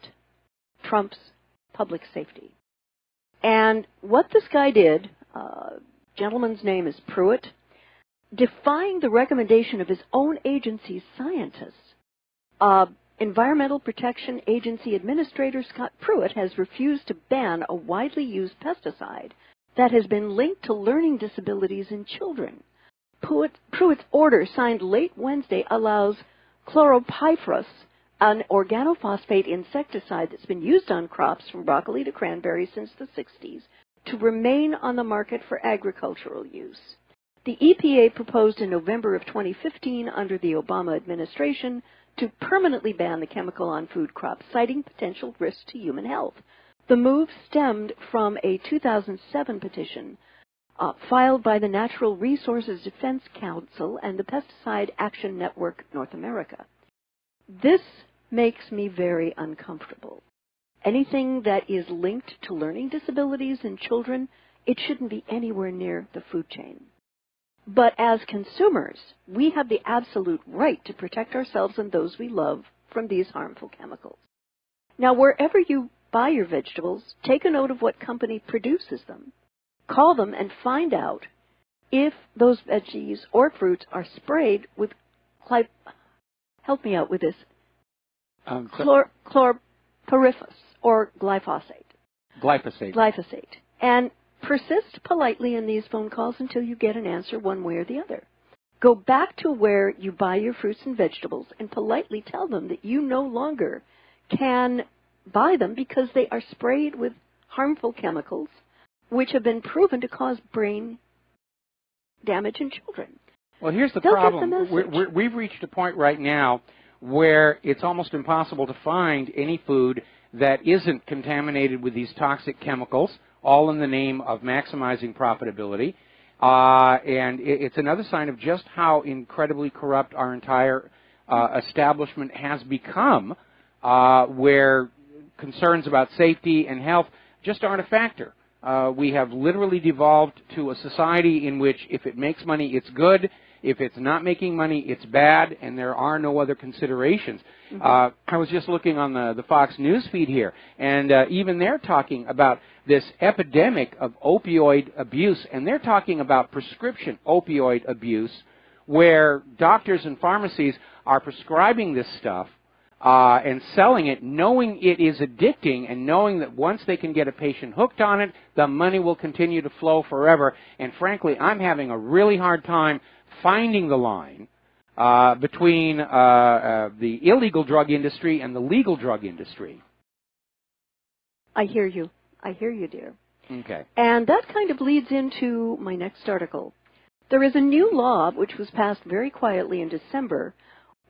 trumps public safety. And what this guy did, gentleman's name is Pruitt, defying the recommendation of his own agency's scientists. Environmental Protection Agency Administrator Scott Pruitt has refused to ban a widely used pesticide that has been linked to learning disabilities in children. Pruitt's order, signed late Wednesday, allows chloropyrifos, an organophosphate insecticide that's been used on crops from broccoli to cranberries since the 60s, to remain on the market for agricultural use. The EPA proposed in November of 2015 under the Obama administration to permanently ban the chemical on food crops, citing potential risks to human health. The move stemmed from a 2007 petition filed by the Natural Resources Defense Council and the Pesticide Action Network North America. This makes me very uncomfortable. Anything that is linked to learning disabilities in children, it shouldn't be anywhere near the food chain. But as consumers, we have the absolute right to protect ourselves and those we love from these harmful chemicals. Now, wherever you buy your vegetables, take a note of what company produces them. Call them and find out if those veggies or fruits are sprayed with help me out with this, chloropyrifos or glyphosate. Glyphosate. And persist politely in these phone calls until you get an answer one way or the other. Go back to where you buy your fruits and vegetables and politely tell them that you no longer can buy them because they are sprayed with harmful chemicals which have been proven to cause brain damage in children. Well, here's the problem. We've reached a point right now where it's almost impossible to find any food that isn't contaminated with these toxic chemicals, all in the name of maximizing profitability. And it's another sign of just how incredibly corrupt our entire establishment has become, where concerns about safety and health just aren't a factor. We have literally devolved to a society in which if it makes money, it's good, If it's not making money, it's bad, and there are no other considerations. I was just looking on the Fox News feed here, and even they're talking about this epidemic of opioid abuse, and they're talking about prescription opioid abuse, where doctors and pharmacies are prescribing this stuff and selling it, knowing it is addicting, and knowing that once they can get a patient hooked on it, the money will continue to flow forever. And frankly, I'm having a really hard time finding the line between the illegal drug industry and the legal drug industry. I hear you. I hear you, dear. Okay. And that kind of leads into my next article. There is a new law which was passed very quietly in December,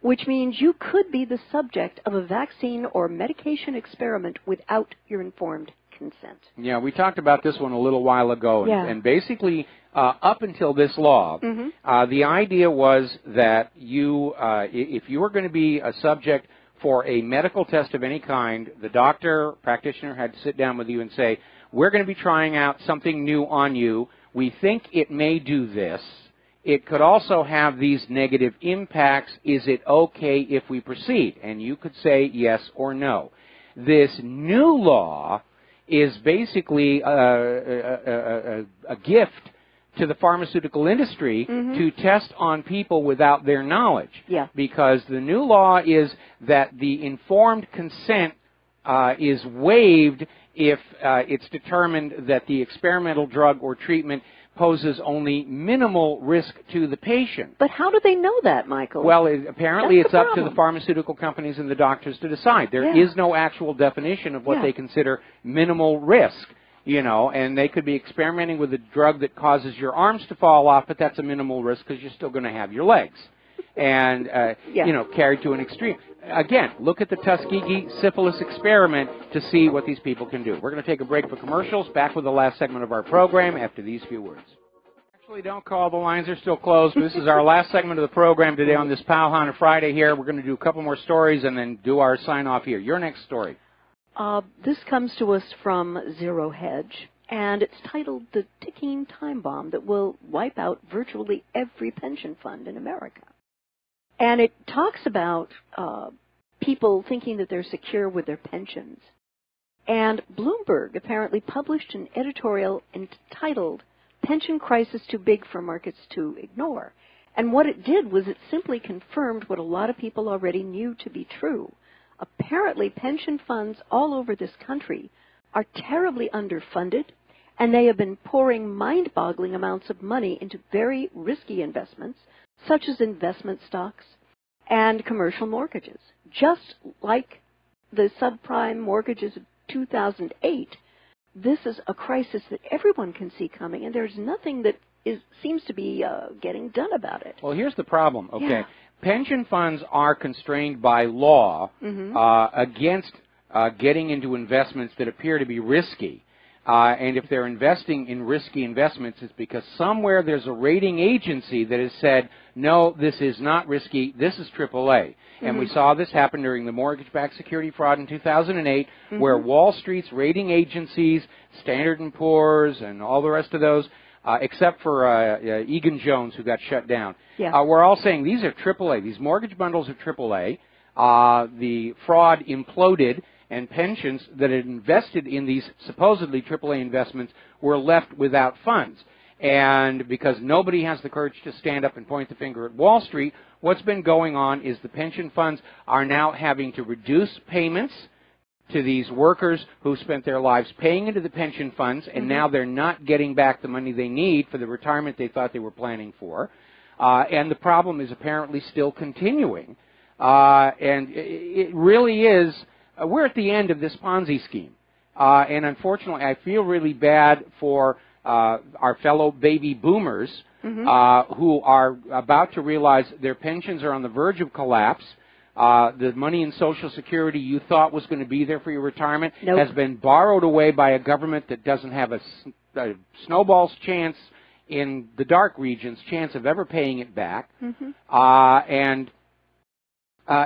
which means you could be the subject of a vaccine or medication experiment without your informed consent. Yeah, we talked about this one a little while ago, and basically up until this law, the idea was that you, if you were going to be a subject for a medical test of any kind, the doctor, practitioner had to sit down with you and say, we're going to be trying out something new on you. We think it may do this. It could also have these negative impacts. Is it okay if we proceed? And you could say yes or no. This new law is basically a gift to the pharmaceutical industry to test on people without their knowledge. Yeah. Because the new law is that the informed consent is waived if it's determined that the experimental drug or treatment poses only minimal risk to the patient. But how do they know that, Michael? Well, apparently That's it's the up to problem. the pharmaceutical companies and the doctors to decide. There is no actual definition of what they consider minimal risk, you know, and they could be experimenting with a drug that causes your arms to fall off, but that's a minimal risk because you're still going to have your legs. And, you know, carried to an extreme. Again, look at the Tuskegee syphilis experiment to see what these people can do. We're going to take a break for commercials. Back with the last segment of our program after these few words. Actually, don't call. The lines are still closed. This is our last segment of the program today on this Pauhana Friday here. We're going to do a couple more stories and then do our sign-off here. Your next story. This comes to us from Zero Hedge, and it's titled The Ticking Time Bomb That Will Wipe Out Virtually Every Pension Fund in America. And it talks about people thinking that they're secure with their pensions. And Bloomberg apparently published an editorial entitled Pension Crisis Too Big for Markets to Ignore. And what it did was it simply confirmed what a lot of people already knew to be true. Apparently, pension funds all over this country are terribly underfunded, and they have been pouring mind-boggling amounts of money into very risky investments, such as investment stocks and commercial mortgages. Just like the subprime mortgages of 2008, this is a crisis that everyone can see coming, and there's nothing that seems to be getting done about it. Well, here's the problem, okay? Pension funds are constrained by law against getting into investments that appear to be risky. And if they're investing in risky investments, it's because somewhere there's a rating agency that has said, no, this is not risky, this is AAA. And we saw this happen during the mortgage-backed security fraud in 2008, where Wall Street's rating agencies, Standard & Poor's and all the rest of those, except for Egan-Jones, who got shut down, we're all saying these are AAA. These mortgage bundles are AAA. The fraud imploded, and pensions that had invested in these supposedly AAA investments were left without funds. And because nobody has the courage to stand up and point the finger at Wall Street, what's been going on is the pension funds are now having to reduce payments to these workers who spent their lives paying into the pension funds, and now they're not getting back the money they need for the retirement they thought they were planning for. And the problem is apparently still continuing. And it really is... we're at the end of this Ponzi scheme. And unfortunately, I feel really bad for our fellow baby boomers who are about to realize their pensions are on the verge of collapse. The money in Social Security you thought was going to be there for your retirement has been borrowed away by a government that doesn't have a snowball's chance in the dark regions, chance of ever paying it back.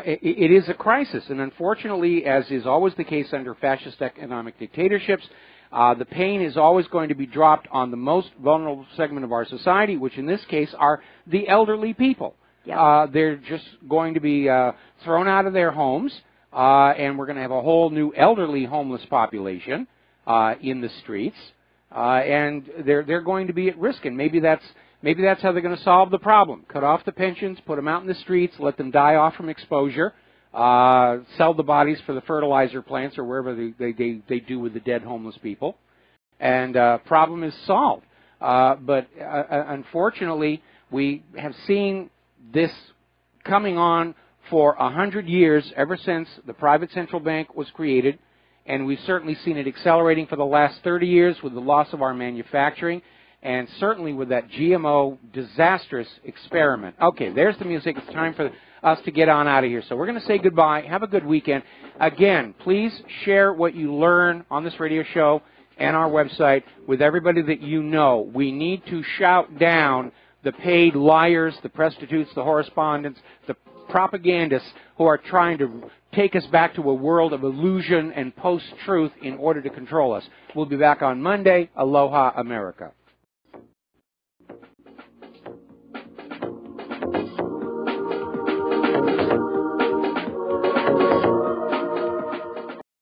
It is a crisis, and unfortunately, as is always the case under fascist economic dictatorships, The pain is always going to be dropped on the most vulnerable segment of our society, which in this case are the elderly people. Yeah. They're just going to be thrown out of their homes, and we're going to have a whole new elderly homeless population in the streets, and they're going to be at risk. And maybe that's how they're going to solve the problem. Cut off the pensions, put them out in the streets, let them die off from exposure. Sell the bodies for the fertilizer plants or wherever they do with the dead homeless people, and problem is solved. But unfortunately, we have seen this coming on for 100 years, ever since the private central bank was created, and we've certainly seen it accelerating for the last 30 years with the loss of our manufacturing, and certainly with that GMO disastrous experiment. Okay, there's the music. It's time for us to get on out of here. So we're going to say goodbye. Have a good weekend. Again, please share what you learn on this radio show and our website with everybody that you know. We need to shout down the paid liars, the prostitutes, the correspondents, the propagandists who are trying to take us back to a world of illusion and post-truth in order to control us. We'll be back on Monday. Aloha, America.